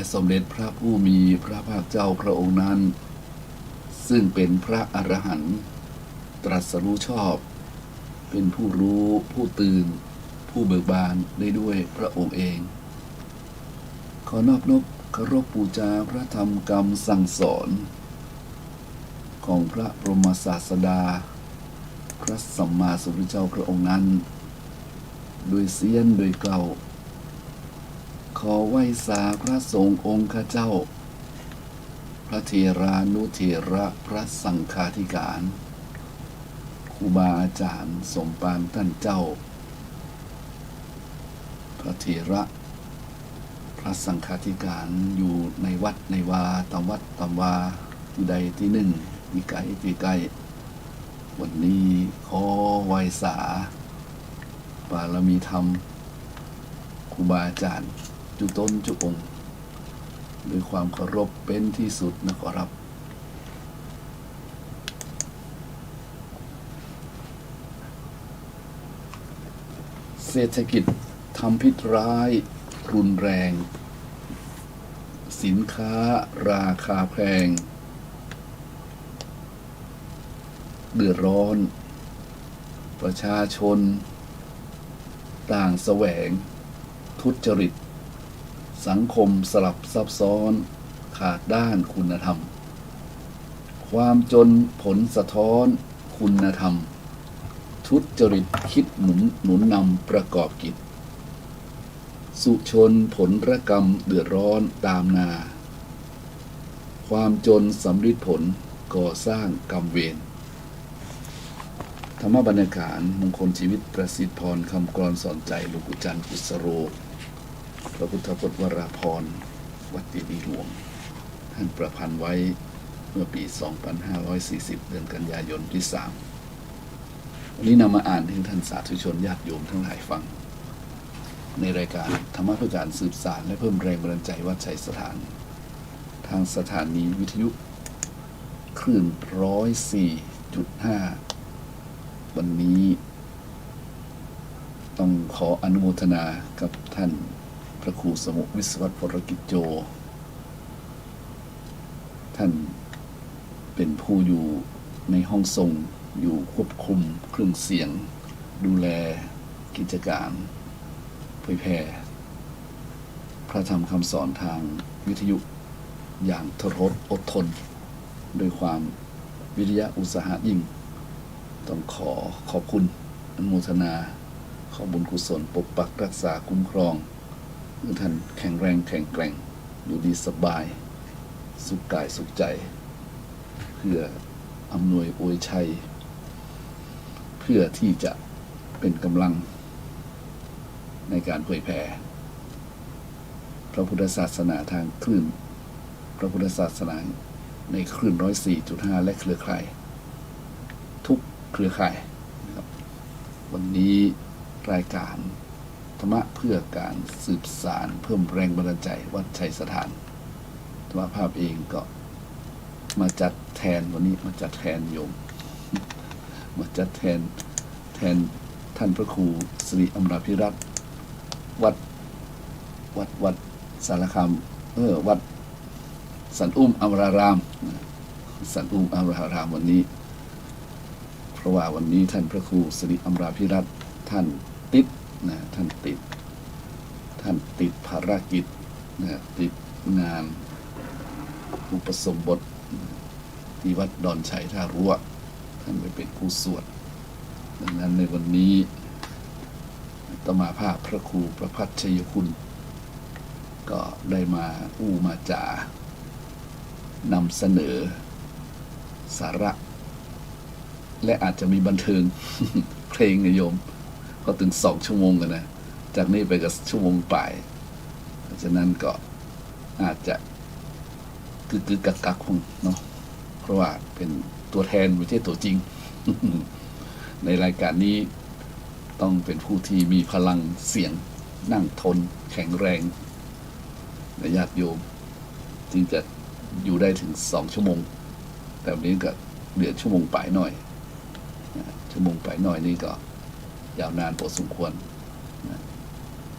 และสมเด็จพระผู้มีพระภาคเจ้าพระองค์นั้นซึ่งเป็นพระอรหันต์ตรัสรู้ชอบเป็นผู้รู้ผู้ตื่นผู้เบิกบานได้ด้วยพระองค์เองขอนอบนบเคารพบูชาพระธรรมคำสั่งสอนของพระบรมศาสดาพระสัมมาสัมพุทธเจ้าพระองค์นั้นโดยเสียนโดยเกล่าขอไหว้สาพระสงฆ์องค์ข้าเจ้าพระเถรานุเถระพระสังฆาธิการครูบาอาจารย์สมภารท่านเจ้าพระเถระพระสังฆาธิการอยู่ในวัดในวาตามวัดตามวาที่ใดที่หนึ่งมีไกลที่ใกล้วันนี้ขอไหว้สาบารมีธรรมครูบาอาจารย์จุต้นจุองค์ด้วยความเคารพเป็นที่สุดนะครับเศรษฐกิจทำพิษร้ายรุนแรงสินค้าราคาแพงเดือดร้อนประชาชนต่างแสวงทุจริตสังคมสลับซับซ้อนขาดด้านคุณธรรมความจนผลสะท้อนคุณธรรมทุจริตคิดหนุนนำประกอบกิจสุชนผลระกรรมเดือดร้อนตามนาความจนสำลิดผลก่อสร้างกรรมเวรธรรมบรรยากาศมงคลชีวิตประสิทธิพรคำกรสอนใจหลวงปู่จันทร์กุศโรพระพุทธพจน์วราพรวัดติดีหลวงท่านประพันธ์ไว้เมื่อปี 2540 เดือนกันยายนที่ 3 วันนี้นำมาอ่านให้ท่านสาธุชนญาติโยมทั้งหลายฟังในรายการธรรมะเพื่อการสืบสานและเพิ่มแรงบันดาลใจวัดชัยสถานทางสถานีวิทยุคลื่น 104.5 วันนี้ต้องขออนุโมทนากับท่านพระครูสมุวิศวัตร พรกิจโจท่านเป็นผู้อยู่ในห้องทรงอยู่ควบคุมเครื่องเสียงดูแลกิจการเผยแผ่พระธรรมคำสอนทางวิทยุอย่างทรหดอดทนโดยความวิริยะอุตสาหะยิ่งต้องขอบคุณอนุโมทนาขอบุญกุศลปกปักรักษาคุ้มครองเมื่อท่านแข็งแรงแข็งแกร่งอยู่ดีสบายสุขกายสุขใจเพื่ออำนวยอวยชัยเพื่อที่จะเป็นกำลังในการเผยแผ่พระพุทธศาสนาทางคลื่นพระพุทธศาสนาในคลื่น 104.5 และเครือข่ายทุกเครือข่ายนะครับวันนี้รายการธรรมะเพื่อการสืบสานเพิ่มแรงบันดาลใจวัดชัยสถานธรรมภาพเองก็มาจัดแทนวันนี้มาจัดแทนโยมมาจัดแทนท่านพระครูสิริอมราภิรัตน์วัดสารคามวัดสันอุ้มอมรารามสันอุ้มอมรารามวันนี้เพราะว่าวันนี้ท่านพระครูสิริอมราภิรัตน์ท่านติดท่านติดภารกิจติดงานอุปสมบทที่วัดดอนชัยท่ารั้วท่านไปเป็นผู้สวดดังนั้นในวันนี้อาตมาภาพพระครูประภัชชัยคุณก็ได้มามาจานำเสนอสาระและอาจจะมีบันเทิง เพลงโยมก็ถึง2 ชั่วโมงกันนะจากนี้ไปก็ชั่วโมงปลายเพราะฉะนั้นก็อาจจะกึกกักคงเนาะเพราะว่าเป็นตัวแทนไม่ใช่ตัวจริง ในรายการนี้ต้องเป็นผู้ที่มีพลังเสียงนั่งทนแข็งแรงในญาติโยมจึงจะอยู่ได้ถึง2 ชั่วโมงแต่วันนี้ก็เหลือชั่วโมงปลายหน่อยชั่วโมงปลายหน่อยนี่ก็ยาวนานพอสมควร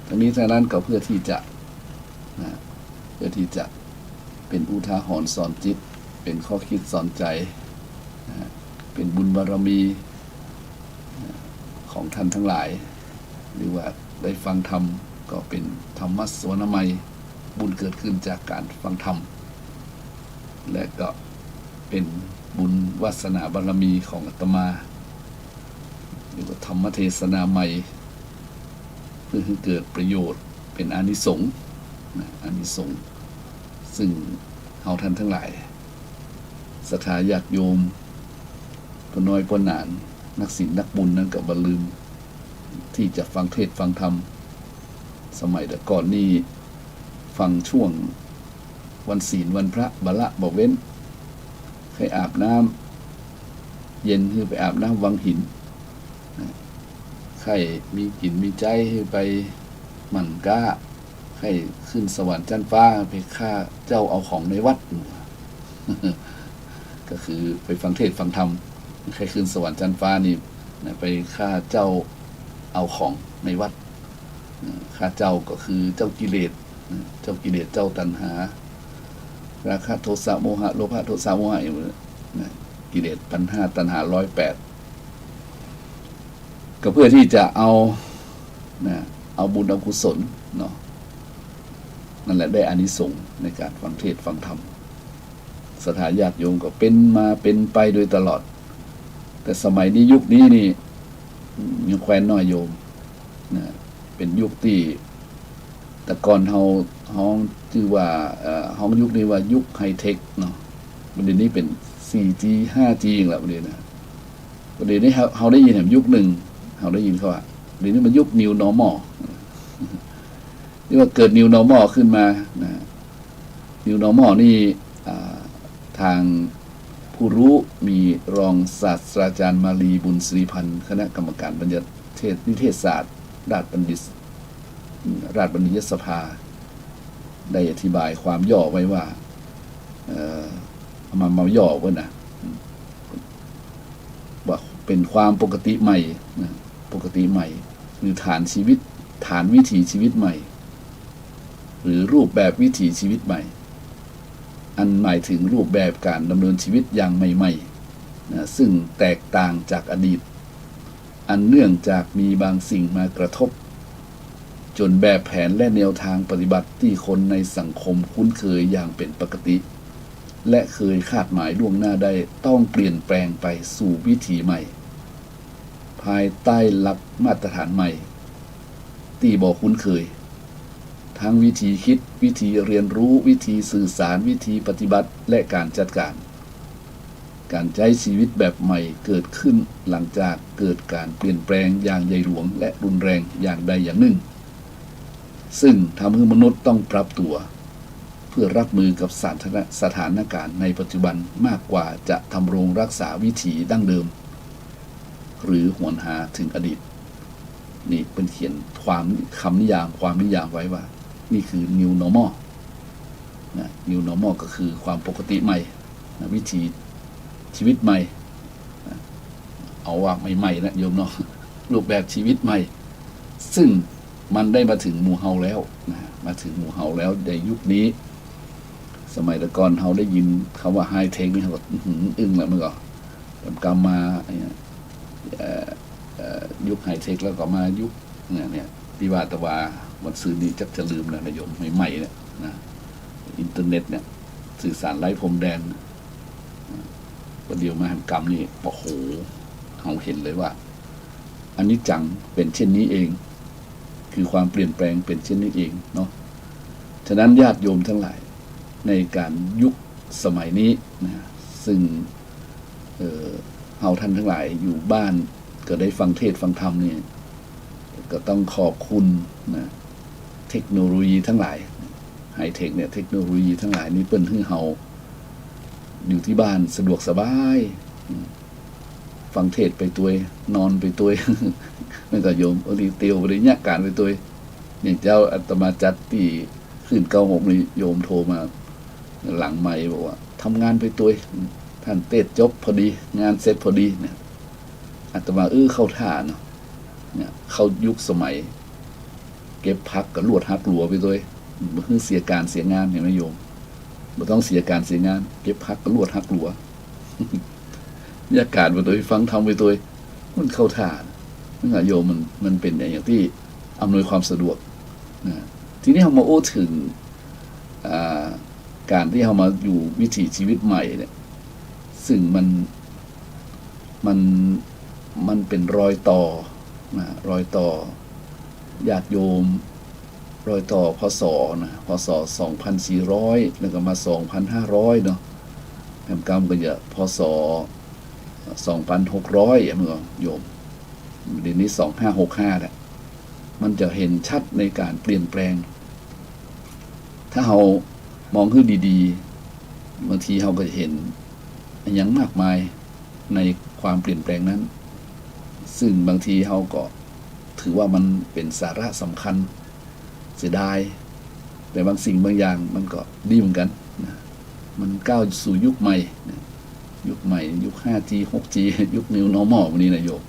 ทั้งนี้ทั้งนั้นก็เพื่อที่จะ พื่อที่จะเป็นอุทาหรณ์สอนจิตเป็นข้อคิดสอนใจเป็นบุญบารมีของท่านทั้งหลายหรือว่าได้ฟังธรรมก็เป็นธรรมะสวนามัยบุญเกิดขึ้นจากการฟังธรรมและก็เป็นบุญวาสนาบารมีของอาตมาหรือว่าธรรมเทศนาใหม่เพื่อให้เกิดประโยชน์เป็นอานิสงส์อานิสงส์ซึ่งเฮาท่านทั้งหลายศรัทธาญาติโยมพน้อยพนานนักศีลนักบุญนั้นก็บ่ลืมที่จะฟังเทศน์ฟังธรรมสมัยแต่ก่อนนี้ฟังช่วงวันศีลวันพระบละบ่เว้นใครอาบน้ำเย็นคือไปอาบน้ำวังหินใครมีกินมีใจคือไปหมั่นก้าใครขึ้นสวรรค์ชั้นฟ้าไปฆ่าเจ้าเอาของในวัด ก็คือไปฟังเทศน์ฟังธรรมใครขึ้นสวรรค์ชั้นฟ้านี่ไปฆ่าเจ้าเอาของในวัดฆ่าเจ้าก็คือเจ้ากิเลสเจ้ากิเลสเจ้าตัณหาราคะโทสะโมหะโลภะโทสะโมหะกิเลสปัญหาตัณหา108ก็เพื่อที่จะเอาบุญเอากุศลเนาะนั่นแหละได้อานิสงส์ในการฟังเทศน์ฟังธรรมศรัทธาญาติโยมก็เป็นมาเป็นไปโดยตลอดแต่สมัยนี้ยุคนี้นี่ยังแคว้นน้อยโยมนะเป็นยุคที่แต่ก่อนเฮาชื่อว่าห้องยุคนี้ว่ายุคไฮเทคเนาะประเด็นนี้เป็น 4G 5G อย่างละประเด็นนะประเด็นนี้เฮาได้ยินแห่งยุคหนึ่งเฮาได้ยินเขาว่าประเด็นนี้มันยุค New Normal นี่ว่าเกิด New Normal ขึ้นมานะ New Normal นี่ทางผู้รู้มีรองศาสตราจารย์มาลีบุญศรีพันธ์คณะกรรมการบัญญัตินิเทศศาสตร์ราชบัณฑิตยสภาได้อธิบายความย่อไว้ว่ามาย่อไว้นะว่าเป็นความปกติใหม่ปกติใหม่คือฐานชีวิตฐานวิถีชีวิตใหม่หรือรูปแบบวิถีชีวิตใหม่อันหมายถึงรูปแบบการดำเนินชีวิตอย่างใหม่ๆนะซึ่งแตกต่างจากอดีตอันเนื่องจากมีบางสิ่งมากระทบจนแบบแผนและแนวทางปฏิบัติที่คนในสังคมคุ้นเคยอย่างเป็นปกติและเคยคาดหมายล่วงหน้าได้ต้องเปลี่ยนแปลงไปสู่วิถีใหม่ภายใต้หลักมาตรฐานใหม่ที่บ่คุ้นเคยทั้งวิธีคิดวิธีเรียนรู้วิธีสื่อสารวิธีปฏิบัติและการจัดการใช้ชีวิตแบบใหม่เกิดขึ้นหลังจากเกิดการเปลี่ยนแปลงอย่างใหญ่หลวงและรุนแรงอย่างใดอย่างหนึ่งซึ่งทำให้มนุษย์ต้องปรับตัวเพื่อรับมือกับสถานการณ์ในปัจจุบันมากกว่าจะทำรงรักษาวิถีดั้งเดิมหรือหวนหาถึงอดีตนี่เป็นเขียนความนิยามไว้ว่านี่คือ New Normal นะ New Normal ก็คือความปกติใหม่นะวิถีชีวิตใหม่นะเอาว่าใหม่ๆนะโยมเนาะรูปแบบชีวิตใหม่ซึ่งมันได้มาถึงหมู่เฮาแล้วนะมาถึงหมู่เฮาแล้วในยุคนี้สมัยแต่ก่อนเฮาได้ยินคำว่าไฮเทคนี่เขาอึ้งแล้วมันก็กำมายุคไฮเทคแล้วก็มายุคเนี่ยที่ว่าแต่ว่าวันซื้อนี้จักจะลืมแล้วนะโยมใหม่ๆเนี่ยนะอินเทอร์เน็ตเนี่ยสื่อสารไร้พรมแดนประเดี๋ยวมหันต์กรรมนี่โอ้โหเราเห็นเลยว่าอันนี้จังเป็นเช่นนี้เองคือความเปลี่ยนแปลงเป็นเช่นนี้เองเนาะฉะนั้นญาติโยมทั้งหลายในการยุคสมัยนี้นะซึ่งเฮาท่านทั้งหลายอยู่บ้านก็ได้ฟังเทศน์ฟังธรรมนี่ก็ต้องขอบคุณนะเทคโนโลยีทั้งหลายไฮเทคเนี่ยเทคโนโลยีทั้งหลายนี่เปิ้นให้เฮาอยู่ที่บ้านสะดวกสบายฟังเทศน์ไปตัวนอนไปตัวมันก็โยมรีเตียวไปได้ยากการไปตัวอย่างเจ้าอาตมาจัดที่ขึ้น96นี่โยมโทรมาหลังไมค์บอกว่าทำงานไปตัวท่านเทศจบพอดีงานเสร็จพอดีเนี่ยอาตมาเข้าท่าเนาะเนี่ยเข้ายุคสมัยเก็บพักกับลวดฮักหลัวไปตัว บ่คือเสียการเสียงานเห็นไหมโยมบ่ต้องเสียการเสียงานเก็บพักก็รวดหักหลัว บรรยากาศไปตัวฟังทำไปตัวมันเข้าท่านั่นแหละโยมมันเป็นอย่างที่อำนวยความสะดวกนะทีนี้เรามาโอ้ถึงการที่เรามาอยู่วิถีชีวิตใหม่เนี่ยซึ่งมันเป็นรอยต่อนะรอยต่อญาติโยมรอยต่อพศนะพศ2400แล้วก็มา2500เนาะกำก็จะพศ2600อย่างเมื่อโยมเดี๋ยวนี้2565แหละมันจะเห็นชัดในการเปลี่ยนแปลงถ้าเรามองขึ้นดีๆบางทีเราก็จะเห็นอย่างมากมายในความเปลี่ยนแปลงนั้นซึ่งบางทีเราก็ถือว่ามันเป็นสาระสำคัญเสียดายแต่บางสิ่งบางอย่างมันก็ดีเหมือนกันนะมันก้าวสู่ยุคใหม่นะยุคใหม่ยุค 5G 6G ยุค New Normal วันนี้นะโยม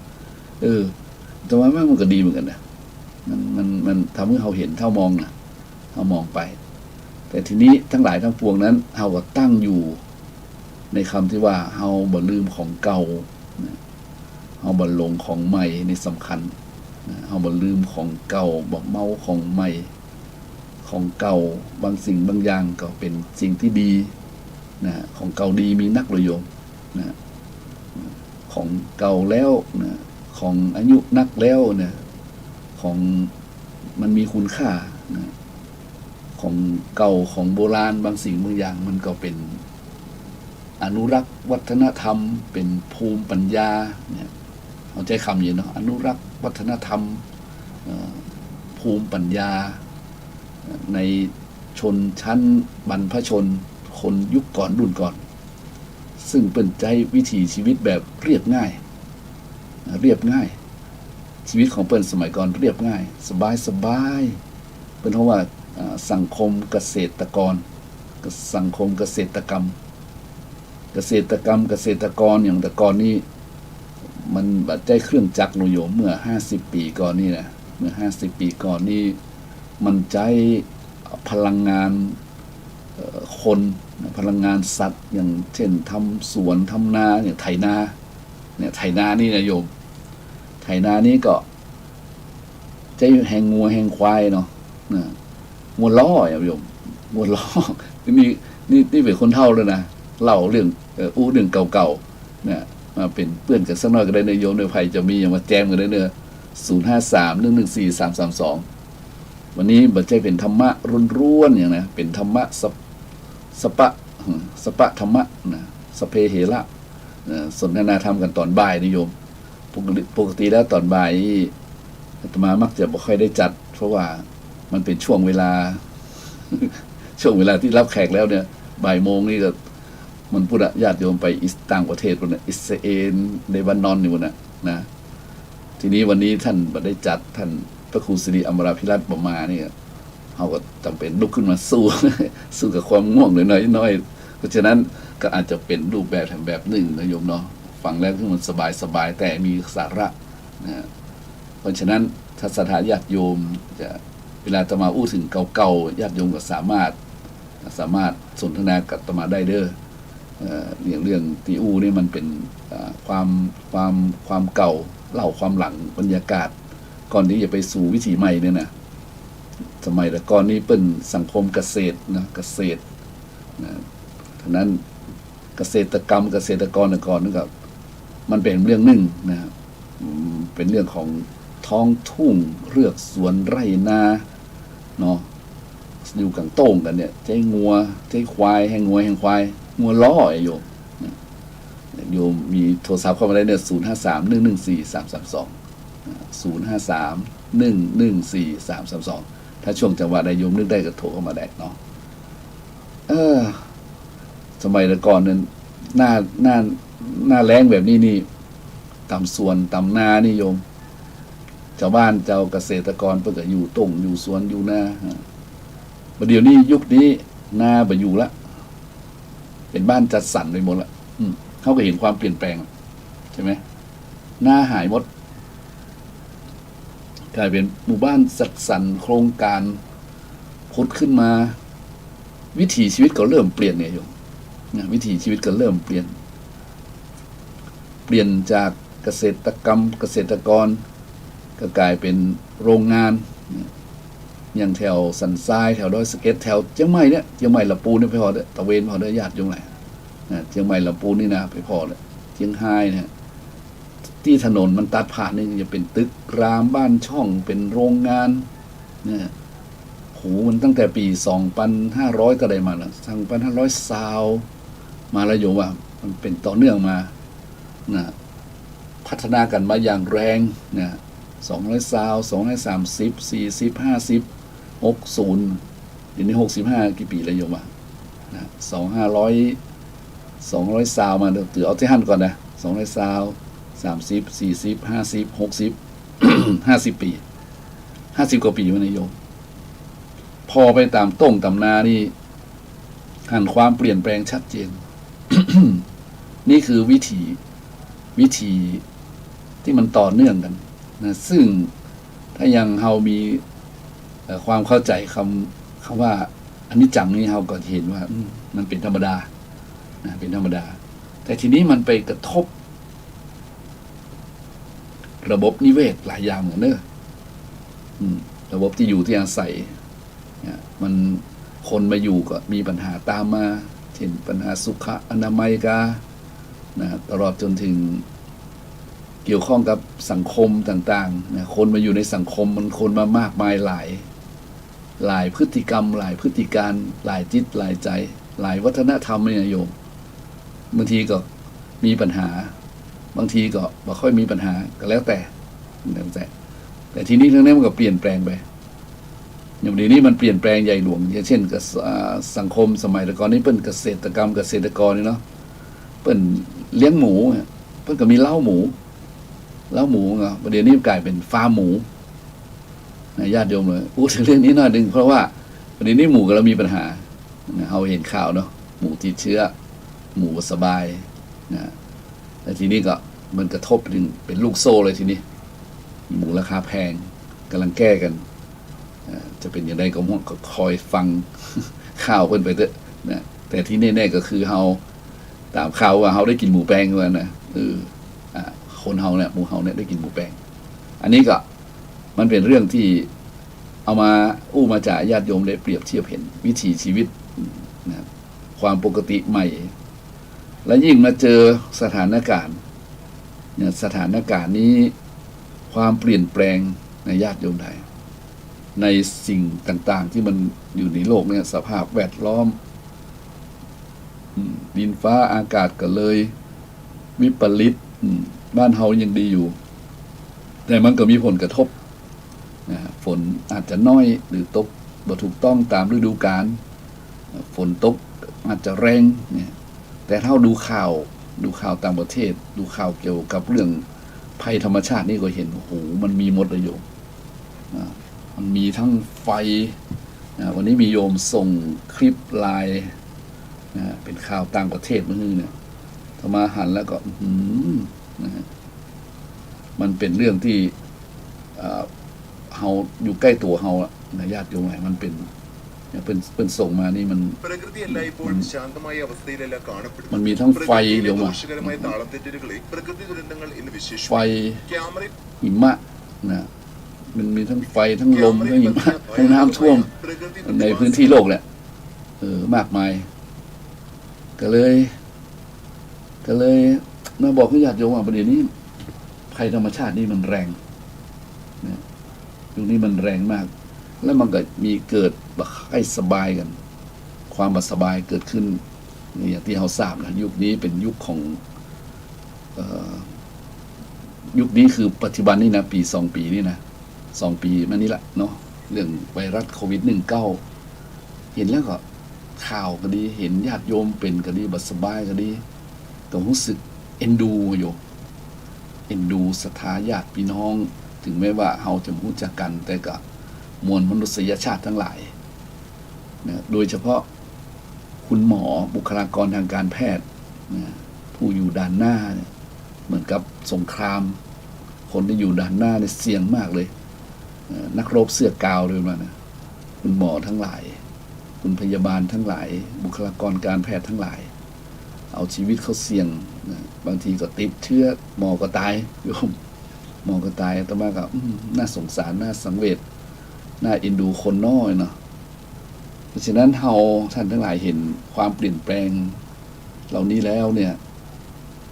แต่ว่ามันก็ดีเหมือนกันนะมันทำให้เราเห็นเท่ามองนะเรามองไปแต่ทีนี้ทั้งหลายทั้งปวงนั้นเราก็ตั้งอยู่ในคำที่ว่าเราบ่ลืมของเก่าเราบ่หลงของใหม่นี่สำคัญเราบ่ลืมของเก่าบ่เมาของใหม่ของเก่าบางสิ่งบางอย่างก็เป็นสิ่งที่ดีนะของเก่าดีมีนักเลยโยมนะของเก่าแล้วนะของอายุนักแล้วนะของมันมีคุณค่านะของเก่าของโบราณบางสิ่งบางอย่างมันก็เป็นอนุรักษ์วัฒนธรรมเป็นภูมิปัญญาเนี่ยเอาใจคำอย่างเนาะอนุรักษ์วัฒนธรรมภูมิปัญญาในชนชั้นบรรพชนคนยุคก่อนรุ่นก่อนซึ่งเป็นใจวิถีชีวิตแบบเรียบง่ายชีวิตของเปิ้นสมัยก่อนเรียบง่ายสบายเป็นเพราะว่าสังคมเกษตรกรสังคมเกษตรกรรมเกษตรกรอย่างแต่ก่อนนี้มันบัดใจเครื่องจักรโยมเมื่อ50ปีก่อนนี่นะเมื่อ50ปีก่อนนี่มันใจพลังงานคนพลังงานสัตว์อย่างเช่นทำสวนทำนาอย่างไถนาเนี่ยไถนานี่นะโยมไถนานี่ก็ใจแหงงัวแหงควายเนาะงัวล้ออย่างโยมงัวล้อนี่เป็นคนเฒ่าเลยนะเล่าเรื่องเรื่องเก่าๆเนี่ยมาเป็นเพื่อนกันสักหน่อยก็ได้ในโยมในภัยจะมีอย่างมาแจมกันได้เนอะ053-114-332วันนี้บัดใจเป็นธรรมะร้วนๆอย่างนะเป็นธรรมะสปะธรรมะนะสเพเหระสนทนาธรรมกันตอนบ่ายนิยมปกติแล้วตอนบ่ายอาตมามักจะบ่ค่อยได้จัดเพราะว่ามันเป็นช่วงเวลาที่รับแขกแล้วเนี่ยบ่ายโมงนี่ก็มันพูดญาติโยมไปต่างประเทศพุ่นน่ะอิสราเอลเลบานอนนี่พุ่นนะทีนี้วันนี้ท่านบ่ได้จัดท่านพระครูสิริอมราภิรัตน์บ่มานี่เขาก็จำเป็นลุกขึ้นมาสู้กับความง่วงน้อยเพราะฉะนั้นก็อาจจะเป็นรูปแบบหนึ่งนะโยมเนาะฟังแล้วคือมันสบายแต่มีสาระนะเพราะฉะนั้นถ้าสถานญาติโยมจะเวลาจะมาอู้ถึงเก่าๆญาติโยมก็สามารถสนทนากับอาตมาได้เด้อเรื่องที่อู้นี่มันเป็นความเก่าเล่าความหลังบรรยากาศก่อนที่จะไปสู่วิถีใหม่เนี่ยนะสมัยแต่ก่อนนี้เป็นสังคมเกษตรนะเกษตรนะฉะนั้นเกษตรกรรมเกษตรกรก่อนนึกกับมันเป็นเรื่องหนึ่งนะเป็นเรื่องของท้องทุ่งเรือกสวนไร่นาเนาะอยู่กลางโต้งกันเนี่ยใจงัวใจควายแห่งงัวแห่งควายงัวล้อไอ้โยมโยมมีโทรศัพท์เข้ามาได้เนี่ย053-114-332 ถ้าช่วงจังหวะใดโยมนึกได้ก็โทรเข้ามาได้เนาะสมัยก่อนนั้นหน้าแล้งแบบนี้นี่ตำสวนตำนานี่โยมชาวบ้านเจ้าเกษตรกรเพิ่นก็อยู่ต้งอยู่สวนอยู่นาเดี๋ยวนี้ยุคนี้นาบ่อยู่ละเป็นบ้านจัดสรรไปหมดละเขาก็เห็นความเปลี่ยนแปลงใช่ไหมหน้าหายหมดกลายเป็นหมู่บ้านจัดสรรโครงการ ผุดขึ้นมาวิถีชีวิตก็เริ่มเปลี่ยนไงโยมนะวิถีชีวิตก็เริ่มเปลี่ยนจากเกษตรกรรมเกษตรกรก็กลายเป็นโรงงานอย่างแถวสันทรายแถวดอยสะเก็ดแถวเชียงใหม่เนี่ยเชียงใหม่ลำพูนนี่ไปพอเด้อตะเวนพอเด้อญาติโยมไหนเชียงใหม่ลำพูนนี่นะไปพอเลยเชียงรายเนี่ยที่ถนนมันตัดผ่านนี่จะเป็นตึกรามบ้านช่องเป็นโรงงานเนี่ยโหมันตั้งแต่ปี2500ก็ได้มาแล้ว2500ซาวมาแล้วโยมว่ามันเป็นต่อเนื่องมานะพัฒนากันมาอย่างแรงนะ200ซาว230 40 50 60เดี๋ยวนี้65กี่ปีแล้วโยมว่านะ200ซาวมาถือเอาที่หั่นก่อนนะ200ซาว30 40 50 60 50 ปี50 กว่าปีวะนายโยมพอไปตามต้งตำนานี่หันความเปลี่ยนแปลงชัดเจน นี่คือวิถีที่มันต่อเนื่องกันนะซึ่งถ้ายังเฮามีความเข้าใจคำว่าอนิจจังนี่เฮาก็เห็นว่ามันเป็นธรรมดานะเป็นธรรมดาแต่ทีนี้มันไปกระทบระบบนิเวศหลายอย่างเหมือนเนอะระบบที่อยู่ที่อาศัยมันคนมาอยู่ก็มีปัญหาตามมาเช่นปัญหาสุขอนามัยกานะตลอดจนถึงเกี่ยวข้องกับสังคมต่างๆนะคนมาอยู่ในสังคมมันคนมามากมายหลายพฤติกรรมหลายพฤติการหลายจิตหลายใจหลายวัฒนธรรมเนี่ยโยมบางทีก็มีปัญหาบางทีก็ไม่ค่อยมีปัญหาก็แล้วแต่ทีนี้เรื่องนี้มันก็เปลี่ยนแปลงไปอย่างเดี๋ยวนี้มันเปลี่ยนแปลงใหญ่หลวงอย่างเช่นสังคมสมัยก่อนนี้เปิ้นเกษตรกรรมเกษตรกรนี่เนาะเปิ้นเลี้ยงหมูเปิ้นก็มีเล้าหมูเนาะประเดี๋ยวนี้กลายเป็นฟาร์มหมูญาติโยมเลยพูดถึงเรื่องนี้หน่อยนึงเพราะว่าประเดี๋ยวนี้หมูก็เรามีปัญหาเราเห็นข่าวเนาะหมูติดเชื้อหมูสบายนะแต่ทีนี้ก็มันกระทบถึงเป็นลูกโซ่เลยทีนี้หมูราคาแพงกำลังแก้กันจะเป็นอย่างไรก็คอยฟังข่าวเพิ่นไปเถอะนะแต่ที่แน่ๆก็คือเฮาตามข่าวว่าเฮาได้กินหมูแปลงแล้วนะคนเฮาเนี่ยหมูเฮาเนี่ยได้กินหมูแปลงอันนี้ก็มันเป็นเรื่องที่เอามามาจากญาติโยมได้เปรียบเทียบเห็นวิถีชีวิตนะความปกติใหม่และยิ่งมาเจอสถานการณ์เนี่ยสถานการณ์นี้ความเปลี่ยนแปลงในญาติโยมไทยในสิ่งต่างๆที่มันอยู่ในโลกเนี่ยสภาพแวดล้อมดินฟ้าอากาศก็เลยวิปริตบ้านเฮายังดีอยู่แต่มันก็มีผลกระทบฝนอาจจะน้อยหรือตกบ่ถูกต้องตามฤดูกาลฝนตกอาจจะแรงเนี่ยแต่ถ้าดูข่าวต่างประเทศดูข่าวเกี่ยวกับเรื่องภัยธรรมชาตินี่ก็เห็นโอ้โหมันมีหมดเลยโยมมันมีทั้งไฟวันนี้มีโยมส่งคลิปไลน์เป็นข่าวต่างประเทศเมื่อกี้เนี่ยธรรมาหันแล้วก็มันเป็นเรื่องที่เฮาอยู่ใกล้ตัวเฮานะญาติโยมไหนมันเป็นส่งมานี่มันมีทั้งไฟเดี๋ยวมาไฟหิมะนะมันมีทั้งไฟทั้งลมทั้งหิมะทั้งน้ำท่วมในพื้นที่โลกแหละมากมายก็เลยมาบอกให้ญาติโยมว่าประเดี๋ยวนี้ภัยธรรมชาตินี่มันแรงนะยุคนี้มันแรงมากแล้วมันก็มีเกิดให้สบายกันความบ่สบายเกิดขึ้นอย่างที่เราทราบนะยุคนี้เป็นยุคของยุคนี้คือปัจจุบันนี่นะปี2 ปีนี่นะ2 ปีมานี้ละเนาะเรื่องไวรัสโควิด19เห็นแล้วก็ข่าวก็ดีเห็นญาติโยมเป็นก็ดีบ่สบายก็ดีก็รู้สึกเอ็นดูโยมเอ็นดูศรัทธาญาติพี่น้องถึงแม้ว่าเฮาจะรู้จักกันแต่ก็มวลมนุษยชาติทั้งหลายนะโดยเฉพาะคุณหมอบุคลากรทางการแพทย์นะผู้อยู่ด้านหน้าเนี่ยเหมือนกับสงครามคนที่อยู่ด้านหน้าเนี่ยเสี่ยงมากเลยนักรบเสื้อกาวเลยมานะ คุณหมอทั้งหลายคุณพยาบาลทั้งหลายบุคลากรการแพทย์ทั้งหลายเอาชีวิตเขาเสี่ยงนะบางทีก็ติดเชื้อหมอก็ตายโยมหมอก็ตายแต่ว่าก็น่าสงสารน่าสังเวชน่าเอ็นดูคนน้อยเนาะเพราะฉะนั้นเราท่านทั้งหลายเห็นความเปลี่ยนแปลงเหล่านี้แล้วเนี่ย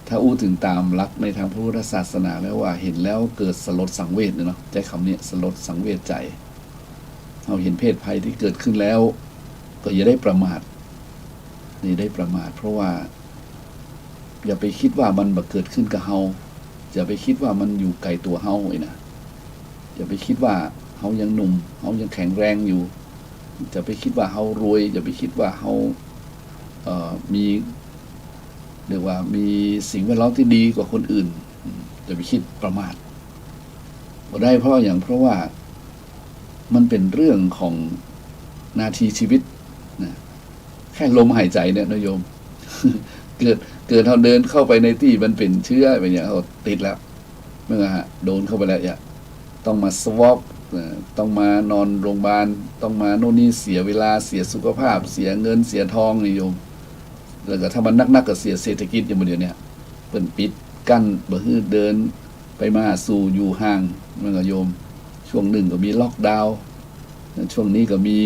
ถ้าอู้ถึงตามหลักในทางพระพุทธศาสนาแล้วว่าเห็นแล้วเกิดสลดสังเวชเนาะใจคำนี้สลดสังเวชใจเราเห็นเพศภัยที่เกิดขึ้นแล้วก็อย่าได้ประมาทนี่ได้ประมาทเพราะว่าอย่าไปคิดว่ามันเกิดขึ้นกับเฮาอย่าไปคิดว่ามันอยู่ไกลตัวเฮาไอ้นะอย่าไปคิดว่าเฮายังหนุ่มเฮายังแข็งแรงอยู่จะไปคิดว่าเฮารวยอย่าไปคิดว่าเฮามีเรียกว่ามีสิ่งแวดล้อมที่ดีกว่าคนอื่นจะไปคิดประมาทบ่ได้เพราะว่ามันเป็นเรื่องของนาทีชีวิตนะแค่ลมหายใจเนี่ยนะโยม เกิดเราเดินเข้าไปในที่มันเป็นเชื้อไปอย่างเราติดแล้วเมื่อโดนเข้าไปแล้วอย่าต้องมาสวอปต้องมานอนโรงพยาบาลต้องมาโน่นนี่เสียเวลาเสียสุขภาพเสียเงินเสียทองนี่โยมแล้วก็ถ้ามันนักก็เสียเศรษฐกิจอย่างเดียวเนี่ยเปิ้นปิดกั้นบ่ให้เดินไปมาสู่อยู่ห่างเมื่อโยมช่วงหนึ่งก็มีล็อกดาวน์ช่วงนี้ก็มี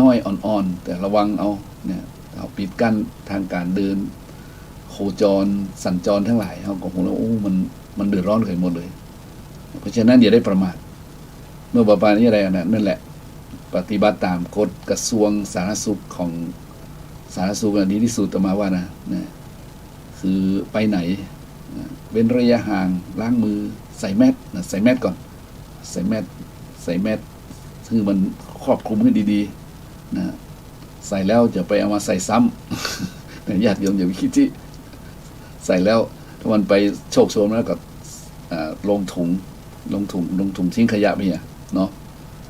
น้อยๆอ่อนๆแต่ระวังเอาเนี่ยเอาปิดกั้นทางการเดินโคจรสัญจรทั้งหลายเฮาก็คงแล้วมันเดือดร้อนกันหมดเลยเพราะฉะนั้นอย่าได้ประมาทเมื่อประมาณนี้อะไรนั่นแหละปฏิบัติตามกฎกระทรวงสาธารณสุขของสาธารณสุขดีที่สุดต่อมาว่านะคือไปไหนเว้นระยะห่างล้างมือใส่แมสใส่แมสก่อนใส่แมสคือมันครอบคลุมให้ดีๆนะใส่แล้วจะไปเอามาใส่ซ้ำแต่ญาติโยมอย่าไปคิดที่ใส่แล้วถ้ามันไปโชคโชนแล้วก็ลงถุงทิ้งขยะไปเนี่ยเนาะ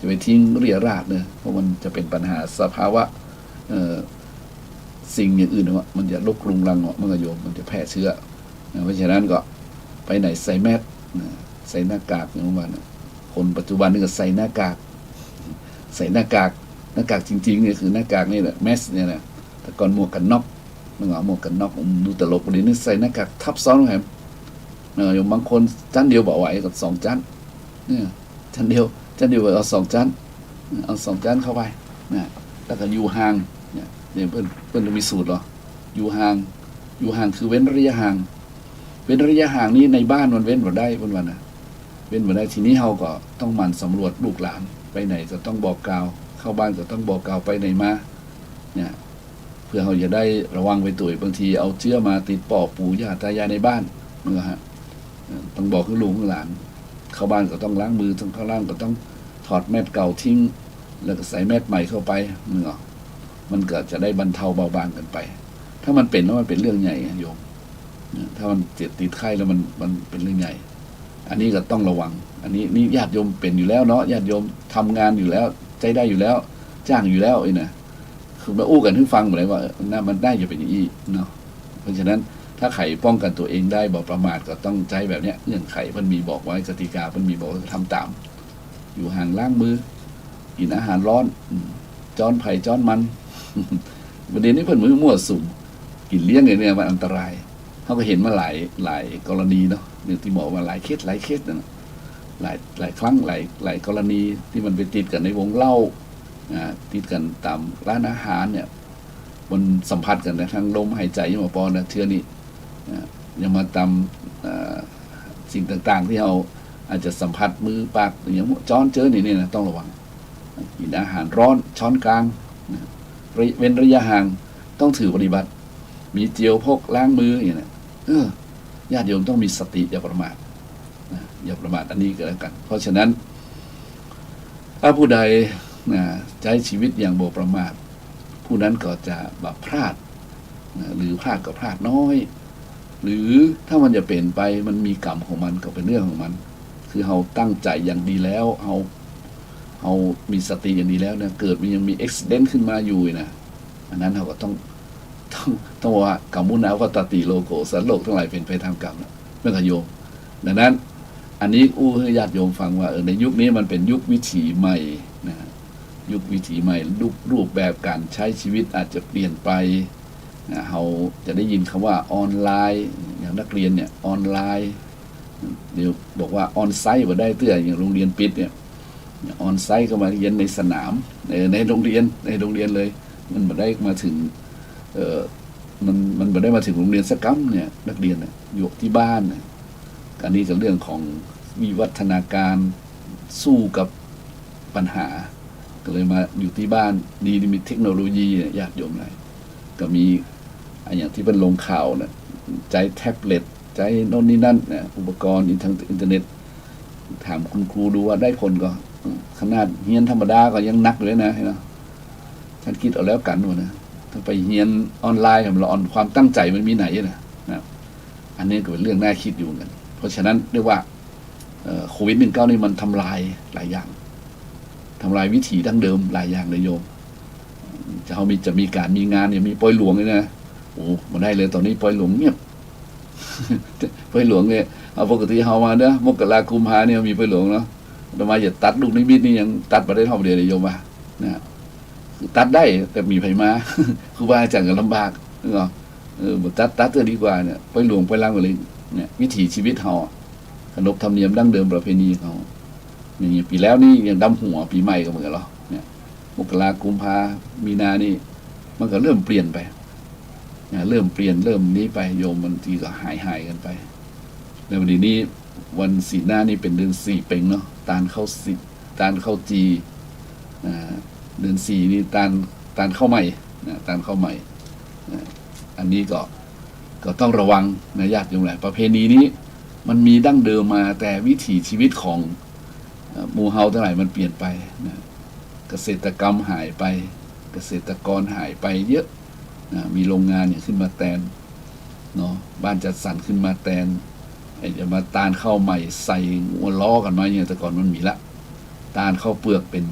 จะไปทิ้งเรี่ยราดเนี่ยเพราะมันจะเป็นปัญหาสภาวะสิ่งอย่างอื่นว่ามันจะลกรุงรังเมื่อโยมมันจะแพร่เชื้อเพราะฉะนั้นก็ไปไหนใส่แมสใส่หน้ากากอย่างว่าคนปัจจุบันนี่ก็ใส่หน้ากากจริงๆเนี่ยคือหน้ากากนี่แหละแมสเนี่ยนะแต่ก่อนหมวกกันน็อกมันหมวกกันน็อกดูตลกวันนี้ใส่หน้ากากทับซ้อนแหมโยมบางคนชั้นเดียวบอกไหวกับ2 ชั้นเนี่ยชั้นเดียวเอา2 ชั้นเอา2 ชั้นเข้าไปนะแล้วก็อยู่ห่างเนี่ยเพื่อนจะมีสูตรหรออยู่ห่างคือเว้นระยะห่างนี้ในบ้านมันเว้นบ่ได้วันนะเว้นบ่ได้ทีนี้เฮาก็ต้องหมั่นสำรวจลูกหลานไปไหนก็ต้องบอกกล่าวเข้าบ้านก็ต้องบอกกล่าวไปไหนมาเนี่ยเพื่อเราจะได้ระวังไปตัวบางทีเอาเชื้อมาติดปอบปู่ย่าตายายในบ้านต้องบอกคือลูกหลานเข้าบ้านก็ต้องล้างมือต้องเข้าล่างก็ต้องถอดแมสเก่าทิ้งแล้วก็ใส่แมสใหม่เข้าไปมันก็จะได้บรรเทาเบาบางกันไปถ้ามันเป็นแล้วมันเป็นเรื่องใหญ่โยมถ้ามันติดไข้แล้วมันเป็นเรื่องใหญ่อันนี้ก็ต้องระวังอันนี้นี่ญาติโยมเป็นอยู่แล้วเนาะญาติโยมทำงานอยู่แล้วใจได้อยู่แล้วจ้างอยู่แล้วนะคือมาอู้กันให้ฟังหมดเลยว่ามันได้จะเป็นอย่างนี้เนาะเพราะฉะนั้นถ้าใครป้องกันตัวเองได้บอกประมาทก็ต้องใจแบบเนี้ยเงื่อนไขมันมีบอกไว้กติกามันมีบอกทำตามอยู่ห่างล้างมือกินอาหารร้อนจ้อนไผ่จ้อนมันประเด็นนี้เพิ่นมือมั่วสุมกินเลี้ยงเนี่ยมันอันตรายเขาก็เห็นมาหลายกรณีเนาะเนี่ยที่บอกว่าหลายเคสนะหลายครั้งหลายกรณีที่มันไปติดกันในวงเล่าติดกันตามร้านอาหารเนี่ยมันสัมผัสกันนะทางลมหายใจยังมาปอนนะเชื้อนี้ยังมาตามสิ่งต่างๆที่เราอาจจะสัมผัสมือปากอย่างจ้อนเจอนี่นะต้องระวังกินอาหารร้อนช้อนกลางเว้นระยะห่างต้องถือปฏิบัติมีเจลพกล้างมืออย่างนี้ญาติโยมต้องมีสติอย่าประมาทอันนี้ก็แล้วกันเพราะฉะนั้นถ้าผู้ใดใช้ชีวิตอย่างบ่ประมาทผู้นั้นก็จะแบบพลาดหรือพลาดก็พลาดน้อยหรือถ้ามันจะเปลี่ยนไปมันมีกรรมของมันก็เป็นเรื่องของมันคือเราตั้งใจอย่างดีแล้วเรามีสติอย่างดีแล้วเนี่ยเกิดมันยังมีอุบัติเหตุขึ้นมาอยู่นะอันนั้นเราก็ต้องว่ากรรมุนาวัตติโลโกสันโลกทั้งหลายเป็นไปตามกรรมนะเมื่อโยมดังนั้นอันนี้ให้ญาติโยมฟังว่าในยุคนี้มันเป็นยุควิถีใหม่นะ ยุควิถีใหม่รูปแบบการใช้ชีวิตอาจจะเปลี่ยนไปเราจะได้ยินคำว่าออนไลน์อย่างนักเรียนเนี่ยออนไลน์เดี๋ยวบอกว่าออนไซต์มาได้เตื้ออย่างโรงเรียนปิดเนี่ยออนไซต์ก็มาเรียนในสนามในโรงเรียนเลยมันมาได้มาถึงมันมาได้มาถึงโรงเรียนสักกัมเนี่ยนักเรียนอยู่ที่บ้านการนี้กับเรื่องของวิวัฒนาการสู้กับปัญหาก็เลยมาอยู่ที่บ้านดีมีเทคโนโลยีญาติโยมอะไรก็มีอย่างที่เป็นลงข่าวนะใจแท็บเล็ตใจโน่นนี่นั่นนะอุปกรณ์ทางอินเทอร์เน็ตถามคุณครูดูว่าได้ผลก็ขนาดเฮียนธรรมดาก็ยังนักเลยนะเนาะท่านคิดเอาแล้วกันว่านะถ้าไปเฮียนออนไลน์เราอ่อนความตั้งใจมันมีไหนนะอันนี้ก็เป็นเรื่องน่าคิดอยู่กันเพราะฉะนั้นเรียกว่าโควิด-19นี่มันทำลายหลายอย่างทำลายวิถีดั้งเดิมหลายอย่างเลยโยมจะมีการมีงานเนี่ยมีปล่อยหลวงเลยนะโอ้มาได้เลยตอนนี้ปล่อยหลวงเงียบปล่อยหลวงเนี่ยปกติเฮามาเด้อมกราคมเนี่ยมีปล่อยหลวงเนาะแต่มาอย่าตัดลูกนิมิตนี่ยังตัดมาได้เท่าเดียวเลยโยมว่านะตัดได้แต่มีไผมาครูบาอาจารย์ก็ลำบากเนาะตัดจะดีกว่าเนี่ยปล่อยหลวงปล่อยล่างเลยเนี่ยวิถีชีวิตเฮาขนบธรรมเนียมดั้งเดิมประเพณีเขาอย่างนี้ปีแล้วนี่ยังดำหัวปีใหม่ก็เหมือนกันหรอเนี่ยมกราคมมีนานี่มันก็เริ่มเปลี่ยนไปเริ่มเปลี่ยนเริ่มนี้ไปโยมบางทีก็หายกันไปแล้ววันนี้วันศีลหน้านี่เป็นเดือน4เพ็งเนาะตาลเข้าจีเดือน4นี่ตาลเข้าใหม่ตาลเข้าใหม่อันนี้ก็ต้องระวังนะญาติโยมหลายประเพณีนี้มันมีดั้งเดิมมาแต่วิถีชีวิตของหมู่เฮาทั้งหลายมันเปลี่ยนไปนะเกษตรกรรมหายไปเกษตรกรหายไปเยอะนะมีโรงงานเนี่ยขึ้นมาแทนเนาะบ้านจัดสรรขึ้นมาแทนจะมาตาลข้าวใหม่ใส่หัวล้อกันมาเนี่ยแต่ก่อนมันมีละตาลข้าวเปลือกเป็น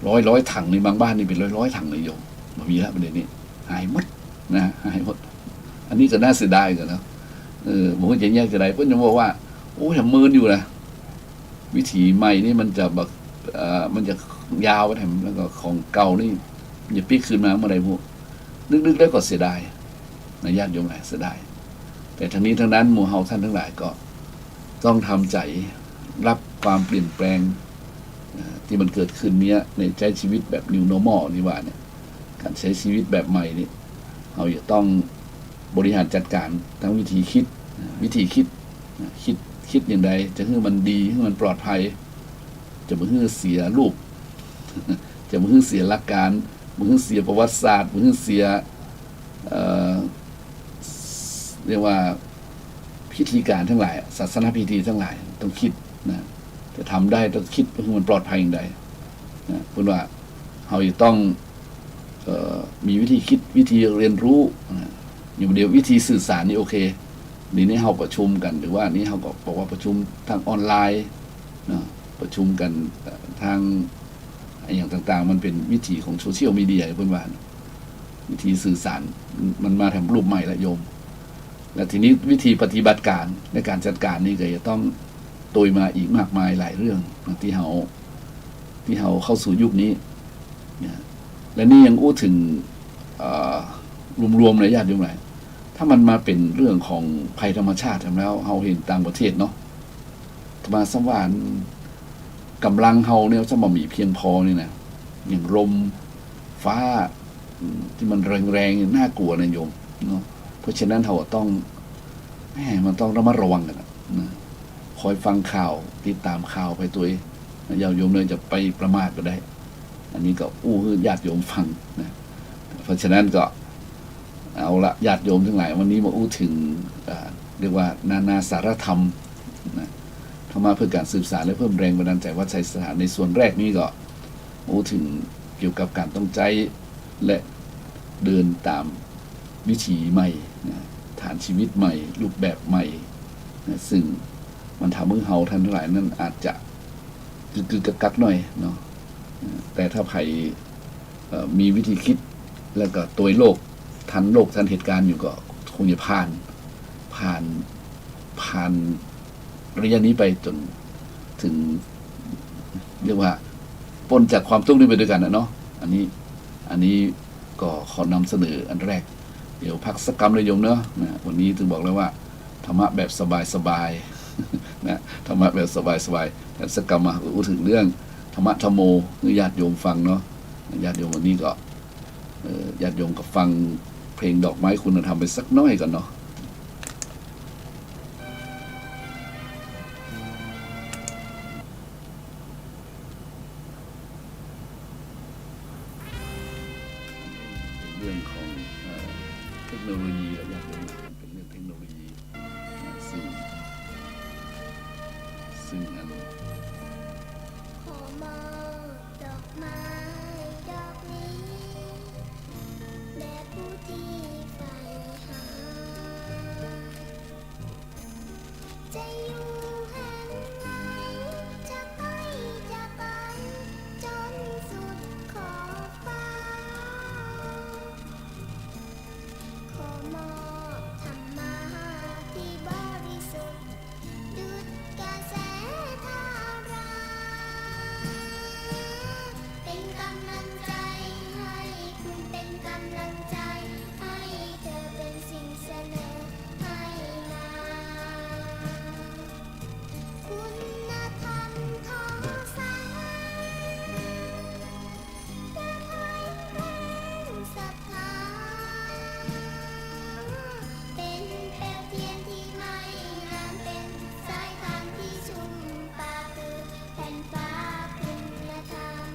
ร้อยถังในบางบ้านนี่เป็นร้อยถังเลยโยมมันมีละประเด็นนี้หายหมดนะหายหมดอันนี้ก็น่าเสียดายกันเนาะผมก็จะแยกจะได้เพื่อนจะบอกว่าโอ้ยทำมืออยู่นะวิถีใหม่นี่มันจะแบบมันจะยาวไปแถมแล้วก็ของเก่านี่จะปีกขึ้นมาเมื่อไรพวกนึกแล้วก็เสียดายนะญาติโยมหลายเสียดายแต่ทั้งนี้ทั้งนั้นหมู่เฮาท่านทั้งหลายก็ต้องทำใจรับความเปลี่ยนแปลงที่มันเกิดขึ้นเนี้ยในใช้ชีวิตแบบ New Normal นี่ว่าเนี่ยการใช้ชีวิตแบบใหม่นี่เราจะต้องบริหารจัดการทั้งวิธีคิดอย่างไรจะให้มันดีให้มันปลอดภัยจะไม่ให้เสียรูปจะไม่ให้เสียหลักการไม่ให้เสียประวัติศาสตร์ไม่ให้เสียเรียกว่าพิธีการทั้งหลายศาสนาพิธีทั้งหลายต้องคิดนะจะทำได้ต้องคิดให้มันปลอดภัยอย่างไรนะเพราะว่าเราจะต้องมีวิธีคิดวิธีเรียนรู้อย่างเดียววิธีสื่อสารนี่โอเคนี่เราประชุมกันหรือว่านี่เราก็บอกว่าประชุมทางออนไลน์นะประชุมกันทางอย่างต่างๆมันเป็นวิธีของโซเชียลมีเดียเพื่อนว่าวิธีสื่อสารมันมาทำรูปใหม่ละโยมและทีนี้วิธีปฏิบัติการในการจัดการนี่ก็จะต้องโดยมาอีกมากมายหลายเรื่องที่เราเข้าสู่ยุคนี้และนี่ยังอู้ถึงรวมๆในญาติโยมหลายถ้ามันมาเป็นเรื่องของภัยธรรมชาติแล้วเราเห็นต่างประเทศเนาะมาสว่านกำลังเราเนี่ยจะมามีเพียงพอนี่นะอย่างลมฟ้าที่มันแรงๆน่ากลัวนะโยมเนาะเพราะฉะนั้นเราต้องมันต้องระมัดระวังกันนะคอยฟังข่าวติดตามข่าวไปตัวญาติโยมเลยจะไปประมาทก็ได้อันนี้ก็ญาติโยมฟังนะเพราะฉะนั้นก็เอาละญาติโยมทั้งหลายวันนี้มาถึงเรียกว่านานาสารธรรมนะธรรมะเพื่อการสืบสานและเพิ่มแรงบันดาลใจวัดชัยสถานในส่วนแรกนี้ก็ถึงเกี่ยวกับการต้องใจและเดินตามวิถีใหม่นะฐานชีวิตใหม่รูปแบบใหม่นะซึ่งมันทำให้เฮาท่านทั้งหลายนั้นอาจจะกักหน่อยเนาะแต่ถ้าใครมีวิธีคิดแล้วก็ตัวโลกทันเหตุการณ์อยู่ก็คงจะผ่านระยะนี้ไปจนถึงเรียกว่าป ปนจากความทุกข์นี้ไปด้วยกันนะเนาะอันนี้ก็ขอนำเสนออันแรกเดี๋ยวพักสักกรรมเลยโยมเนาะนะวันนี้ถึงบอกแล้วว่าธรรมะแบบสบายๆนะธรรมะแบบสบายๆแต่สักกรรมมาพูดถึงเรื่องธรรมะธรรมโมญาติโยมฟังเนาะญาติโยมวันนี้ก็ญาติโยมก็ฟังเพลงดอกไม้คุณธรรมไปสักน้อยก่อนเนาะเรื่องของเทคโนโลยีและญาติโยมเป็นเรื่องเทคโนโลยีซึ่งอันขอมอบดอกไม้ดอกนี้แด่ผู้ที่ใฝ่หาจะอยู่แห่งไหนจะใกล้จะไกลจนสุดขอบฟ้าขอมอบธรรมะที่บริสุทธิ์ดุจกระแสธารา เป็นกำลังใจให้คุณเป็นกำลังใจให้เธอเป็นสิ่งเสนอให้มาคุณธรรมทองแสงอย่าถอยแรงศรัทธาเป็นเปลวเทียนที่ไม่งามเป็นสายทานที่ชุ่มปาคือแผ่นฟ้าคุณธรรม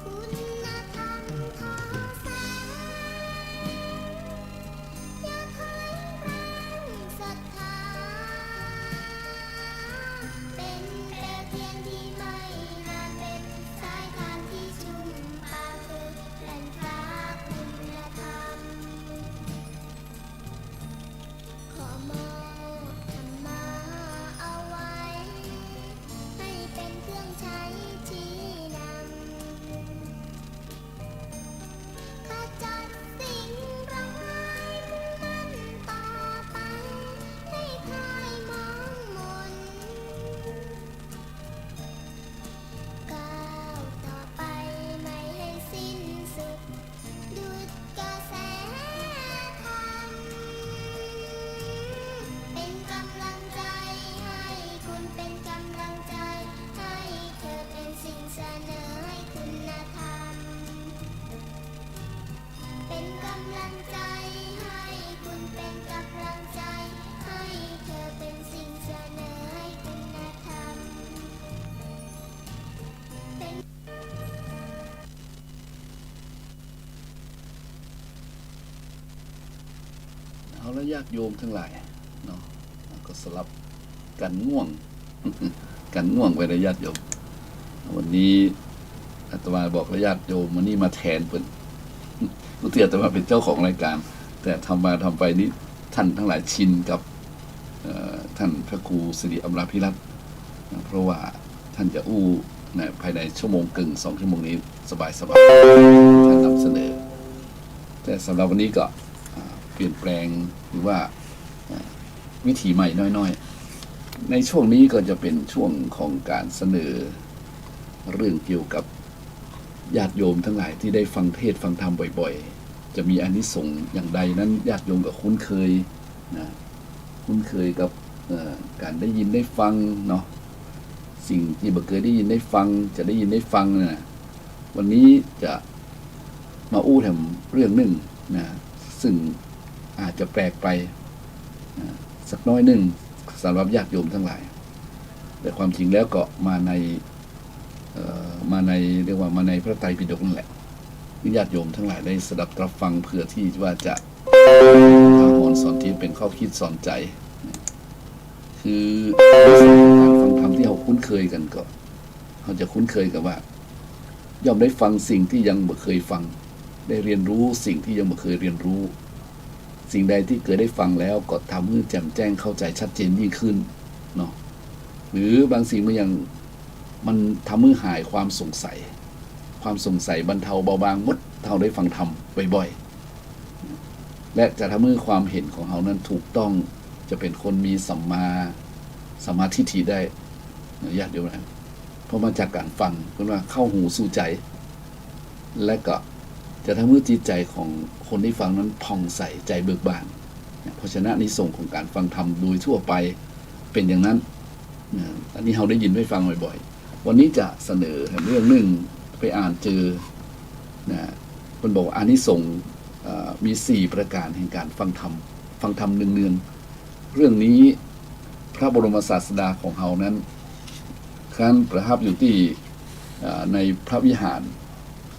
คุณธรรมทอแสงอย่าถอยแรงศรัทธาเป็นเปลวเทียนที่ไม่นานเป็นสายทานที่ชุ่มปาคือแผ่นฟ้าคุณธรรม ขอมอบธรรมะเอาไว้ให้เป็นเครื่องใช้ชี้นำขจัดสิ่งร้ายมุ่งมั่นต่อไปให้คลายมองมนก้าวต่อไปไม่ให้สิ้นสุดดุจกระแสธรรม เป็นกำลังใจให้คุณเป็นกำลังใจให้เธอเป็นสิ่งเสนอให้คุณธรรมเป็นกำลังใจให้คุณเป็นกำลังใจให้เธอเป็นสิ่งเสนอให้คุณธรรมเป็น เอาละญาติโยมทั้งหลายเนาะก็สลับกันง่วง กันง่วงไปเลยญาติโยมวันนี้อาตมาบอกแล้วญาติโยมวันนี้มาแทนเพิ่น รู้ที่อาตมาเป็นเจ้าของรายการ แต่ทำไปนี้ท่านทั้งหลายชินกับท่านพระครูสิริอมราภิรัตน์เพราะว่าท่านจะอู้นะภายในชั่วโมงกึ่ง2 ชั่วโมงนี้สบายท่านนำเสนอ แต่สำหรับวันนี้ก็เปลี่ยนแปลงหรือว่าวิธีใหม่น้อยๆในช่วงนี้ก็จะเป็นช่วงของการเสนอเรื่องเกี่ยวกับญาติโยมทั้งหลายที่ได้ฟังเทศน์ฟังธรรมบ่อยๆจะมีอานิสงส์อย่างใดนั้นญาติโยมก็คุ้นเคยนะคุ้นเคยกับการได้ยินได้ฟังเนาะสิ่งที่บ่เคยได้ยินได้ฟังจะได้ยินได้ฟังนะวันนี้จะมาอู้ถึงเรื่องหนึ่งนะซึ่งอาจจะแปลกไปสักน้อยหนึ่งสำหรับญาติโยมทั้งหลายแต่ความจริงแล้วก็มาใน มาในเรียกว่ามาในพระไตรปิฎกนั่นแหละญาติโยมทั้งหลายได้สดับรับฟังเพื่อที่ว่าจะทางหอนสอนที่เป็นข้อคิดสอนใจคือการฟังธรรมที่เราคุ้นเคยกันก็เราจะคุ้นเคยกับว่าย่อมได้ฟังสิ่งที่ยังไม่เคยฟังได้เรียนรู้สิ่งที่ยังไม่เคยเรียนรู้สิ่งใดที่เคยได้ฟังแล้วก็ทำให้แจ่มแจ้งเข้าใจชัดเจนยิ่งขึ้นเนาะหรือบางสิ่งมันทำให้หายความสงสัยบรรเทาเบาบางมดเท่าได้ฟังธรรมบ่อยๆและจะทำให้ความเห็นของเรานั้นถูกต้องจะเป็นคนมีสัมมาทิฏฐิได้ญาติโยมนะเพราะมาจากการฟังเพื่อว่าเข้าหูสู่ใจและก็จะทำให้จิตใจของคนที่ฟังนั้นผ่องใสใจเบิกบานเพราะฉะนั้นนิสงส์ของการฟังธรรมโดยทั่วไปเป็นอย่างนั้นอันนี้เราได้ยินได้ฟังบ่อยๆวันนี้จะเสนอเรื่องหนึ่งไปอ่านเจอมันบอกว่าอานิสงส์มี4ประการแห่งการฟังธรรมเนืองๆเรื่องนี้พระบรมศาสดาของเรานั้นครั้นประทับอยู่ที่ในพระวิหาร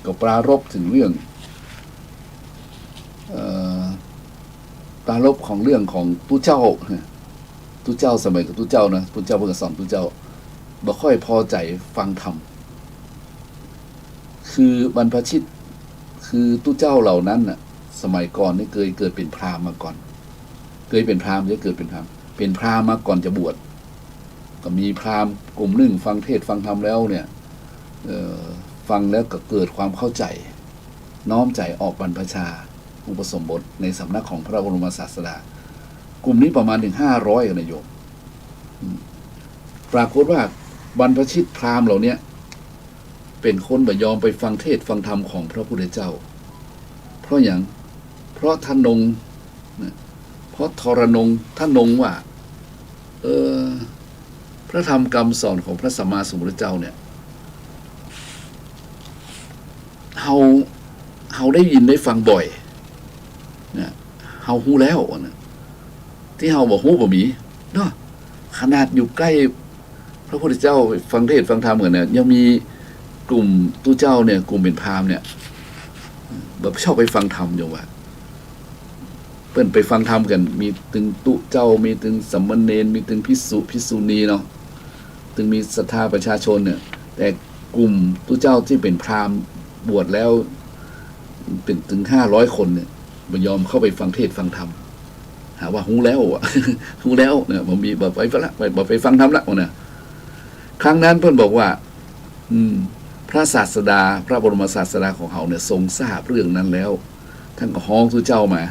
ก็ปรารภถึงเรื่องปรารภของเรื่องของตู้เจ้าสมัยกับตู้เจ้านะตู้เจ้าเพิ่งสอนตู้เจ้าบ่ค่อยพอใจฟังธรรมคือบรรพชิตคือตู้เจ้าเหล่านั้นน่ะสมัยก่อนนี่เคยเกิดเป็นพราหมณ์มาก่อนเคยเป็นพราหมณ์จะเกิดเป็นพราหมณ์มาก่อนจะบวชก็มีพราหมณ์กลุ่มหนึ่งฟังเทศฟังธรรมแล้วเนี่ยฟังแล้วก็เกิดความเข้าใจน้อมใจออกบรรพชาอุปสมบทในสำนักของพระบรมศาสดากลุ่มนี้ประมาณถึง500กันนะโยมปรากฏว่าบรรพชิตพราหมณ์เหล่านี้เป็นคนบ่ยอมไปฟังเทศฟังธรรมของพระพุทธเจ้าเพราะอย่างเพราะท่านนงเพราะทรนงท่านนงว่าพระธรรมคำสอนของพระสัมมาสัมพุทธเจ้าเนี่ยเฮาได้ยินได้ฟังบ่อยนะเฮาฮู้แล้วนะที่เฮาบ่ฮู้บ่มีเนาะขนาดอยู่ใกล้พระพุทธเจ้าฟังเทศฟังธรรมกันเนี่ยยังมีกลุ่มตู้เจ้าเนี่ยกลุ่มเป็นพราหมณ์เนี่ยแบบชอบไปฟังธรรมอยู่ว่าเปิ้นไปฟังธรรมกันมีถึงตู้เจ้ามีถึงสามเณรมีถึงภิกษุณีเนาะถึงมีศรัทธาประชาชนเนี่ยแต่กลุ่มตู้เจ้าที่เป็นพราหมณ์บวชแล้วเป็นถึง500คนเนี่ยบ่ยอมเข้าไปฟังเทศฟังธรรมหาว่าฮู้แล้วอ่ะ ฮู้แล้วเนี่ยบ่มีบ่ไปฟังละบ่ไปฟังธรรมละเนี่ยครั้งนั้นเพิ่นบอกว่าพระศาสดาพระบรมศาสดาของเขาเนี่ยทรงทราบเรื่องนั้นแล้วท่านก็ฮ้องทูตเจ้ามา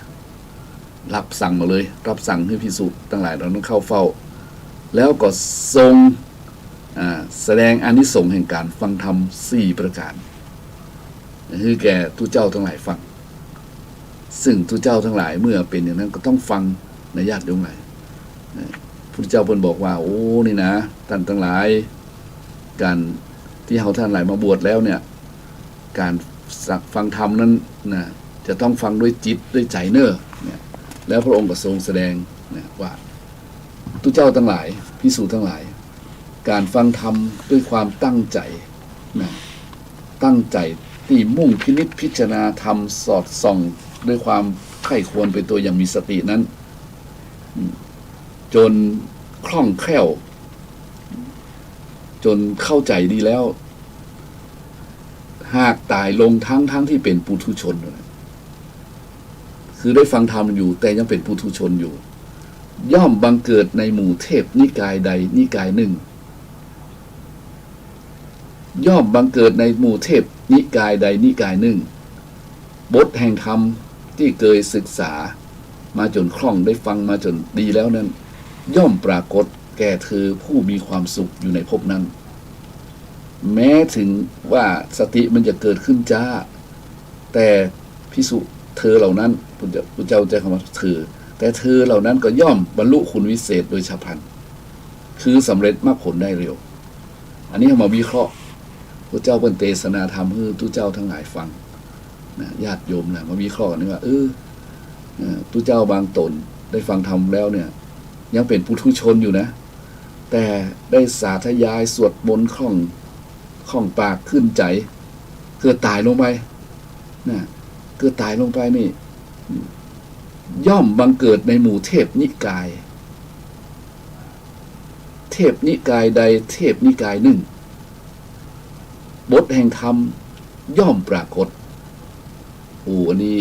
รับสั่งมาเลยรับสั่งให้ภิกษุทั้งหลายเราต้องเข้าเฝ้าแล้วก็ทรงแสดงอานิสงส์แห่งการฟังธรรม4ประการคือแก่ทูตเจ้าทั้งหลายฟังซึ่งทูตเจ้าทั้งหลายเมื่อเป็นอย่างนั้นก็ต้องฟังในญาติโยมหลายพุทธเจ้าเพิ่นบอกว่าโอ้นี่นะท่านทั้งหลายการที่เฮาท่านหลายมาบวชแล้วเนี่ยการฟังธรรมนั้นนะจะต้องฟังด้วยจิตด้วยใจเน้อเนี่ยแล้วพระองค์ก็ทรงแสดงนะว่าทุกเจ้าทั้งหลายภิกษุทั้งหลายการฟังธรรมด้วยความตั้งใจนะตั้งใจที่มุ่งพินิจพิจารณาธรรมสอดส่องด้วยความใคร่ควรเป็นตัวอย่างมีสตินั้นจนคล่องแคล่วจนเข้าใจดีแล้วหากตายลงทั้งที่เป็นปุถุชนคือได้ฟังธรรมอยู่แต่ยังเป็นปุถุชนอยู่ย่อมบังเกิดในหมู่เทพนิกายใดนิกายหนึ่งย่อมบังเกิดในหมู่เทพนิกายใดนิกายหนึ่งบทแห่งธรรมที่เคยศึกษามาจนคล่องได้ฟังมาจนดีแล้วนั้นย่อมปรากฏแก่เธอผู้มีความสุขอยู่ในภพนั้นแม้ถึงว่าสติมันจะเกิดขึ้นจ้าแต่ภิกษุเธอเหล่านั้นพุทธเจ้าใจคำว่าเธอแต่เธอเหล่านั้นก็ย่อมบรรลุคุณวิเศษโดยฉับพลันคือสำเร็จมรรคผลได้เร็วอันนี้มาวิเคราะห์พระเจ้าเป็นเทศนาธรรมให้ทุกเจ้าทั้งหลายฟังนะญาติโยมนะมาวิเคราะห์กันว่าทุกเจ้าบางตนได้ฟังธรรมแล้วเนี่ยยังเป็นปุถุชนอยู่นะแต่ได้สาธยายสวดมนต์ค ข้องปากขึ้นใจเกิดตายลงไปนะเกิดตายลงไปนี่ย่อมบังเกิดในหมู่เทพนิกายเทพนิกายใดเทพนิกายหนึ่งบทแห่งธรรมย่อมปรากฏอันนี้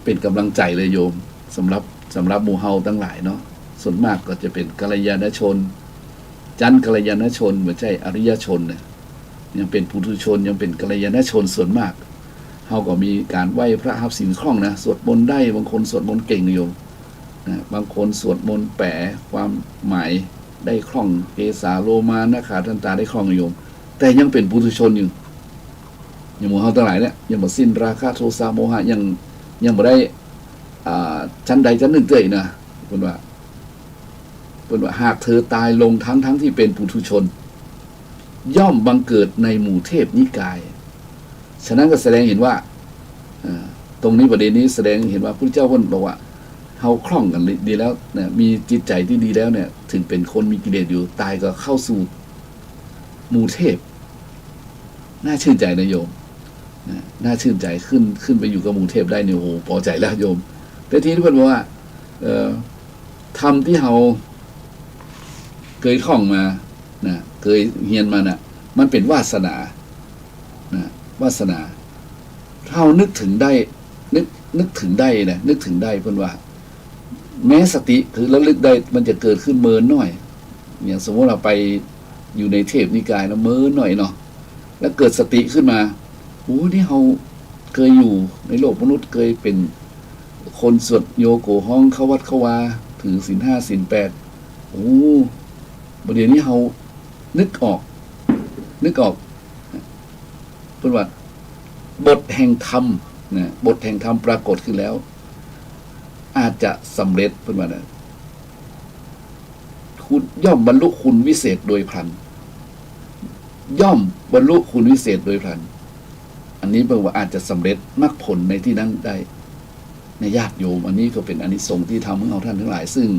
เป็นกำลังใจเลยโยมสำหรับหมู่เฮาทั้งหลายเนาะส่วนมากก็จะเป็นกัลยาณชนจันกัลยาณชนไม่ใช่อริยชนเนี่ยยังเป็นปุถุชนยังเป็นกัลยาณชนส่วนมากเฮาก็มีการไหว้พระหับศีลคล่องนะสวดมนต์ได้บางคนสวดมนต์เก่งโยมนะบางคนสวดมนต์แปลความหมายได้คล่องเกสาโลมานะขาทันตาได้คล่องโยมแต่ยังเป็นปุถุชนอยู่อย่างหมู่เฮาทั้งหลายเนี่ยยังบ่สิ้นราคะโทสะโมหะยังบ่ได้ชั้นใดชั้นหนึ่งเตยนะเพิ่นว่าหากเธอตายลงทั้งที่เป็นปุถุชนย่อมบังเกิดในหมู่เทพนิกายฉะนั้นก็แสดงเห็นว่าตรงนี้ประเด็นนี้แสดงเห็นว่าพระเจ้าท่านบอกว่าเฮาคล่องกันดีแล้วเนี่ยมีจิตใจที่ดีแล้วเนี่ยถึงเป็นคนมีกิเลสอยู่ตายก็เข้าสู่หมู่เทพน่าชื่นใจนะโยมน่าชื่นใจขึ้นไปอยู่กับหมู่เทพได้เนี่ยโอ้พอใจแล้วโยมแต่ทีนี้เพิ่นบอกว่าธรรมที่เฮาเคยท่องมานะเคยเรียนมาน่ะมันเป็นวาสนานะวาสนาเฮานึกถึงได้นึกถึงได้นะนึกถึงได้เพิ่นว่าแม้สติคือระลึกได้มันจะเกิดขึ้นเมินหน่อยอย่างสมมติเราไปอยู่ในเทพนิกายแล้วเมินหน่อยเนาะแล้วเกิดสติขึ้นมานี่เฮาเคยอยู่ในโลกมนุษย์เคยเป็นคนสวดโยโกห้องเข้าวัดเข้าวาถือศีล 5ศีล 8ประเดี๋ยวนี้เฮานึกออกเพิ่นว่าบทแห่งธรรมนะบทแห่งธรรมปรากฏขึ้นแล้วอาจจะสำเร็จเพิ่นว่านะคุณย่อมบรรลุคุณวิเศษโดยพลันย่อมบรรลุคุณวิเศษโดยพลันอันนี้แปลว่าอาจจะสำเร็จมรรคผลในที่นั้นได้ในญาติโยมอันนี้ก็เป็นอานิสงส์ที่ทำให้เราท่านทั้งหลายซึ่ง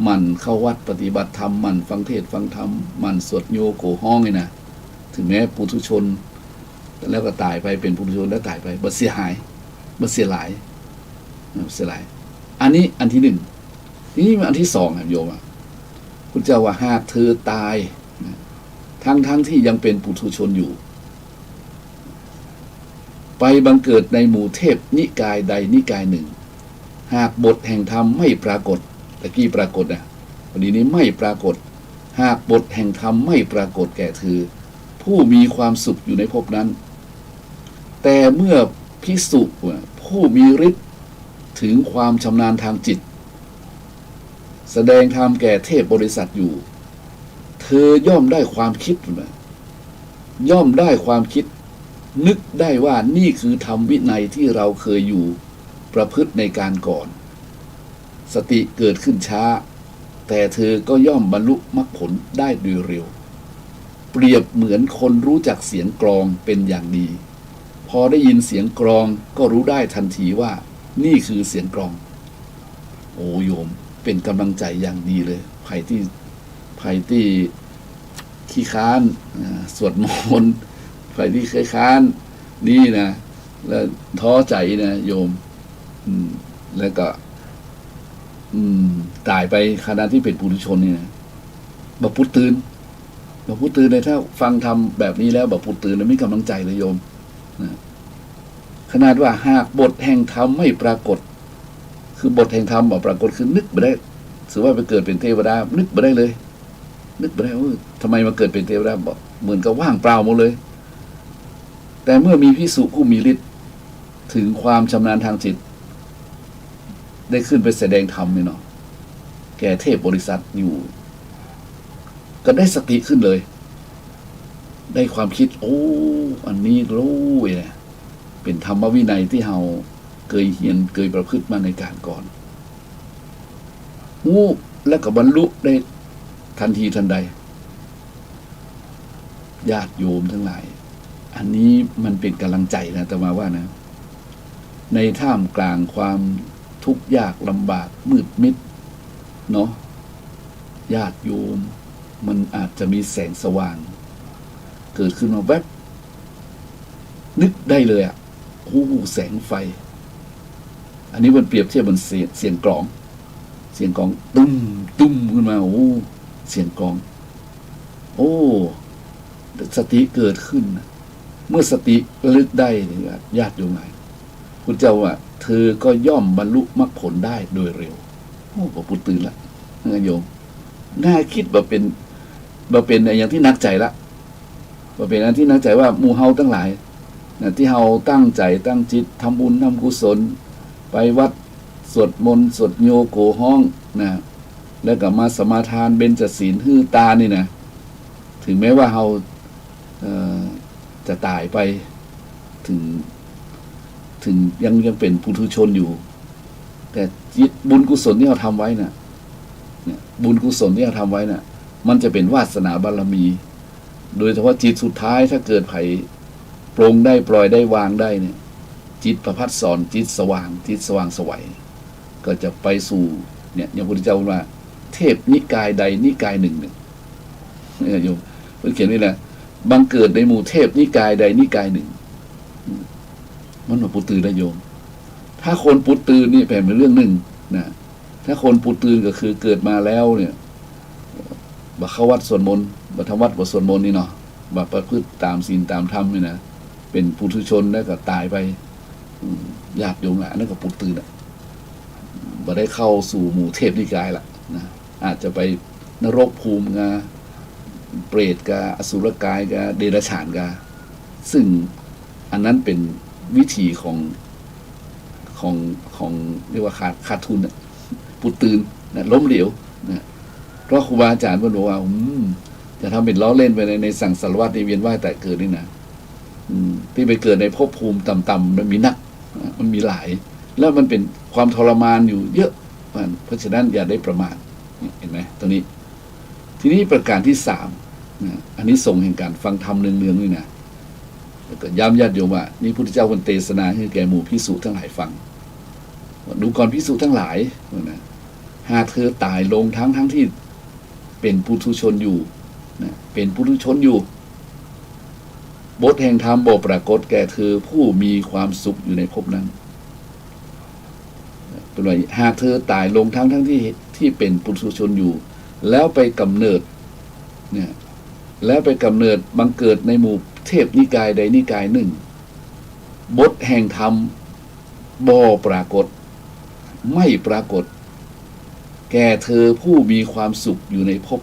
มันเข้าวัดปฏิบัติธรรมมันฟังเทศฟังธรรมมันสวดโยโกห้องไงนะถึงแม้ปุถุชนแล้วก็ตายไปเป็นปุถุชนแล้วตายไปบ่เสียหายบ่เสียหลายอันนี้อันที่หนึ่งนี่อันที่สองครับโยมคุณเจ้าว่าหากเธอตายทั้งที่ยังเป็นปุถุชนอยู่ไปบังเกิดในหมู่เทพนิกายใดนิกายหนึ่งหากบทแห่งธรรมไม่ปรากฏตะกี้ปรากฏนะวันนี้ไม่ปรากฏหากบทแห่งธรรมไม่ปรากฏแก่เธอผู้มีความสุขอยู่ในภพนั้นแต่เมื่อภิกษุผู้มีฤทธิ์ถึงความชำนาญทางจิตแสดงธรรมแก่เทพบริษัทอยู่เธอย่อมได้ความคิดย่อมได้ความคิดนึกได้ว่านี่คือธรรมวินัยที่เราเคยอยู่ประพฤติในการก่อนสติเกิดขึ้นช้าแต่เธอก็ย่อมบรรลุมรรคผลได้โดยเร็วเปรียบเหมือนคนรู้จักเสียงกลองเป็นอย่างดีพอได้ยินเสียงกลองก็รู้ได้ทันทีว่านี่คือเสียงกลองโยมเป็นกำลังใจอย่างดีเลยใครที่ขี้ค้านสวดมนต์ใครที่ขี้ค้านนี่นะแล้วท้อใจนะโยมแล้วก็ตายไปขณะที่เป็นปุถุชนเนี่ยบ่พุทธตื่นเลยถ้าฟังทำแบบนี้แล้วบ่พุทธตื่นแล้วมีกำลังใจเลยโยมนะขนาดว่าหากบทแห่งธรรมไม่ปรากฏคือบทแห่งธรรมบ่ปรากฏคือนึกบ่ได้ถือว่าไปเกิดเป็นเทวดานึกบ่ได้เลยนึกบ่ได้ทำไมมาเกิดเป็นเทวดาบอกเหมือนกับว่างเปล่าหมดเลยแต่เมื่อมีภิกษุผู้มีฤทธิ์ถึงความชำนาญทางจิตได้ขึ้นไปแสดงธรรมเนาะแก่เทพบริษัทอยู่ก็ได้สติขึ้นเลยได้ความคิดอันนี้รู้เนี่ยเป็นธรรมวินัยที่เราเคยเรียนเคยประพฤติมาในการก่อนแล้วก็บรรลุได้ทันทีทันใดญาติโยมทั้งหลายอันนี้มันเป็นกำลังใจนะแต่มาว่านะในท่ามกลางความทุกข์ยากลำบากมืดมิดเนาะญาติโยมมันอาจจะมีแสงสว่าง เกิดขึ้นมาแวบนึกได้เลยอ่ะโอ้แสงไฟ อันนี้มันเปรียบเทียบมันเสียงกลองตุ้มตุ้มขึ้นมาโอ้เสียงกลอง โอ้สติเกิดขึ้นเมื่อสติระลึกได้ญาติโยมหลายพุทธเจ้าว่าเธอก็ย่อมบรรลุมรรคผลได้โดยเร็วโอ้พอพุทธตื่นละโยมน่าคิดว่าเป็นอย่างที่นักใจละว่าเป็นอันที่นักใจว่าหมู่เฮาทั้งหลายนะที่เฮาตั้งใจตั้งจิตทำบุญทำกุศลไปวัดสวดมนต์สวดโยโกห้องนะแล้วก็มาสมาทานเบญจศีลหื้อตานี่นะถึงแม้ว่าเฮาจะตายไปถึงยังเป็นปุถุชนอยู่แต่จิตบุญกุศลที่เราทำไว้น่ะเนี่ยบุญกุศลที่เราทำไว้น่ะมันจะเป็นวาสนาบารมีโดยเฉพาะจิตสุดท้ายถ้าเกิดไผ่ปรงได้ปล่อยได้วางได้เนี่ยจิตประภัสสรจิตสว่างสวัยก็จะไปสู่เนี่ยอย่างพระพุทธเจ้าว่าเทพนิกายใดนิกายหนึ่งเนี่ยโยมเพิ่งเขียนไว้แหละบังเกิดในหมู่เทพนิกายใดนิกายหนึ่งมันมาปุตตือได้โยมถ้าคนปุตตือนี่แผ่นเป็นเรื่องหนึ่งนะถ้าคนปุตตือก็คือเกิดมาแล้วเนี่ยบัเข้าวัดสวดมนต์บัทำวัดบทสวดมนต์นี่เนาะบัประพฤติตามศีลตามธรรมนี่นะเป็นปุถุชนแล้วก็ตายไปญาติโยมนั่นก็ปุตตือนะบ่ได้เข้าสู่หมู่เทพนิกายละนะอาจจะไปนรกภูมิงาเปรตกาอสุรกายกาเดรัจฉานกาซึ่งอันนั้นเป็นวิธีของเรียกว่าขาดทุนปุตตืนนะล้มเหลวนะเพราะครูบาอาจารย์บอกว่าจะทำเป็นล้อเล่นไปในสังสารวัฏในเวียนว่ายแต่เกิดนี่นะที่ไปเกิดในภพภูมิต่ำๆมันมีนักมันมีหลายแล้วมันเป็นความทรมานอยู่เยอะเพราะฉะนั้นอย่าได้ประมาทเห็นไหมตรงนี้ทีนี้ประการที่สามอันนี้ส่งแห่งการฟังธรรมเนืองๆนี่นะแล้วก็ย้ำญาติโยมว่านี่พุทธเจ้าวันเทศนาให้แก่หมู่ภิกษุทั้งหลายฟังดูก่อนภิกษุทั้งหลายนะหากเธอตายลงทั้งที่เป็นปุถุชนอยู่นะเป็นปุถุชนอยู่บทแห่งธรรมบ่ปรากฏแก่เธอผู้มีความสุขอยู่ในภพนั้นเป็นว่าหากเธอตายลงทั้งที่เป็นปุถุชนอยู่แล้วไปกำเนิดเนี่ยแล้วไปกำเนิดบังเกิดในหมู่เทพนิกายใดนิกายหนึ่งบทแห่งธรรมบ่ปรากฏไม่ปรากฏแก่เธอผู้มีความสุขอยู่ในภพ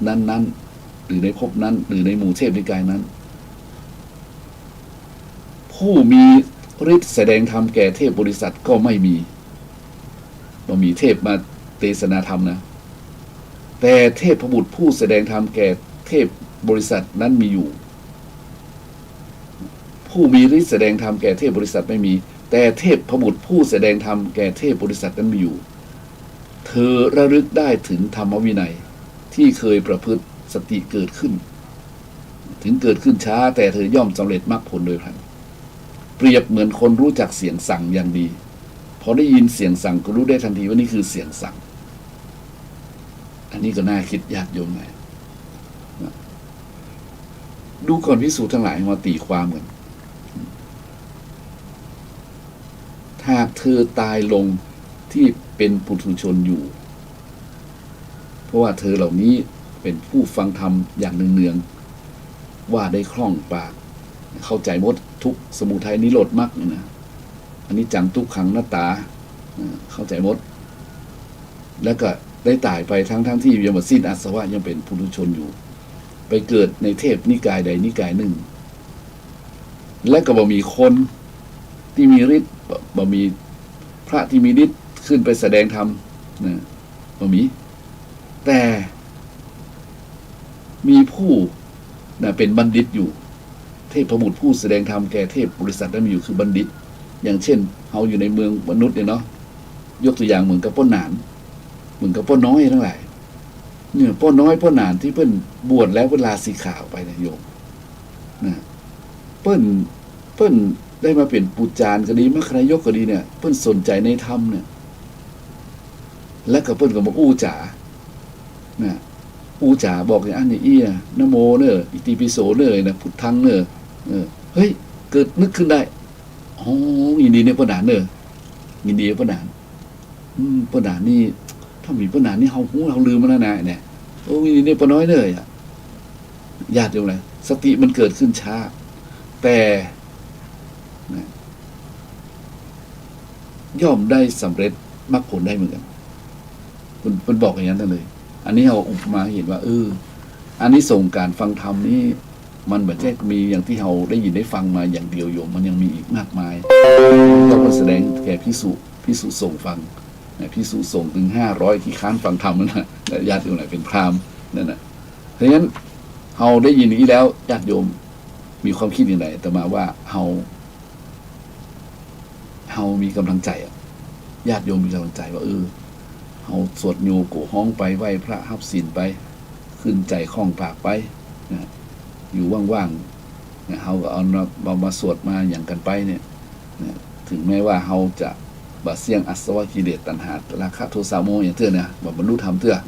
นั้นๆหรือในภพนั้นหรือในหมู่เทพนิกายนั้นผู้มีฤทธิ์แสดงธรรมแก่เทพบริษัทก็ไม่มีเทพมาเทศนาธรรมนะแต่เทพบุตรผู้แสดงธรรมแก่เทพบริษัทนั้นมีอยู่ผู้มีฤทธิ์แสดงธรรมแก่เทพบริษัทไม่มีแต่เทพบุตรผู้แสดงธรรมแก่เทพบริษัทนั้นมีอยู่เธอระลึกได้ถึงธรรมวินัยที่เคยประพฤติสติเกิดขึ้นถึงเกิดขึ้นช้าแต่เธอย่อมสำเร็จมรรคผลโดยพลันเปรียบเหมือนคนรู้จักเสียงสั่งอย่างดีพอได้ยินเสียงสั่งก็รู้ได้ทันทีว่านี่คือเสียงสั่งอันนี้ก็น่าคิดญาติโยมไงดูก่อนภิกษุทั้งหลายมาตีความกันถ้าเธอตายลงที่เป็นปุถุชนอยู่เพราะว่าเธอเหล่านี้เป็นผู้ฟังธรรมอย่างเนืองๆว่าได้คล่องปากเข้าใจหมดทุกสมุทัยนิโรธมรรคนะอันนี้จังทุกขังหน้าตาเข้าใจหมดแล้วก็ได้ตายไปทั้งที่ยังหมดสิ้นอาสวะยังเป็นปุถุชนอยู่ไปเกิดในเทพนิกายใดนิกายหนึ่งและก็บ่มีคนที่มีฤทธิ์บ่มีพระที่มีฤทธิ์ขึ้นไปแสดงธรรมนะบ่มีแต่มีผู้นะเป็นบัณฑิตอยู่เทพบุตรผู้แสดงธรรมแก่เทพบริษัทนั้นมีอยู่คือบัณฑิตอย่างเช่นเฮาอยู่ในเมืองมนุษย์เนี่ยเนาะยกตัวอย่างเหมือนกับป้นหนานเหมือนกับป้นน้อยทั้งหลายเนี่ยป้นน้อยป้นหนานที่เพิ่นบวชแล้วเพิ่นลาสีขาวไปนะโยมนะเพิ่นได้มาเป็นปุจจารก็ดีมรรคนายกก็ดีเนี่ยเพิ่นสนใจในธรรมเนี่ยและก็เพิ่นก็มาอู้จ๋านะ อูจ๋าบอกอย่างอันนี้เอียนะโมเนออิติปิโสเนอนะพุทธังเนอเฮ้ยเกิดนึกขึ้นได้อ๋อยินดีในพระดานเนอยินดีพระดานพระดานนี่ถ้ามีพระดานนี่เฮาหูเราลืมมันแล้วนะเนี่ยโอ้ยินดีในพระน้อยเนอญาติโยมเลยสติมันเกิดขึ้นช้าแต่ย่อมได้สำเร็จมรรคผลได้เหมือนกันคุณบอกอย่างนั้นเลย อันนี้เราอุปมาเห็นว่าอันนี้ส่งการฟังธรรมนี่มันแบบแค่มีอย่างที่เราได้ยินได้ฟังมาอย่างเดียวโยมมันยังมีอีกมากมายต้องมาแสดงแก่พิสุส่งฟังพิสุส่งถึง500ที่ค้านฟังธรรมนะญาติโยมไหนเป็นพราหมณ์นั่นนะเพราะฉะนั้นเราได้ยินอย่างนี้แล้วญาติโยมมีความคิดอย่างไรแต่มาว่าเรามีกำลังใจญาติโยมมีกำลังใจว่าเราสวดโยโกห้องไปไหว้พระฮับศีลไปขึ้นใจคล่องปากไปนะอยู่ว่างๆนะเราก็เอามาสวดมาอย่างกันไปเนี่ยนะถึงแม้ว่าเราจะบาเสี่ยงอัศวะกิเลสตัณหาราคะโทสะโมหอย่างเท่านะบรรลุธรรมเท่า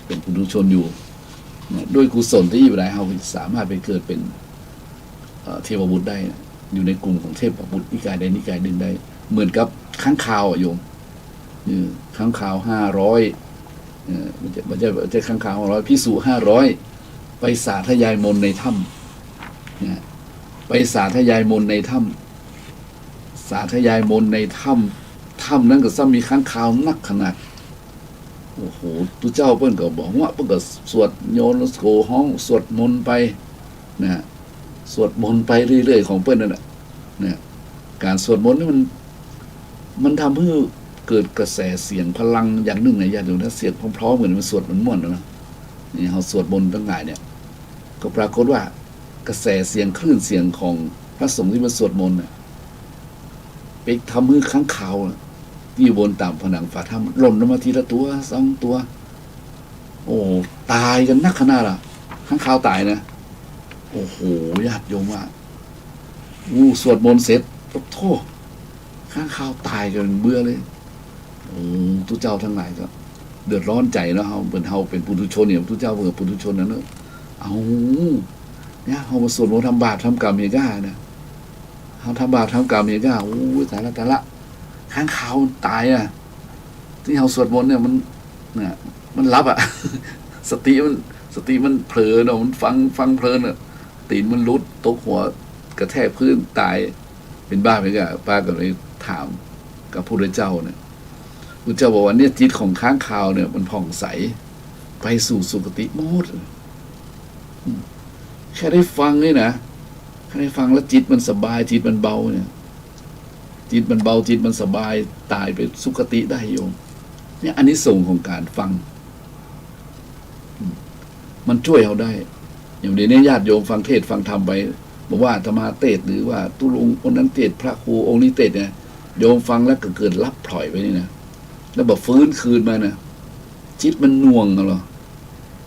เป็นปุถุชนอยู่นะด้วยกุศลที่อยู่ได้เราสามารถไปเกิดเป็นเทวบุตรได้นะอยู่ในกลุ่มของเทพบุตรนิกายใดนิกายหนึ่งได้เหมือนกับค้างคาวโยมค้างคาว500มันจะค้างคาว500พิสุ500ไปสาธยายมนในถ้ำไปสาธยายมนในถ้ำสาธยายมนในถ้ำนั้นก็ซ้ำมีค้างคาวนักขนาดโอ้โหตุเจ้าเปิ้นก็บอกว่าเปิ้นก็สวดโยนโกห้องสวดมนต์ไปนะสวดมนต์ไปเรื่อยๆของเปิ้นนั่นแหละนะการสวดมนต์นี่มันทำให้เกิดกระแสเสียงพลังอย่างหนึ่งในญาติโยมถ้าเสียงพร้อมๆเหมือนมันสวดมันม่วนนะนี่เราสวดมนต์ทั้งหลายเนี่ยก็ปรากฏว่ากระแสเสียงคลื่นเสียงของพระสงฆ์ที่มาสวดมนต์เนี่ยไปทำให้ค้างคาวที่อยู่บนต่ำผนังฝาถ้ำหล่นลงมาทีละตัว2ตัวโอ้ตายกันนักขนาดล่ะค้างคาวตายนะโอ้โหญาติโยมว่าสวดมนต์เสร็จโทษค้างคาวตายกันเบื่อเลยทุกเจ้าทั้งหลายก็เดือดร้อนใจแล้วเราเป็นปุถุชนเนี่ยทุกเจ้าเป็นปุถุชนนั่นเนอะเนี่ยเรามาสวดมนต์ทำบาปทำกรรมเมก้าเนี่ยเราทำบาปทำกรรมเมก้าแต่ละค้างคาวตายที่เราสวดมนต์เนี่ยมันรับสติมันเผลอเนาะมันฟังเพลินตีนมันรุดตกหัวกระแทกพื้นตายเป็นบ้าไปก็ป้าก็เลยถามกับพระพุทธเจ้าเนี่ยพระเจ้าบอกว่าเนี่ยจิตของค้างคาวเนี่ยมันผ่องใสไปสู่สุคติหมดแค่ได้ฟังนี่นะแค่ได้ฟังแล้วจิตมันสบายจิตมันเบาเนี่ยจิตมันเบาจิตมันสบายตายไปสุคติได้โยมเนี่ยอันนี้ส่งของการฟังมันช่วยเราได้อย่างเดี๋ยวนี้ญาติโยมฟังเทศฟังธรรมไปบอกว่าธรรมาเทศหรือว่าตุลุงองค์นั้นเทศพระครูองค์นี้เทศเนี่ยโยมฟังแล้วก็เกิดรับปล่อยไปนี่นะแล้วแบบฟื้นคืนมานะจิตมันน่วงเหรอ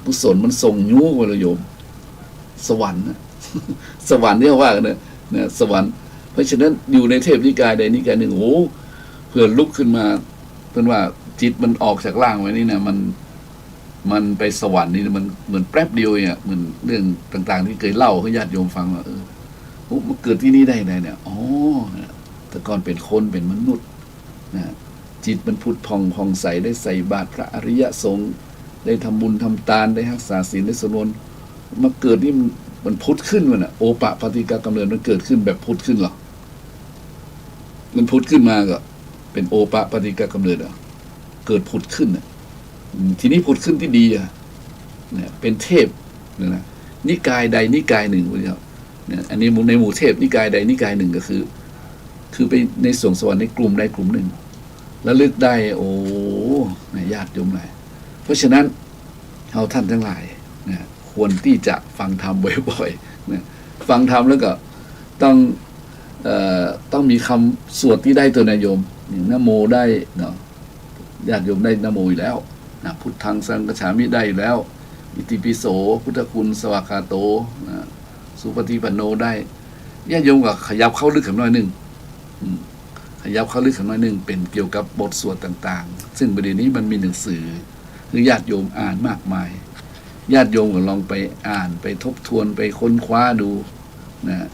กุศลมันส่งยู้ไปเลยโยมสวรรค์นะสวรรค์ที่เขาว่ากันเนี่ยสวรรค์เพราะฉะนั้นอยู่ในเทพนิกายใดนิกายหนึ่งเพื่อลุกขึ้นมาเพื่อนว่าจิตมันออกจากร่างไว้นี่นะมันไปสวรรค์นี่มันเหมือนแป๊บเดียวเนี่ยเหมือนเรื่องต่างๆที่เคยเล่าให้ญาติโยมฟังว่ามันเกิดที่นี่ได้ไงเนี่ยแต่ก่อนเป็นคนเป็นมนุษย์นะจิตมันพุทธผ่องใสได้ใส่บาตรพระอริยสงฆ์ได้ทำบุญทำทานได้รักษาศีลได้สวดมนต์มาเกิดนี่มันพุทธขึ้นมันโอปะปฏิกากำเนิดมันเกิดขึ้นแบบพุทธขึ้นหรอมันพุทธขึ้นมาก็เป็นโอปะปฏิกากำเนิดเกิดพุทธขึ้นทีนี้พุทธขึ้นที่ดีเนี่ยเป็นเทพนะนิกายใดนิกายหนึ่งเนี่ยอันนี้ในหมู่เทพนิกายใดนิกายหนึ่งก็คือไปในสวงสวรรค์ในกลุ่มใดกลุ่มหนึ่งแล้วลึกได้ญาติโยมหลายเพราะฉะนั้นเราท่านทั้งหลายนะควรที่จะฟังธรรมบ่อยๆนะฟังธรรมแล้วก็ต้องมีคำสวดที่ได้ตัวนายโยมอย่างนะโมได้เนาะญาติโยมได้นะโมอยู่แล้วนะพุทธังสังฆฉามิได้อยู่แล้วอิติปิโสพุทธคุณสวากขาโตสุปฏิปันโนได้ญาติโยมก็ขยับเข้าลึกขึ้นหน่อยนึงขยับเข้าลึกขึ้นหน่อยนึงเป็นเกี่ยวกับบทสวดต่างๆซึ่งประเด็นนี้มันมีหนังสือหรือญาติโยมอ่านมากมาย ญาติโยมก็ลองไปอ่านไปทบทวนไปค้นคว้าดูนะ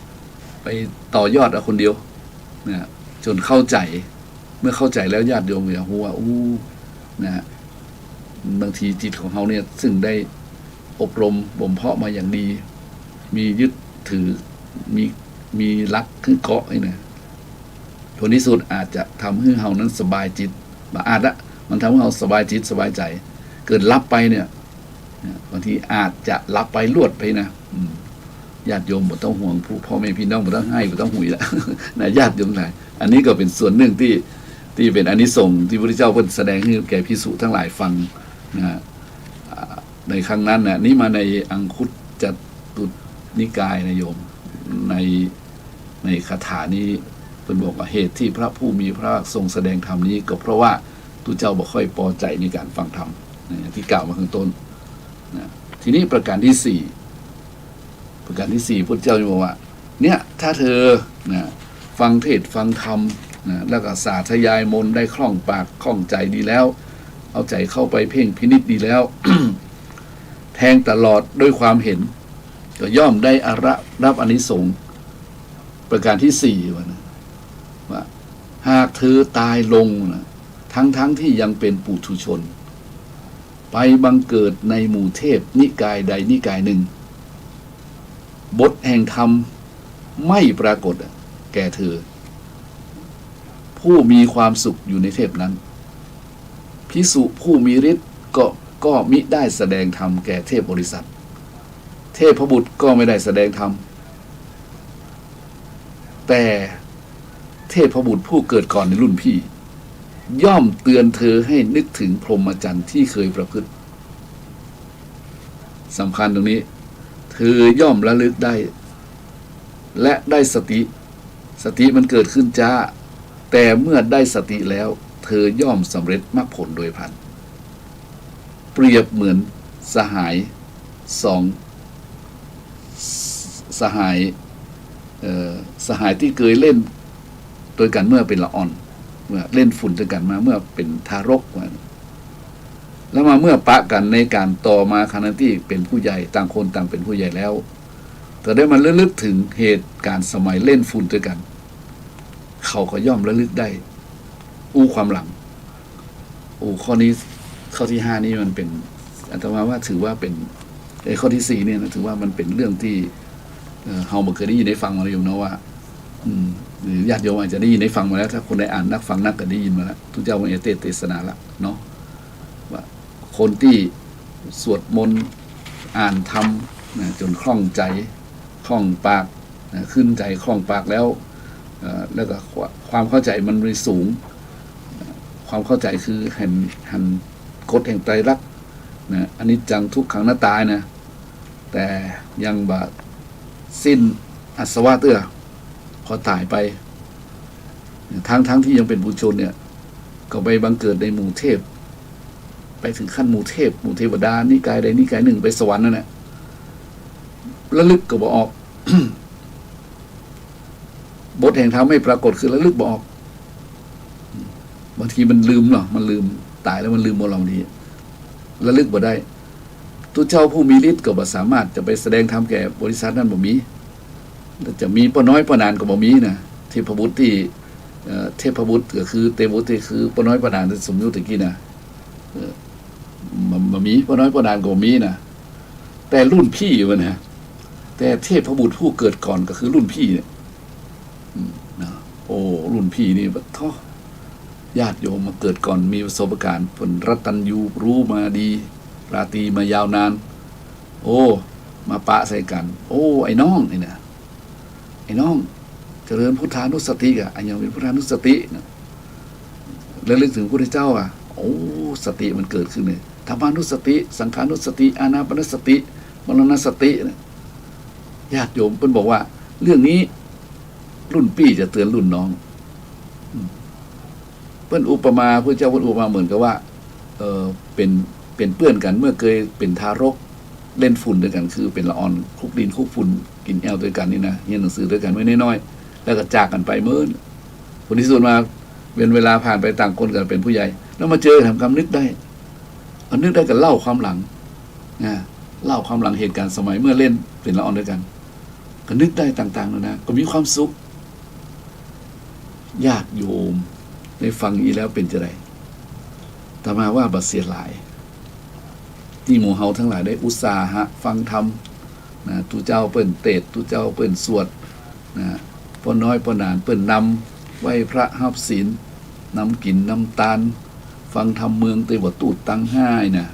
ไปต่อยอดเอาคนเดียวนะจนเข้าใจเมื่อเข้าใจแล้วญาติโยมอย่าหัวนะบางทีจิตของเขาเนี่ยซึ่งได้อบรมบ่มเพาะมาอย่างดีมียึดถือมีรักขึ้นเกาะไอ้เนี่ยผลที่สุดอาจจะทำให้เรานั้นสบายจิตอาจละมันทำให้เราสบายจิตสบายใจเกิดรับไปเนี่ยบางทีอาจจะรับไปลวดไปนะญาติโยมบ่ต้องห่วงผู้พ่อแม่พี่น้องบ่ต้องให้บ่ต้องหุยละ นะญาติโยมหลายอันนี้ก็เป็นส่วนหนึ่งที่เป็นอานิสงส์ที่พระพุทธเจ้าเพิ่นแสดงให้แก่ภิกษุทั้งหลายฟังนะในครั้งนั้นนะนี่มาในอังคุตจตุนิกายนะโยมในคาถานี้เพิ่นบอกว่าเหตุที่พระผู้มีพระภาคทรงแสดงธรรมนี้ก็เพราะว่าทุเจ้าบ่ค่อยพอใจในการฟังธรรมนะที่กล่าวมาข้างต้นนะทีนี้ประการที่สี่พระพุทธเจ้าบอกว่าเนี่ยถ้าเธอนะฟังเทศฟังธรรมนะแล้วก็สาธยายมนต์ได้คล่องปากคล่องใจดีแล้วเอาใจเข้าไปเพ่งพินิจดีแล้ว แทงตลอดด้วยความเห็นก็ย่อมได้รับอานิสงส์ประการที่สี่ว่าหากเธอตายลงนะทั้งที่ยังเป็นปุถุชนไปบังเกิดในหมู่เทพนิกายใดนิกายหนึ่งบทแห่งธรรมไม่ปรากฏแก่เธอผู้มีความสุขอยู่ในเทพนั้นภิกษุผู้มีฤทธิ์ก็มิได้แสดงธรรมแก่เทพบริษัทเทพบุตรก็ไม่ได้แสดงธรรมแต่เทพบุตรผู้เกิดก่อนในรุ่นพี่ย่อมเตือนเธอให้นึกถึงพรหมจรรย์ที่เคยประพฤติสำคัญตรงนี้เธอย่อมระลึกได้และได้สติมันเกิดขึ้นจ้าแต่เมื่อได้สติแล้วเธอย่อมสำเร็จมรรคผลโดยพลันเปรียบเหมือนสหายสหายที่เคยเล่นโดยกันเมื่อเป็นละอ่อนเมื่อเล่นฝุ่นด้วยกันมาเมื่อเป็นทารกแล้วมาเมื่อปะกันในการต่อมาขณะที่เป็นผู้ใหญ่ต่างคนต่างเป็นผู้ใหญ่แล้วแต่ได้มันระลึกถึงเหตุการณ์สมัยเล่นฝุ่นด้วยกันเขาก็ย่อมระลึกได้ความหลังข้อนี้ข้อที่ห้านี้มันเป็นอาตมาว่าถือว่าเป็นข้อที่สี่เนี่ยนะถือว่ามันเป็นเรื่องที่เฮาบ่เคยได้ยินได้ฟังมาอยู่นะว่าหรือญาติโยมอาจจะได้ยินได้ฟังมาแล้วถ้าคนได้อ่านนักฟังนักก็ได้ยินมาแล้วทุกเจ้าวันเทศนาละเนาะว่าคนที่สวดมนต์อ่านธรรมนะจนคล่องใจคล่องปากนะขึ้นใจคล่องปากแล้วแล้วก็ความเข้าใจมันมีสูงความเข้าใจคือเห็นกฎแห่งไตรลักษณ์นะอนิจจังทุกขังหน้าตายนะแต่ยังบะสิ้นอาสวะเตื้อพอตายไปทั้งที่ยังเป็นบุญชนเนี่ยก็ไปบังเกิดในหมู่เทพไปถึงขั้นหมู่เทวดานิกายใดนิกายหนึ่งไปสวรรค์นั่นแหละระลึกก็บ่ออก บทแห่งธรรมไม่ปรากฏคือระลึกบ่ออกบางทีมันลืมเนาะมันลืมตายแล้วมันลืมหมดเราทีระลึกบ่ได้ทุกเจ้าผู้มีฤทธิ์ก็บ่สามารถจะไปแสดงธรรมแก่บริษัทนั้นบ่มีจะมีป้อน้อยป้อนานก็บ่มีนะเทพบุตรที่เทพบุตรก็คือเตบุตรคือป้อน้อยป้อนานที่สมยุติกี้นะบ่มีป้อน้อยป้อนานก็บ่มีนะแต่รุ่นพี่วะนะแต่เทพบุตรผู้เกิดก่อนก็คือรุ่นพี่เนี่ยนะรุ่นพี่นี่แบบท้อญาติโยมมาเกิดก่อนมีประสบการณ์ผลรัตัญญูรู้มาดีราตรีมายาวนานมาปะใส่กันไอ้น้องนี่นะไอ้น้องเจริญพุทธานุสติอ่ะอันยังเป็นพุทธานุสตินะแล้วลึกถึงพระพุทธเจ้าอ่ะสติมันเกิดขึ้นเลยธรรมานุสติสังขานุสติอานาปานสติมรณสตินะญาติโยมเพิ่นบอกว่าเรื่องนี้รุ่นพี่จะเตือนรุ่นน้องเพิ่นอุปมาพระเจ้าเพิ่นอุปมาเหมือนกับว่าเป็นเพื่อนกันเมื่อเคยเป็นทารกเล่นฝุ่นด้วยกันคือเป็นละอ่อนคลุกดินคลุกฝุ่นกินแอลด้วยกันนี่นะเรียนหนังสือด้วยกันไว้น้อยๆแล้วก็จากกันไปเมื่อผลที่สุดมาเป็นเวลาผ่านไปต่างคนกันเป็นผู้ใหญ่แล้วมาเจอทำคำนึกได้นึกได้ก็เล่าความหลังนะ เล่าความหลังเหตุการณ์สมัยเมื่อเล่นเป็นละออนด้วยกันก็นึกได้ต่างๆนะก็มีความสุขญาติโยมได้ฟังอีแล้วเป็นจะไรแต่มาว่าบัดเสียหลายที่หมู่เฮาทั้งหลายได้อุตสาหะฟังธรรมนะตุเจ้าเปิ้นเตศตุเจ้าเปิ้นสวดนะป้อน้อยป้อนานเปิ้นนำไหว้พระหับศีลนำกินน้ำตาลฟังธรรมเมืองเตวตูดตังห้านะ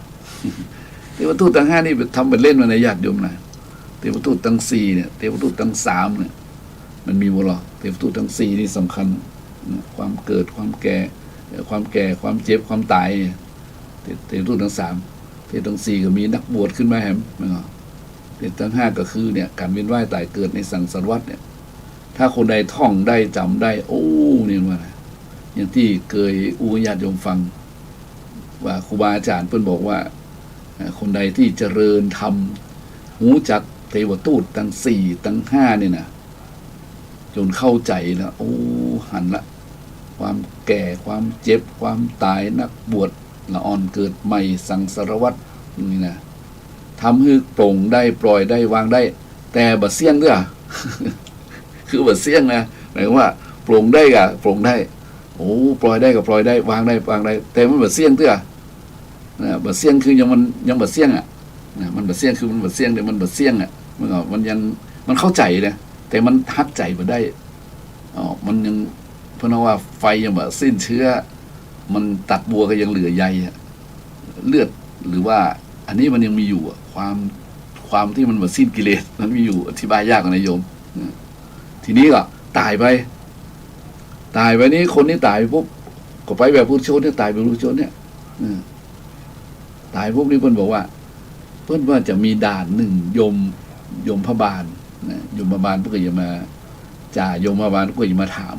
เทวทูตตังห้านี่ทำเป็นเล่นมาในญาติโยมนะเทวทูตตังสี่เนี่ยเทวทูตตังสามเนี่ยมันมีบ่หรอเทวทูตตังสี่นี่สำคัญความเกิดความแก่ความเจ็บความตายเทวทูตทั้งสามเทวทั้งสี่ก็มีนักบวชขึ้นมาแหมนะครับเทวทั้งห้าก็คือเนี่ยการเวียนว่ายตายเกิดในสังสารวัฏเนี่ยถ้าคนใดท่องได้จำได้โอ้เนี่ยว่าอย่างที่เคยญาติโยมฟังว่าครูบาอาจารย์เพิ่นบอกว่าคนใดที่เจริญธรรมหูจักเทวทูตทั้งสี่ทั้งห้าเนี่ยนะจนเข้าใจแล้วโอ้หันละความแก่ความเจ็บความตายนักบวชละอ่อนเกิดใหม่สังสารวัฏนี่นะทำให้โปร่งได้ปล่อยได้วางได้แต่บัดเสี่ยงเด้อ คือบัดเสี่ยงนะหมายว่าโปร่งได้กับโปร่งได้โอ้ปล่อยได้กับปล่อยได้วางได้แต่มันบัดเสี่ยงเด้อบัดเสี่ยงคือยังบัดเสี่ยงอ่ะมันบัดเสี่ยงคือมันบัดเสี่ยงแต่มันบัดเสี่ยงอ่ะมันยังมันเข้าใจนะแต่มันทักใจมาได้มันยังเพราะว่าไฟยังแบบสิ้นเชื้อมันตัดบัวก็ยังเหลือใยเลือดหรือว่าอันนี้มันยังมีอยู่ความที่มันแบบสิ้นกิเลสมันมีอยู่อธิบายยากนะโยมทีนี้ก็ตายไปนี้คนนี้ตายปุ๊บก็ไปแบบพุทธชนเนี่ยตายแบบพุทธชนเนี่ยตายปุ๊บนี่เพิ่นบอกว่าเพิ่นว่าจะมีด่านหนึ่งยมพบาลนะยมพบาลเพื่อจะมาจ่ายมพบาลเพื่อจะมาถาม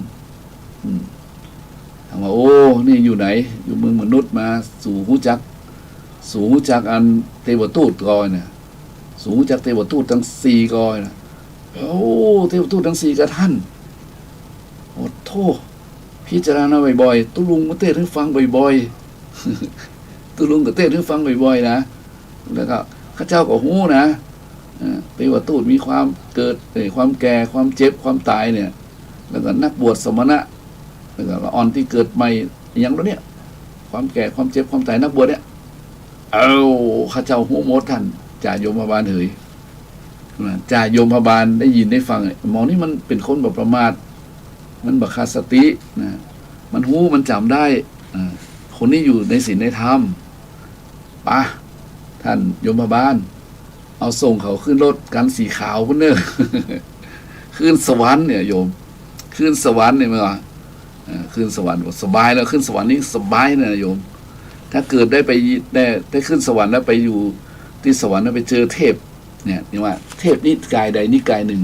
ถามว่าโอ้นี่อยู่ไหนอยู่เมืองมนุษย์มาสู่หูจักอันเทวทูตก่อนเนี่ยสู่หูจักเทวทูตทั้งสี่ก่อนนะโอ้เทวทูตทั้งสี่กับท่านโอ้โทษพิจารณาบ่อยๆตุลุงมาเทศให้ฟังบ่อยๆตุลุงกับเทศให้ฟังบ่อยๆนะแล้วก็ข้าเจ้าก็หู้นะเทวทูตมีความเกิดความแก่ความเจ็บความตายเนี่ยแล้วก็นักบวชสมณะแล้วก็ละอ่อนที่เกิดใหม่อย่างนั้นเนี่ยความแก่ความเจ็บความตายนักบวชเนี่ยข้าเจ้าหู้หมดท่านจ่ายมบาลเผยจ่ายมบาลได้ยินได้ฟังหมอนี่มันเป็นคนแบบประมาทมันบักขาดสตินะมันหู้มันจำได้คนนี้อยู่ในศีลในธรรมปะท่านยมบาลเอาส่งเขาขึ้นรถกันสีขาวพุ่นเนอ ขึ้นสวรรค์เนี่ยโยมขึ้นสวรรค์เนี่ยมั้ยขึ้นสวรรค์สบายแล้วขึ้นสวรรค์นี่สบายนะโยมถ้าเกิดได้ขึ้นสวรรค์แล้วไปอยู่ที่สวรรค์แล้วไปเจอเทพเนี่ยนี่ว่าเทพนิกายใดนิกายหนึ่ง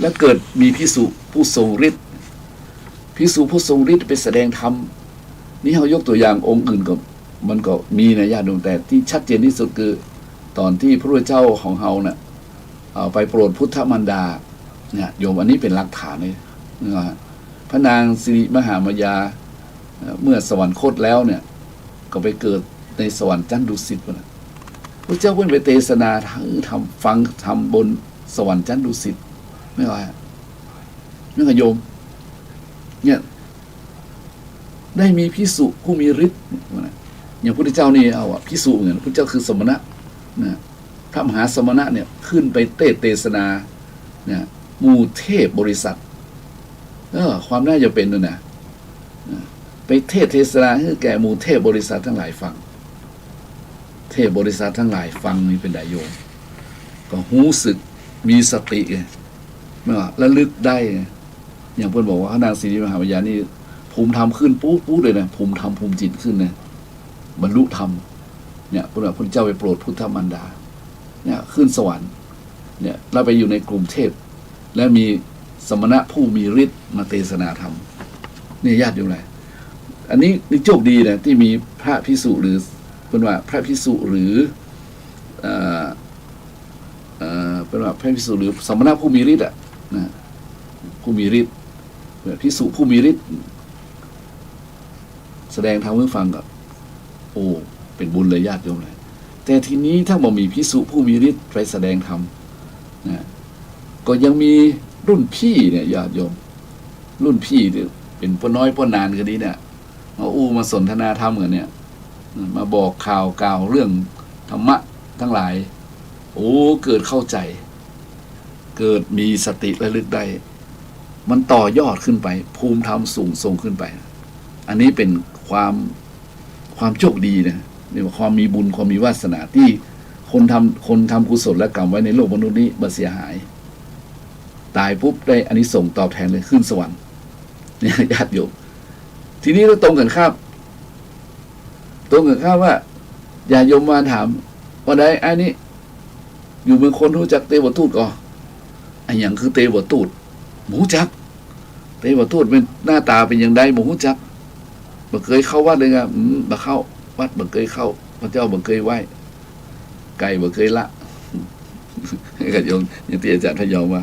แล้วเกิดมีภิกษุผู้ทรงฤทธิ์ภิกษุผู้ทรงฤทธิ์ไปแสดงธรรมนี่เขายกตัวอย่างองค์อื่นก็มันก็มีนะญาติโยมแต่ที่ชัดเจนที่สุดคือตอนที่พระพุทธเจ้าของเฮาเนี่ยเอาไปโปรดพุทธมารดาเนี่ยโยมอันนี้เป็นหลักฐานเลยนะพระนางสิริมหามายาเมื่อสวรรคตแล้วเนี่ยก็ไปเกิดในสวรรค์ชั้นดุสิตนะพระเจ้าเพิ่นไปเทศนาฟังทำบนสวรรค์ชั้นดุสิตไม่ว่าไม่ว่าโยมเนี่ยได้มีภิกษุผู้มีฤทธิ์อย่างพระพุทธเจ้านี่เอาภิกษุเนี่ยพระเจ้าคือสมณะนะพระมหาสมณะเนี่ยขึ้นไปเทศนาเนี่ยหมู่เทพบริษัทความน่าจะเป็นนั่นนะไปเทศนาให้แก่หมู่เทพบริษัททั้งหลายฟังเทพบริษัททั้งหลายฟังนี่เป็นไดโยมก็หู้สึกมีสติไงเมื่อระลึกได้อย่างเพื่อนบอกว่าพระนางสิริมหามายานี่ภูมิธรรมขึ้นปุ๊บเลยนะภูมิธรรมภูมิจิตขึ้นนะบรรลุธรรมเนี่ยพระพุทธเจ้าไปโปรดพุทธมารดาเนี่ยขึ้นสวรรค์เนี่ยเราไปอยู่ในกลุ่มเทพและมีสมณะผู้มีฤทธิ์มาเทศนาธรรมนี่ญาติโยมไรอันนี้โชคดีนะที่มีพระภิกษุหรือเป็นว่าพระภิกษุหรือเป็นว่าพระภิกษุหรือสมณะผู้มีฤทธิ์อ่ะนะผู้มีฤทธิ์ภิกษุผู้มีฤทธิ์แสดงธรรมให้ฟังก็โอ้เป็นบุญเลยญาติโยมเลย แต่ทีนี้ถ้าบ่มีภิกษุผู้มีฤทธิ์ไปแสดงธรรมนะก็ยังมีรุ่นพี่เนี่ยญาติโยมรุ่นพี่เนี่ยเป็นพ่อน้อยพ่อนานก็ดีเนี่ยมาสนทนาธรรมกันเนี่ยมาบอกข่าวกล่าวเรื่องธรรมะทั้งหลายเกิดเข้าใจ เกิดมีสติระลึกได้มันต่อยอดขึ้นไปภูมิธรรมสูงส่งขึ้นไปอันนี้เป็นความโชคดีนะเรียกว่าความมีบุญความมีวาสนาที่คนทำกุศลและกรรมไว้ในโลกมนุษย์นี้บ่เสียหายตายปุ๊บได้อานิสงส์ตอบแทนเลยขึ้นสวรรค์เนี่ยญาติโยมทีนี้เราตรงกันข้ามว่าญาติโยมมาถามว่าได้ไอ้นี่อยู่เมืองคนรู้จักเทวทูตก่อไอ้อย่างคือเทวทูตหมูจักเทวทูตเป็นหน้าตาเป็นอย่างใดหมูจักบ่เคยเข้าวัดเลยครับบ่เข้าวัดบ่เคยเข้าพระเจ้าบ่เคยไหว้ไก่บ่เคยละก็โยมอย่างที่อาจารย์พยอมว่า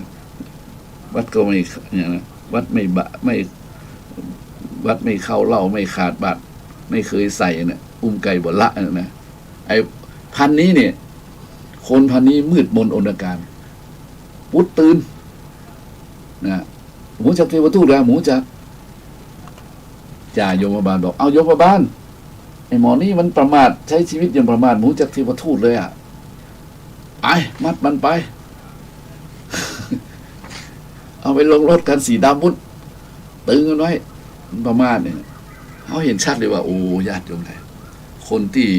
วัดก็ไม่อย่างนะวัดไม่วัดไม่เข้าเหล้าไม่ขาดบาตรไม่เคยใส่เนี่ยไก่บ่ละนะไอ้พันนี้เนี่ยคนพันนี้มืดมนอนการพุทธตื่นนะหมูจักเทวทูตแล้วหมูจักจ่าโยมบาลบอกเอาโยมบาลไอ้หมอนี่มันประมาทใช้ชีวิตอย่างประมาทหมูจักเทวทูตเลยไปมัดมันไป เอาไปลงรถกันสีดำมุดตึงกันไว้ประมาทเนี่ยเขาเห็นชัดเลยว่าโอ้ญาติโยมไทยคนที่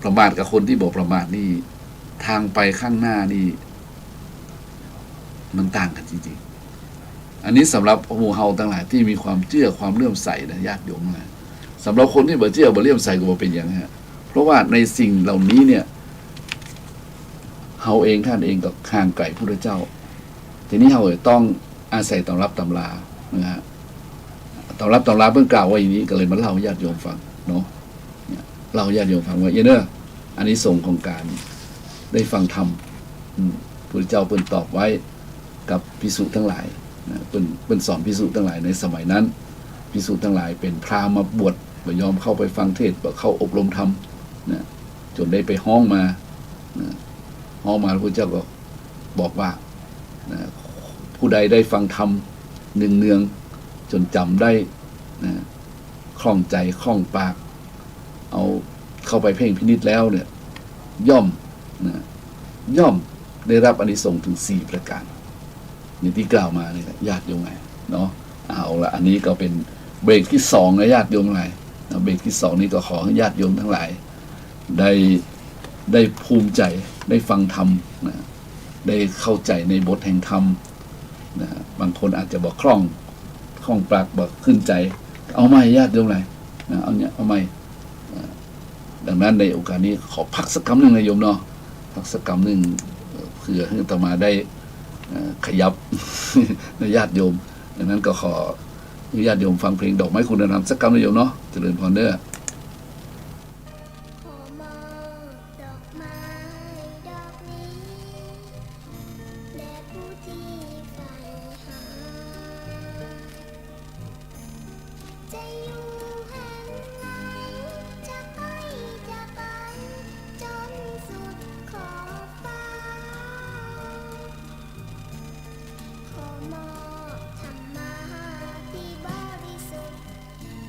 ประมาทกับคนที่บอกประมาทนี่ทางไปข้างหน้านี่มันต่างกันจริงๆอันนี้สำหรับหมู่เฮาทั้งหลายที่มีความเชื่อความเลื่อมใสนะญาติโยมนะสำหรับคนที่บ่เชื่อบ่เลื่อมใสก็บ่เป็นอย่างนั้นเพราะว่าในสิ่งเหล่านี้เนี่ยเฮาเองท่านเองก็ห่างไกลพระพุทธเจ้าทีนี้เฮาต้องอาศัยตำรับตำรานะฮะตำรับตำราเพิ่งกล่าวไว้อย่างนี้ก็เลยมาเล่าให้ญาติโยมฟังเนาะเล่าให้ญาติโยมฟังว่าเด้ออันนี้ส่งของการได้ฟังธรรมพระพุทธเจ้าเพิ่นตอบไว้กับภิกษุทั้งหลายนะเพิ่นสอนภิกษุทั้งหลายในสมัยนั้นภิกษุทั้งหลายเป็นพราหมณ์มาบวชบ่ยอมเข้าไปฟังเทศน์บ่เข้าอบรมธรรมนะจนได้ไปห้องมานะห้องมาพระพุทธเจ้าก็บอกว่านะผู้ใดได้ฟังธรรมเนืองๆจนจำได้นะคล่องใจคล่องปากเอาเข้าไปเพ่งพินิจแล้วเนี่ยย่อมได้รับอานิสงส์ถึง4ประการนี่ที่กล่าวมาเนี่ยญาติโยมไงเนาะเอาละอันนี้ก็เป็นเบรกที่2นะญาติโยมไงเบรกที่2นี้ก็ขอให้ญาติโยมทั้งหลายได้ภูมิใจได้ฟังธรรมนะได้เข้าใจในบทแห่งธรรมนะบางคนอาจจะบอกคล่องปากบอกขึ้นใจเอาไม่ญาติโยมไงนะเอาไม่ดังนั้นในโอกาสนี้ขอพักสักคำหนึ่งนะโยมเนาะพักสักคำหนึ่งเพื่อให้อาตมาได้ขยับ ในญาติโยมดังนั้นก็ขอญาติโยมฟังเพลงดอกไม้คุณธรรมสักคำนะโยมเนาะเจริญพรเด้อขอมอบดอกไม้ดอกนี้แด่ผู้ที่ใฝ่หาจะอยู่แห่งไหนจะไปจนสุดขอบฟ้าขอมอบธรรมะที่บริสุทธิ์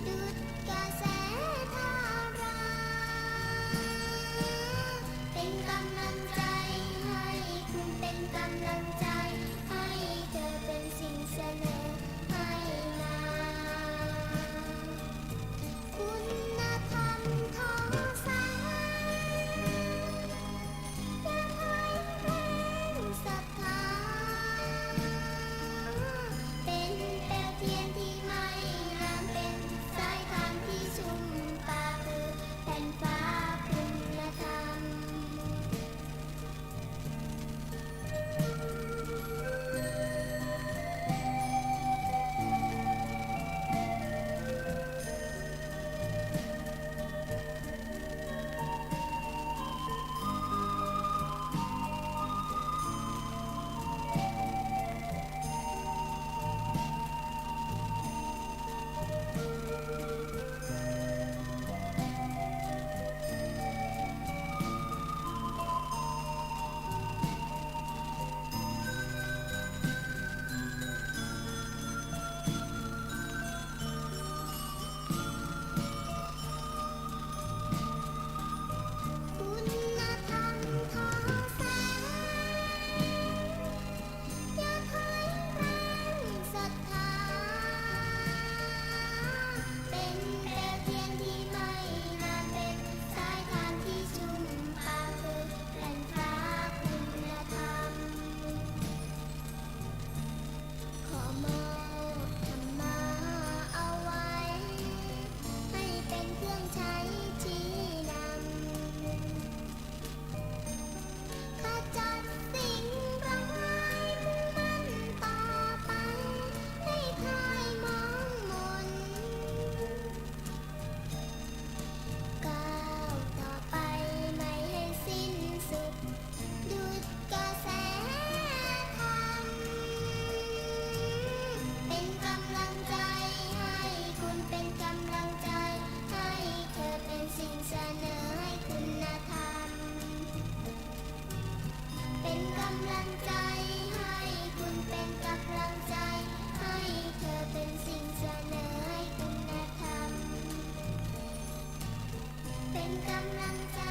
ดุจกระแสธาราเป็น ำลังใจให้คุณเป็นกำลังใจให้เธอเป็นสิ่งเสนอให้คุณธรรมเป็นกำลังใจ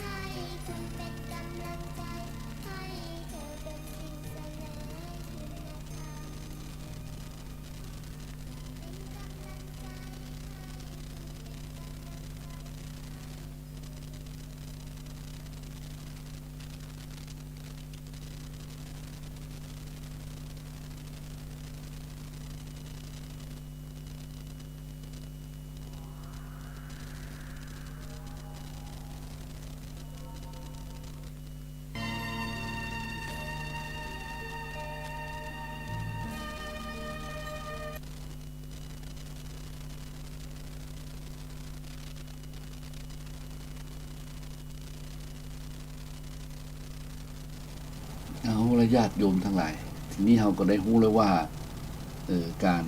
ให้คุณเป็นกำลังใจให้เธอเป็นสิ่งเสนอให้คุณธรรมเป็นกำลังใจ เอาละญาติโยมทั้งหลาย ทีนี้เราก็ได้รู้แล้วว่าการ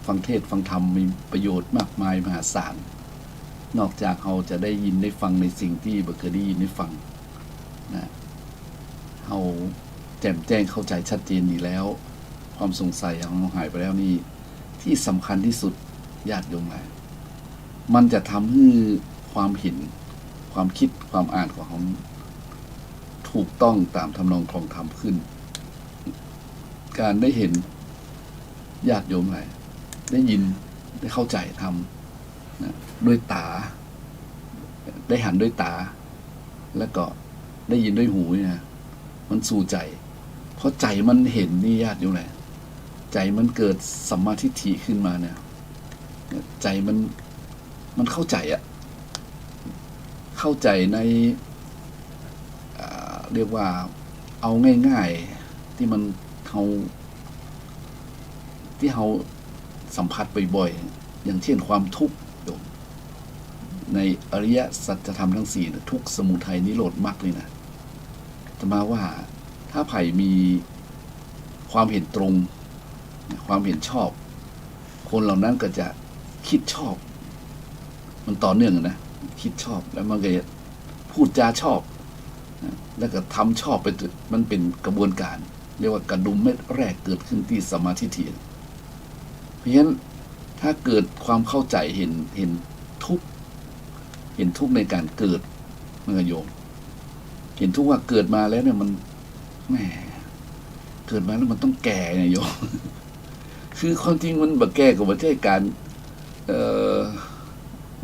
ฟังเทศน์ฟังธรรมมีประโยชน์มากมายมหาศาล นอกจากเราจะได้ยินได้ฟังในสิ่งที่บ่เคยได้ยินได้ฟังนะเราแจ่มแจ้งเข้าใจชัดเจนดีแล้ว ความสงสัยของเราหายไปแล้วนี่ที่สำคัญที่สุดญาติโยมหลายมันจะทำให้ความเห็นความคิดความอ่านของเราถูกต้องตามทำนองครองธรรมขึ้น การได้เห็นญาติโยมหลายได้ยินได้เข้าใจธรรมนะด้วยตา ได้หันด้วยตา แล้วก็ได้ยินด้วยหูเนี่ยมันสู่ใจเพราะใจมันเห็นนี่ญาติโยมแหละใจมันเกิดสัมมาทิฏฐิขึ้นมาเนี่ยใจมันเข้าใจอะเข้าใจในเรียกว่าเอาง่ายๆที่มันที่เราสัมผัสบ่อยๆอย่างเช่นความทุกข์ในอริยสัจธรรมทั้งสี่ทุกข์สมุทัยนิโรธมรรคเลยนะจะมาว่าถ้าไผ่มีความเห็นตรงความเห็นชอบคนเหล่านั้นก็จะคิดชอบมันต่อเนื่องนะคิดชอบแล้วมันก็จะพูดจาชอบแล้วก็ทำชอบไปมันเป็นกระบวนการเรียกว่ากระดุมเม็ดแรกเกิดขึ้นที่สมาธิฐิเพราะฉะนั้นถ้าเกิดความเข้าใจเห็นทุกข์เห็นทุกข์ในการเกิดมันก็โยมเห็นทุกข์ว่าเกิดมาแล้วเนี่ยมันแหมเกิดมาแล้วมันต้องแก่ไงโยม คือความจริงมันแบบแก่กับประเทศการ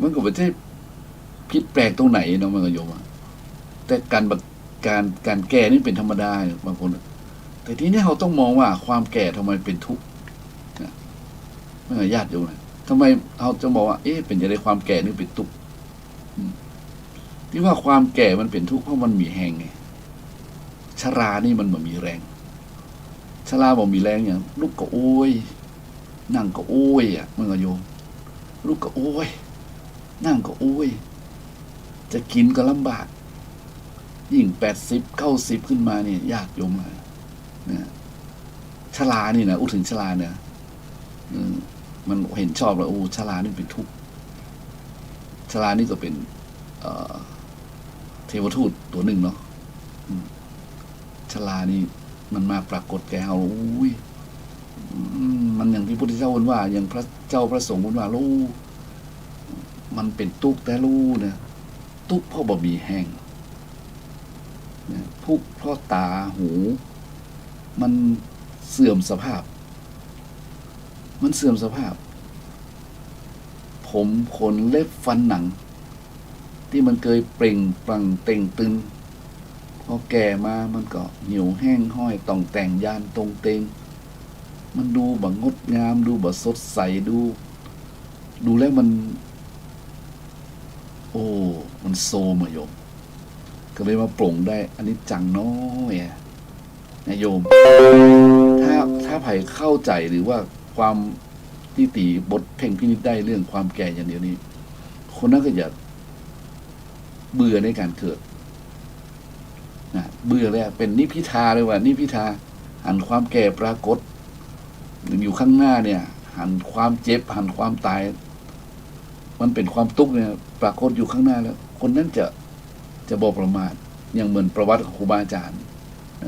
มันกับประเทศผิดแปลกตรงไหนเนาะมันก็โยมแต่การแก่นี่เป็นธรรมดาบางคนแต่ทีนี้เราต้องมองว่าความแก่ทำไมเป็นทุกข์ไม่ญาติโยมทำไมเราจะบอกว่าเป็นอย่างไรความแก่นี่เป็นทุกข์ที่ว่าความแก่มันเป็นทุกข์เพราะมันมีแรงไงชรานี่มันบ่มีแรงชราบ่มีแรงอย่างลุกก็โอ้ยนั่งก็โอ้ยมันก็โยมลุกก็โอ้ยนั่งก็โอ้ยจะกินก็ลำบากยิ่ง80 90ขึ้นมาเนี่ยยากโยมเลยนะชรานี่นะถึงชราเนี่ยมันเห็นชอบแล้วชรานี่เป็นทุกข์ชรานี่ก็เป็นเทวทูตตัวหนึ่งเนาะชรานี่มันมาปรากฏแก่เรามันอย่างที่พุทธเจ้าว่าอย่างพระเจ้าพระสงฆ์ว่าลูกมันเป็นทุกข์แต่ลูกเนี่ยทุกข์เพราะบ่มีแห้งทุกข์เพราะตาหูมันเสื่อมสภาพมันเสื่อมสภาพผมขนเล็บฟันหนังที่มันเคยเปล่งปลั่งเต่งตึงพอแก่มามันก็เหี่ยวแห้งห้อยต้องแต่งยานตรงเตงมันดูแบบงดงามดูแบบสดใสดูแล้วมันมันโซมโยมก็เลยมาปลงได้อันนี้จังน้อยนะโยมถ้าไผ่เข้าใจหรือว่าความที่ตีบทเพ่งพินิจได้เรื่องความแก่อย่างเดียวนี้คนนั้นก็จะเบื่อในการเกิดนะเบื่อแล้วเป็นนิพพิทาเลยว่านิพพิทาหันความแก่ปรากฏอยู่ข้างหน้าเนี่ยหันความเจ็บหันความตายมันเป็นความทุกข์เนี่ยปรากฏอยู่ข้างหน้าแล้วคนนั้นจะบ่ประมาท ยังเหมือนประวัติของครูบาอาจารย์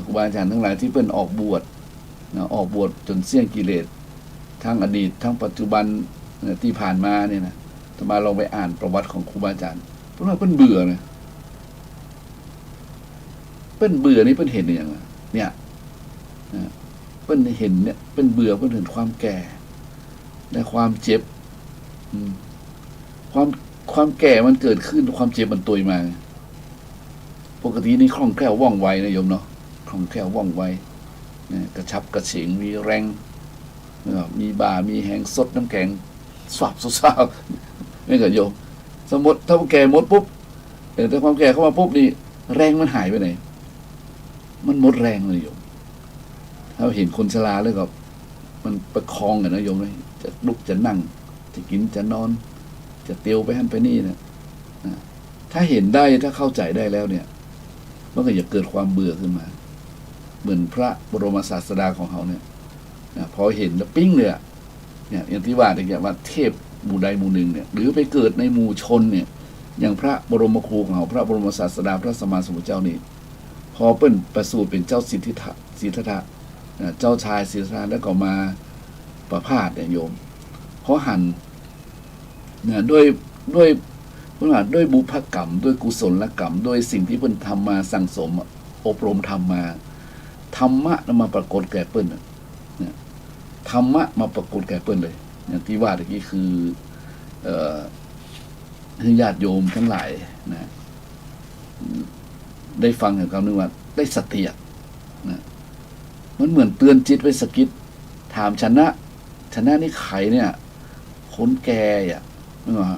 ครูบาอาจารย์ทั้งหลายที่เพิ่นออกบวชออกบวชจนเสี่ยงกิเลสทั้งอดีตทั้งปัจจุบันที่ผ่านมาเนี่ยนะถ้ามาลองไปอ่านประวัติของครูบาอาจารย์เพราะว่าเพิ่นเบื่อนะเพิ่นเบื่อนี่เพิ่นเห็นอย่างเนี่ยเพิ่นเห็นเนี่ยเพิ่นเบื่อเพิ่นเห็นความแก่และความเจ็บความแก่มันเกิดขึ้นความเจ็บมันตุยมาปกตินี่คล่องแคล่วว่องไวนะโยมเนาะคล่องแคล่วว่องไวกระชับกระเฉงมีแรงมีบ่ามีแหงสดน้ำแข็งสวบสาวไม่เกิดโยมสมมติถ้าแก่หมดปุ๊บแต่ความแก่เข้ามาปุ๊บนี่แรงมันหายไปไหนมันหมดแรงเลยโยมถ้าเห็นคนชราแล้วก็มันประคองกันนะโยมเลยจะลุกจะนั่งจะกินจะนอนจะเตียวไปหันไปนี่นะถ้าเห็นได้ถ้าเข้าใจได้แล้วเนี่ยมันก็จะเกิดความเบื่อขึ้นมาเหมือนพระบรมศาสดาของเขาเนี่ยพอเห็นแล้วปิ้งเลยเนี่ยอย่างที่ว่าเนี่ยว่าเทพหมู่ใดหมู่หนึ่งเนี่ยหรือไปเกิดในหมู่ชนเนี่ยอย่างพระบรมครูของเขาพระบรมศาสดาพระสัมมาสัมพุทธเจ้านี่พอเปิ้นประสูติเป็นเจ้าสิทธัตถะเจ้าชายสิทธัตถะแล้วก็มาประพาสเนี่ยโยมเพราะหันเนี่ยด้วยบุพกรรมด้วยกุศลกรรมด้วยสิ่งที่เพิ่นทำมาสั่งสมอบรมทำมาธรรมะมาปรากฏแก่เปิ้นเนี่ยธรรมะมาปรากฏแก่เปิ้นเลยอย่างที่ว่าตะกี้คือญาติโยมทั้งหลายนะได้ฟังอย่างคำนึงว่าได้สตินะมันเหมือนเตือนจิตไว้สกิดถามชนะนี่ใครเนี่ยคนแก่นึกว่า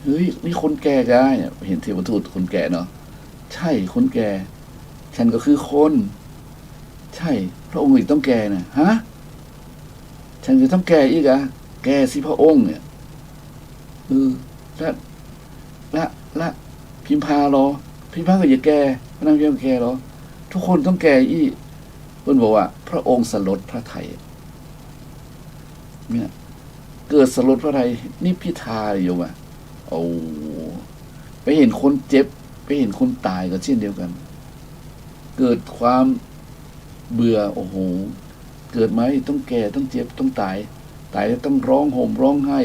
เฮ้ยนี่คนแก่กันเห็นเทวทูตคนแก่เนาะใช่คนแก่ฉันก็คือคนใช่พระองค์อีกต้องแก่นะฮะฉันจะต้องแก่อีกอะแก่สิพระองค์เนี่ยและพิมพาหรอพิมพาก็อย่าแก่พระนางพิมพาแก่หรอทุกคนต้องแก่อีกเพิ่นบอกว่าพระองค์สลดพระทัยเนี่ยเกิดสลดพระทัยนี่พิธาอยู่ว่ะโอ้ไปเห็นคนเจ็บไปเห็นคนตายก็เช่นเดียวกันเกิดความเบื่อโอ้โหเกิดไหมต้องแก่ต้องเจ็บต้องตายแล้วต้องร้องห่มร้องไห้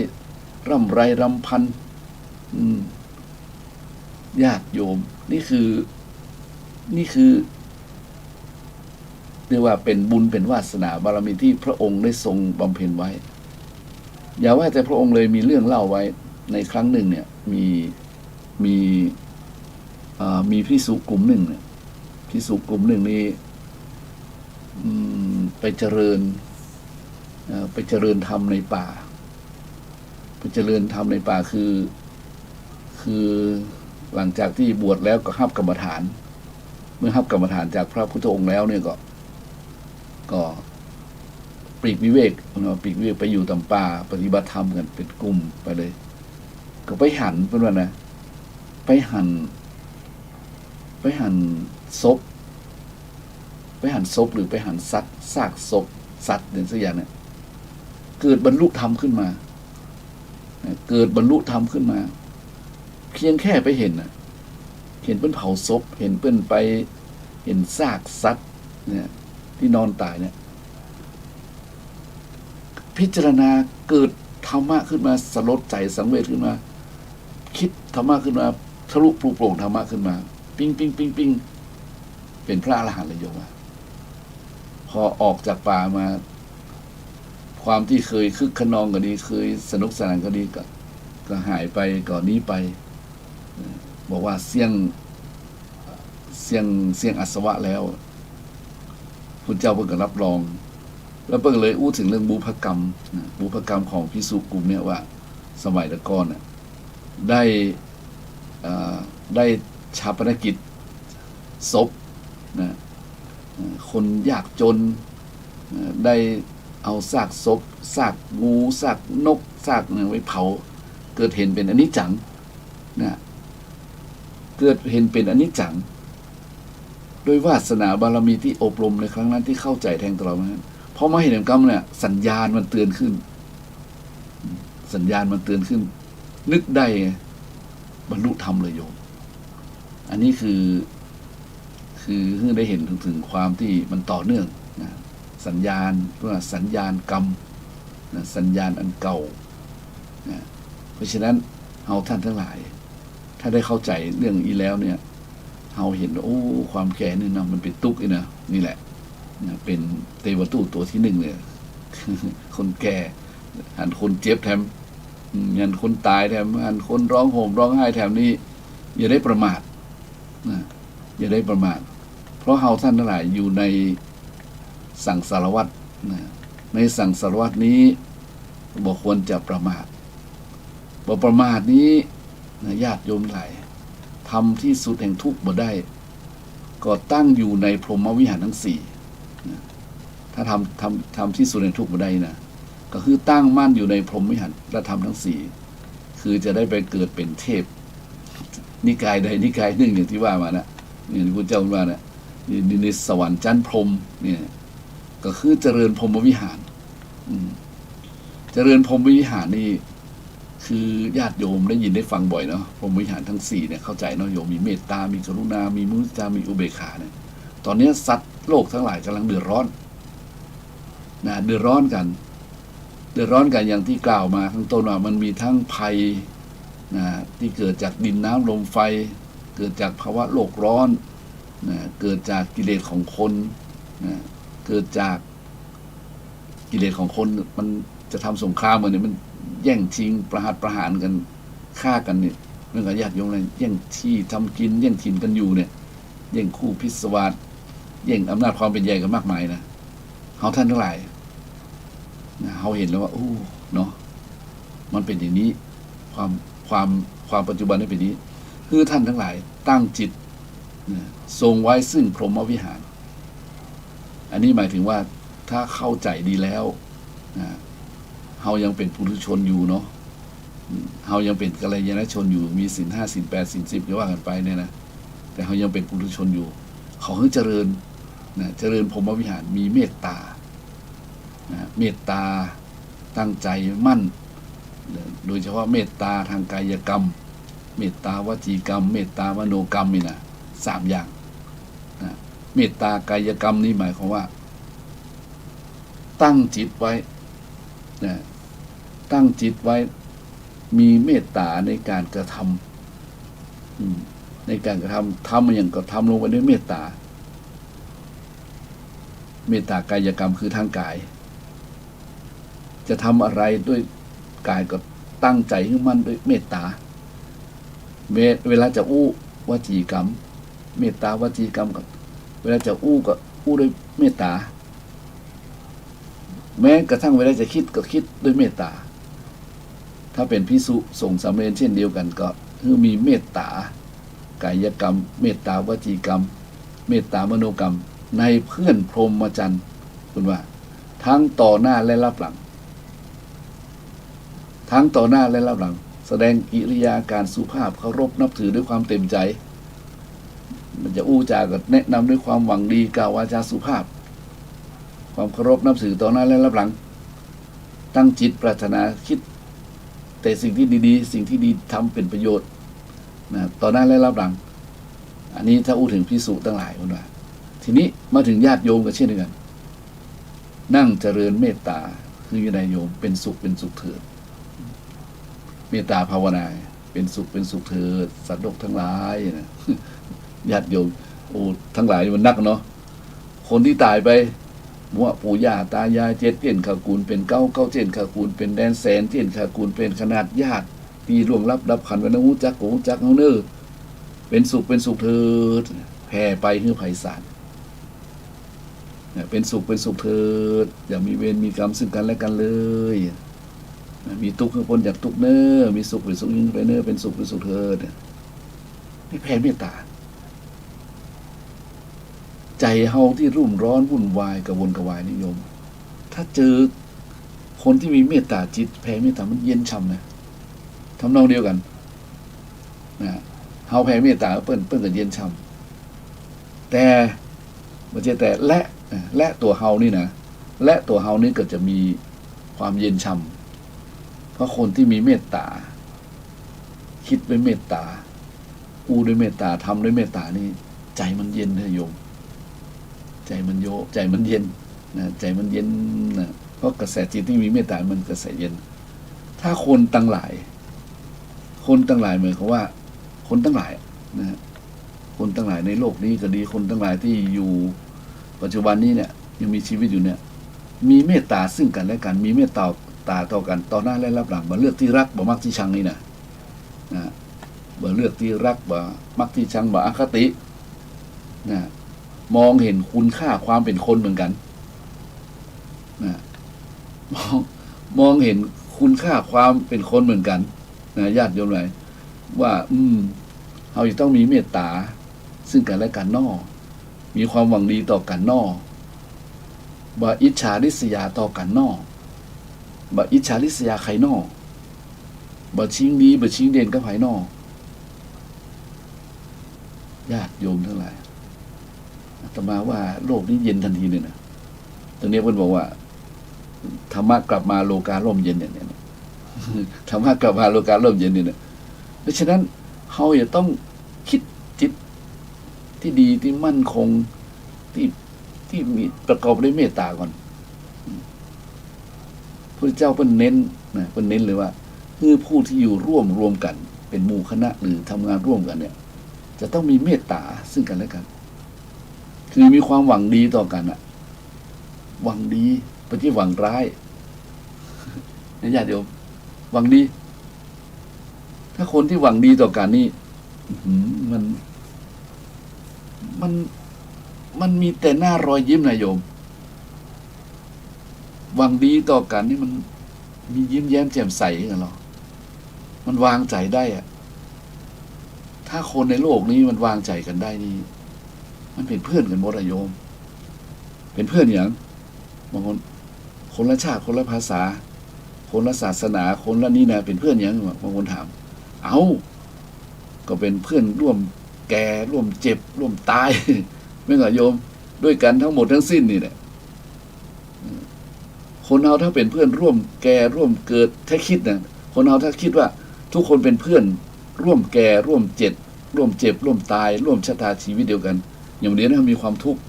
ร่ำไรรำพันญาติโยมนี่คือเรียกว่าเป็นบุญเป็นวาสนาบารมีที่พระองค์ได้ทรงบำเพ็ญไว้อย่าว่าแต่พระองค์เลยมีเรื่องเล่าไว้ในครั้งหนึ่งเนี่ยมีภิกษุกลุ่มหนึ่งเนี่ยภิกษุกลุ่มหนึ่งนี้ไปเจริญธรรมในป่าไปเจริญธรรมในป่าคือหลังจากที่บวชแล้วก็รับกรรมฐานเมื่อรับกรรมฐานจากพระพุทธองค์แล้วเนี่ยก็ปลีกวิเวกไปอยู่ตามป่าปฏิบัติธรรมกันเป็นกลุ่มไปเลยก็ไปหันเป็นว่านะไปหันศพหรือไปหันซากศพสัตว์อย่างสักอย่างเนี่ยเกิดบรรลุธรรมขึ้นมาเพียงแค่ไปเห็นเห็นเปิ้นเผาศพเห็นเปิ้นไปเห็นซากสัตว์เนี่ยที่นอนตายเนี่ยพิจารณาเกิดธรรมะขึ้นมาสลดใจสังเวชขึ้นมาคิดธรรมะขึ้นมาทะลุปลุกโปร่งธรรมะขึ้นมาปิ้งเป็นพระอรหันต์เลยโยมพอออกจากป่ามาความที่เคยคึกขนองก็ดีเคยสนุกสนานก็ดีก็หายไปก่อนนี้ไปบอกว่าเสี่ยงอาสวะแล้วพุทธเจ้าเพิ่งก็รับรองแล้วเพิ่งเลยอู้ถึงเรื่องบุพกรรมของภิกษุกลุ่มเนี่ยว่าสมัยตะก่อนได้ชาปนกิจศพนะคนยากจนได้เอาซากศพซากงูซากนกซากไว้เผาเกิดเห็นเป็นอนิจจังนะเกิดเห็นเป็นอนิจจังโดยวาสนาบารมีที่อบรมในครั้งนั้นที่เข้าใจแทงตลอดมาพอมาเห็นกรรมเนี่ยสัญญาณมันเตือนขึ้นนึกได้บรรลุธรรมเลยโยมอันนี้คือ คือให้ได้เห็นถึงความที่มันต่อเนื่องนะสัญญาณว่าสัญญาณกรรมนะสัญญาณอันเก่านะเพราะฉะนั้นเฮาท่านทั้งหลาย ถ้าได้เข้าใจเรื่องนี้แล้วเนี่ยเฮาเห็นโอ้ความแก่นี่นะมันเป็นทุกข์นะนี่แหละนะเป็นเทวทูตตัวที่หนึ่งเลย คนแก่หันคนเจ็บแถมยันคนตายแถมหันคนร้องโหมร้องไห้แถมนี้อย่าได้ประมาทนะอย่าได้ประมาทเพราะเฮาท่านทั้งหลายอยู่ในสังสารวัฏนะในสังสารวัฏนี้บ่ควรจะประมาทบ่ประมาทนี้นะญาติโยมหลายทำที่สุดแห่งทุกข์บ่ได้ก็ตั้งอยู่ในพรหมวิหารทั้งสี่นะถ้าทำที่สุดแห่งทุกข์บ่ได้นะก็คือตั้งมั่นอยู่ในพรหมวิหารและธรรมทั้งสี่คือจะได้ไปเกิดเป็นเทพนิกายใดนิกายหนึ่งอย่างที่ว่ามานะนี่พระเจ้าว่านะในสวรรค์ชั้นพรหมเนี่ยก็คือเจริญพรหมวิหารเจริญพรหมวิหารนี่คือญาติโยมได้ยินได้ฟังบ่อยเนาะพรหมวิหารทั้งสี่เนี่ยเข้าใจเนาะโยมมีเมตตามีกรุณามีมุทิตามีอุเบกขาเนี่ยตอนนี้สัตว์โลกทั้งหลายกำลังเดือดร้อนนะเดือดร้อนกันอย่างที่กล่าวมาข้างต้นว่ามันมีทั้งภัยนะที่เกิดจากดินน้ำลมไฟเกิดจากภาวะโลกร้อนนะเกิดจากกิเลสของคนนะเกิดจากกิเลสของคนมันจะทำสงครามกันเนี่ยมันแย่งชิงประหารกันฆ่ากันเนี่ยเรื่องกับญาติโยมอะไรแย่งที่ทำกินแย่งถิ่นกันอยู่เนี่ยแย่งคู่พิศวาสแย่งอำนาจความเป็นใหญ่กันมากมายนะเขาท่านทั้งหลายนะเขาเห็นแล้วว่าโอ้เนาะมันเป็นอย่างนี้ความปัจจุบันนี่เป็นนี้คือท่านทั้งหลายตั้งจิตนะทรงไว้ซึ่งพรหมวิหารอันนี้หมายถึงว่าถ้าเข้าใจดีแล้วนะเฮายังเป็นปุถุชนอยู่เนาะเฮายังเป็นกัลยาณชนอยู่มีศีล5ศีล8ศีล10ก็ว่ากันไปเนี่ยนะแต่เฮายังเป็นปุถุชนอยู่เขาให้เจริญนะเจริญพรหมวิหารมีเมตตานะเมตตาตั้งใจมั่นโดยเฉพาะเมตตาทางกายกรรมเมตตาวจีกรรมเมตตามโนกรรมนี่นะ3อย่างนะเมตตากายกรรมนี่หมายความว่าตั้งจิตไว้นะตั้งจิตไว้มีเมตตาในการกระทำในการกระทำอย่างก็ทำลงไปด้วยเมตตาเมตตากายกรรมคือทางกายจะทำอะไรด้วยกายก็ตั้งใจให้มั่นด้วยเมตตาเวลาจะอู้วจีกรรมเมตตาวจีกรรมก็เวลาจะอู้ก็อู้ด้วยเมตตาแม้กระทั่งเวลาจะคิดก็คิดด้วยเมตตาถ้าเป็นภิกษุสงฆ์สามเณรเช่นเดียวกันก็คือมีเมตตากายกรรมเมตตาวจีกรรมเมตตามโนกรรมในเพื่อนพรหมจรรย์คุณว่าทั้งต่อหน้าและรับหลังทั้งต่อหน้าและรับหลังแสดงกิริยาการสุภาพเคารพนับถือด้วยความเต็มใจมันจะอู้จาก็แนะนำด้วยความหวังดีกล่าววาจาสุภาพความเคารพนับถือต่อหน้าและรับหลังตั้งจิตปรารถนาคิดแต่สิ่งที่ดีๆสิ่งที่ดีทำเป็นประโยชน์นะต่อหน้าและรับหลังอันนี้ถ้าอู้ถึงภิกษุทั้งหลายคนว่าทีนี้มาถึงญาติโยมก็เช่นเดียวกันนั่งเจริญเมตตาคือญาติโยมเป็นสุขเถิดเมตตาภาวนาเป็นสุขเถิดสัตว์โลกทั้งหลายนะญาติโยมโอ้ทั้งหลายมันนักเนาะคนที่ตายไปมั่วปู่ย่าตายายเจ็ดเจียนขากูลเป็นเก้าเจียนขากูลเป็นแดนแสนเจียนขากูลเป็นขนาดญาติปีล่วงลับดับขันวันนู้จักโกจักเฮาเนอเป็นสุขเถิดแผ่ไปให้ไพศาลเป็นสุขเถิดอย่ามีเวรมีกรรมซึ่งกันและกันเลยมีทุกข์ให้พ้นจากทุกข์เนอมีสุขเป็นสุขยิ่งไปเนอเป็นสุขเถิดนี่แผ่เมตตาใจเฮาที่รุ่มร้อนวุ่นวายกระวนกระวายนิยมถ้าเจอคนที่มีเมตตาจิตแผ่เมตตามันเย็นช่ำนะทำนองเดียวกันนะเฮาแผ่เมตตาเปิ้นก็เย็นช่ำแต่ไม่ใช่แต่และตัวเฮานี่นะและตัวเฮานี่ก็จะมีความเย็นช่ำเพราะคนที่มีเมตตาคิดด้วยเมตตาอู้ด้วยเมตตาทำด้วยเมตตานี่ ใจมันเย็นนะโยมใจมันใจมันเย็นนะใจมันเย็นนะเพราะกระแสจิตที่มีเมตตามันกระแสเย็นถ้าคนตั้งหลายหมายความว่าคนตั้งหลายนะคนตั้งหลายในโลกนี้ก็ดีคนตั้งหลายที่อยู่ปัจจุบันนี้เนี่ยยังมีชีวิตอยู่เนี่ยมีเมตตาซึ่งกันและกันมีเมตตาต่อกันต่อหน้าและรับหลังบ่เลือกที่รักบ่มักที่ชังนี่นะบ่เลือกที่รักบ่มักที่ชังบ่อคตินะมองเห็นคุณค่าความเป็นคนเหมือนกันนะมองเห็นคุณค่าความเป็นคนเหมือนกันนะญาติโยมหลายว่าเราจะต้องมีเมตตาซึ่งกันและกันนอมีความหวังดีต่อกันนอบ่อิจฉาริษยาต่อกันนอบ่อิจฉาริษยาใครนอบ่ชิงดีบ่ชิงเด่นกับไผนอญาติโยมทั้งหลายอาตมาว่าโลกนี้เย็นทันทีเลยนะตรงนี้เพิ่นบอกว่าธรรมะกลับมาโลการ่มเย็นเนี่ยธรรมะกลับมาโลการ่มเย็นเนี่ยเพราะฉะนั้นเราจะต้องคิดจิตที่ดีที่มั่นคงที่มีประกอบด้วยเมตตาก่อนพระเจ้าเพิ่นเน้นนะเพิ่นเน้นเลยว่าคือผู้ที่อยู่รวมกันเป็นหมู่คณะหรือทำงานร่วมกันเนี่ยจะต้องมีเมตตาซึ่งกันและกันคือมีความหวังดีต่อกันอะหวังดีไม่ใช่หวังร้ายนะญาติโยมหวังดี ถ้าคนที่หวังดีต่อกันนี่มันมีแต่หน้ารอยยิ้มนะโยมหวังดีต่อกันนี่มันมียิ้มแย้มแจ่มใสกันหรอมันวางใจได้อะถ้าคนในโลกนี้มันวางใจกันได้นี่มันเป็นเพื่อนกันหมดอะโยมเป็นเพื่อนอย่างบางคนละชาติคนละภาษาคนละศาสนาคนละนี่นะเป็นเพื่อนอย่างบางคนถามก็เป็นเพื่อนร่วมแก่ร่วมเจ็บร่วมตายไม่เหรอโยมด้วยกันทั้งหมดทั้งสิ้นนี่แหละคนเราถ้าเป็นเพื่อนร่วมแก่ร่วมเกิดถ้าคิดนะคนเราถ้าคิดว่าทุกคนเป็นเพื่อนร่วมแก่ร่วมเจ็บร่วมเจ็บร่วมตายร่วมชะตาชีวิตเดียวกันอย่างนี้นะมีความทุกข์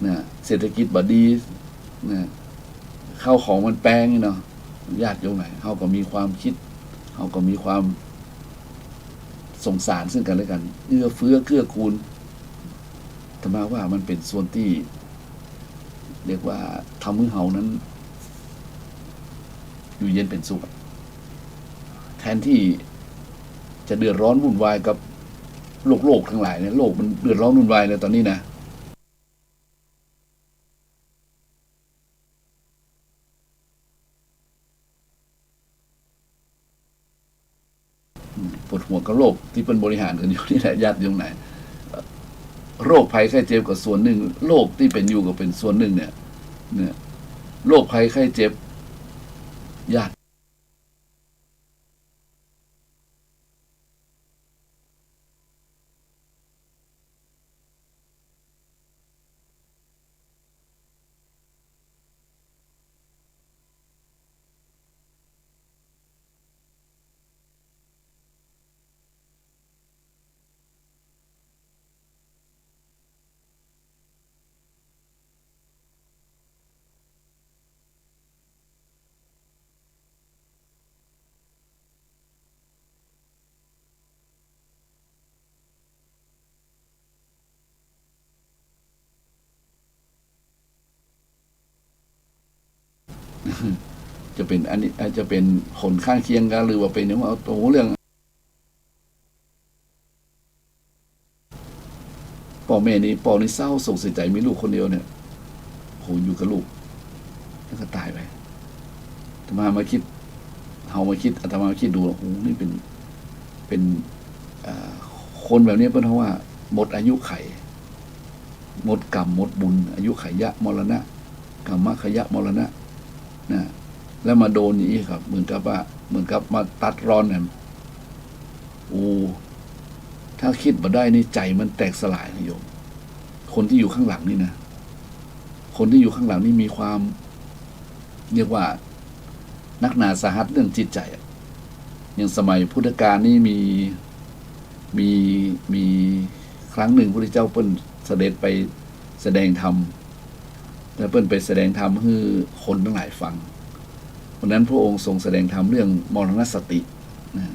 นะเศรษฐกิจบดีนะข้าวของมันแพงเนาะญาติโยมไหนเขาก็มีความคิดเขาก็มีความสงสารซึ่งกันและกันเอื้อเฟื้อเกื้อกูลธรรมะว่ามันเป็นส่วนที่เรียกว่าทำให้เฮานั้นอยู่เย็นเป็นสุขแทนที่จะเดือดร้อนวุ่นวายกับโลกทั้งหลายเนี่ยโลกมันเดือดร้อนวุ่นวายเลยตอนนี้นะปวดหัวกับโรคที่เป็นบริหารกันอยู่นี่แหละญาติโยมไหนโรคภัยไข้เจ็บกับส่วนหนึ่งโรคที่เป็นอยู่ก็เป็นส่วนหนึ่งเนี่ยโรคภัยไข้เจ็บญาติจะเป็นอันนี้อาจจะเป็นผลข้างเคียงกันหรือว่าเป็นว่าโอ้เรื่องพ่อแม่นี่เศร้าโศกเสียใจมีลูกคนเดียวเนี่ยโหอยู่กับลูกแล้วก็ตายไปอาตมามาคิดอาตมาคิดดูโอ้โหนี่เป็นคนแบบนี้เพราะว่าหมดอายุไขหมดกรรมหมดบุญอายุไขยะมรณะกรรมขยะมรณะนะแล้วมาโดนนี้ครับเหมือนกับมาตัดร้อนเนี่ยโอ้ถ้าคิดมาได้นี่ใจมันแตกสลายนะโยมคนที่อยู่ข้างหลังนี่นะคนที่อยู่ข้างหลังนี่มีความเรียกว่านักหนาสาหัสเรื่องจิตใจอย่างสมัยพุทธกาลนี่มี ครั้งหนึ่งพระพุทธเจ้าเปิ้นเสด็จไปแสดงธรรมแล้วเปิ้นไปแสดงธรรมให้คนทั้งหลายฟังวันนั้นพระองค์ทรงแสดงธรรมเรื่องมรณสตินะ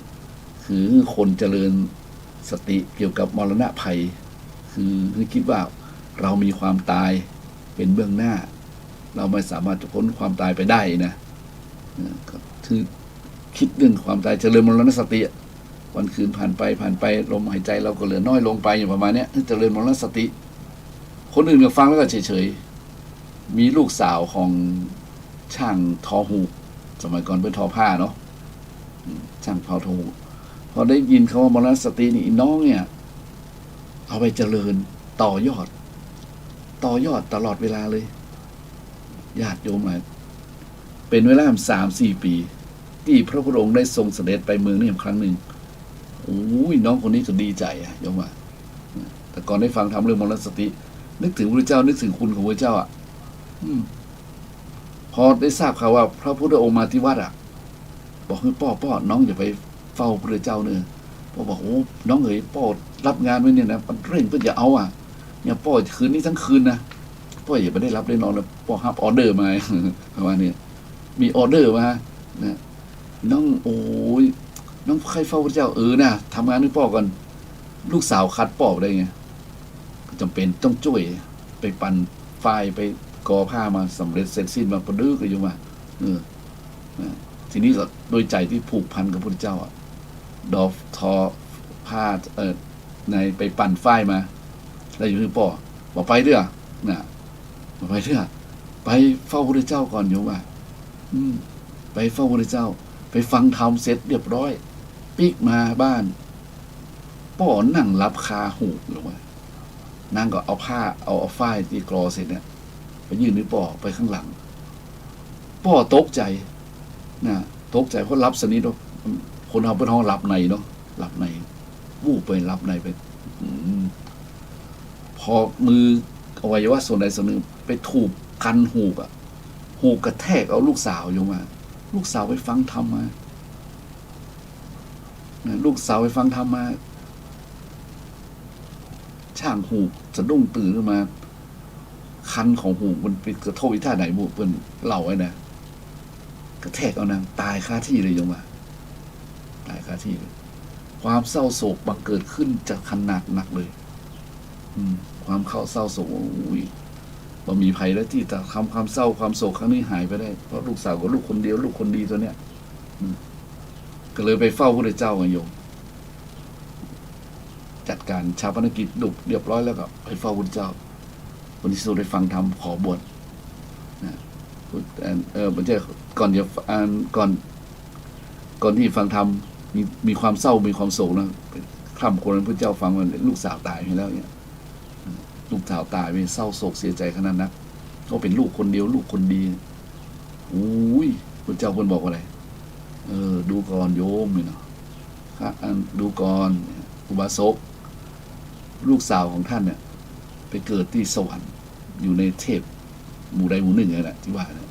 คือคนเจริญสติเกี่ยวกับมรณะภัยคือคิดว่าเรามีความตายเป็นเบื้องหน้า เราไม่สามารถจะพ้นความตายไปได้นะคือคิดเรื่องความตายเจริญมรณสติวันคืนผ่านไปลมหายใจเราก็เหลือน้อยลงไปอย่างประมาณนี้เจริญมรณสติ คนอื่นก็ฟังแล้วก็เฉยๆมีลูกสาวของช่างทอหูสมัยก่อนเป็นทอผ้าเนาะช่างทอหูพอได้ยินเขาว่ามรณสตินี่น้องเนี่ยเอาไปเจริญต่อยอดตลอดเวลาเลยญาติโยมมาเป็นเวลา3-4 ปีที่พระพุทธองค์ได้ทรงเสด็จไปเมืองนี้ครั้งหนึ่งโอ้ยน้องคนนี้ก็ดีใจอะโยมว่าแต่ก่อนได้ฟังทำเรื่องมรณสตินึกถึงพระเจ้านึกถึงคุณของพระเจ้าพอได้ทราบข่าวว่าพระพุทธองค์มาที่วัดบอกให้ป้อน้องอย่าไปเฝ้าพระเจ้าเนอะพ่อบอกโอ้น้องเอ๋ยป้อรับงานไว้เนี่ยนะมันเร่งเพื่อจะเอาเนี่ยป้อคืนนี้ทั้งคืนนะป้ออย่าไปได้รับได้นอนแล้วป้อรับออเดอร์มาประมาณนี้มีออเดอร์มานะน้องโอ้ยน้องใครเฝ้าพระเจ้านะทำงานให้ป้อก่อนลูกสาวคัดป้อได้ไงจำเป็นต้องช่วยไปปั่นไฟไปกอผ้ามาสำเร็จเสร็จสิ้นมาประดื้อกันอยู่มาทีนี้ก็โดยใจที่ผูกพันกับพระเจ้าดอกทอผ้าในไปปั่นไฟมาแล้วอยู่ที่ป้อบอกไปเด้อนะบอกไปเด้อไปเฝ้าพระเจ้าก่อนอยู่ว่าไปเฝ้าพระเจ้าไปฟังธรรมเสร็จเรียบร้อยปิกมาบ้านป้อนั่งรับคาหูลงมานั่งก็เอาผ้าเอาฝ้ายที่กรอเสร็จเนี่ยไปยื่นนิ้วป้อไปข้างหลังป้อตกใจนะตกใจเพราะรับสนิทคนเอาไปท้องหลับในเนาะหลับในวูบไปหลับในไปพอมืออวัยวะส่วนใดส่วนหนึ่งไปถูกกันหูกระแทกเอาลูกสาวอยู่มาลูกสาวไปฟังธรรมมาลูกสาวไปฟังธรรมมาช่างหูสะดุ้งตื่นขึ้นมาคันของหูมันไปกระทบอีท่าไหนบุเปิ้นเล่าไว้นะกระแทกเอานางตายคาที่เลยยงมาตายคาที่เลยความเศร้าโศกบังเกิดขึ้นจากขนาดหนักเลยความเศร้าโศกบ่มีภัยแล้วที่จะทำความเศร้าความโศกครั้งนี้หายไปได้เพราะลูกสาวกับลูกคนเดียวลูกคนดีตัวเนี้ยก็เลยไปเฝ้าพระเจ้าไงโยมจัดการชาปนกิจดุเรียบร้อยแล้วก็ไปเฝ้าพระเจ้าวันที่สุดได้ฟังธรรมขอบวชนะไม่ใช่ก่อนจะก่อนที่ฟังธรรมมีความเศร้ามีความโศกนะคร่ำคนพระเจ้าฟังว่าลูกสาวตายไปแล้วเนี่ยลูกสาวตายไปเศร้าโศกเสียใจขนาดนั้นก็เป็นลูกคนเดียวลูกคนดีอุ้ยพระเจ้าคนบอกว่าอะไรดูก่อนโยมเนาะดูก่อนอุบาสกลูกสาวของท่านเนี่ยไปเกิดที่สวรรค์อยู่ในเทพหมู่ใดหมู่หนึ่งนี่แหละที่ว่าเนี่ย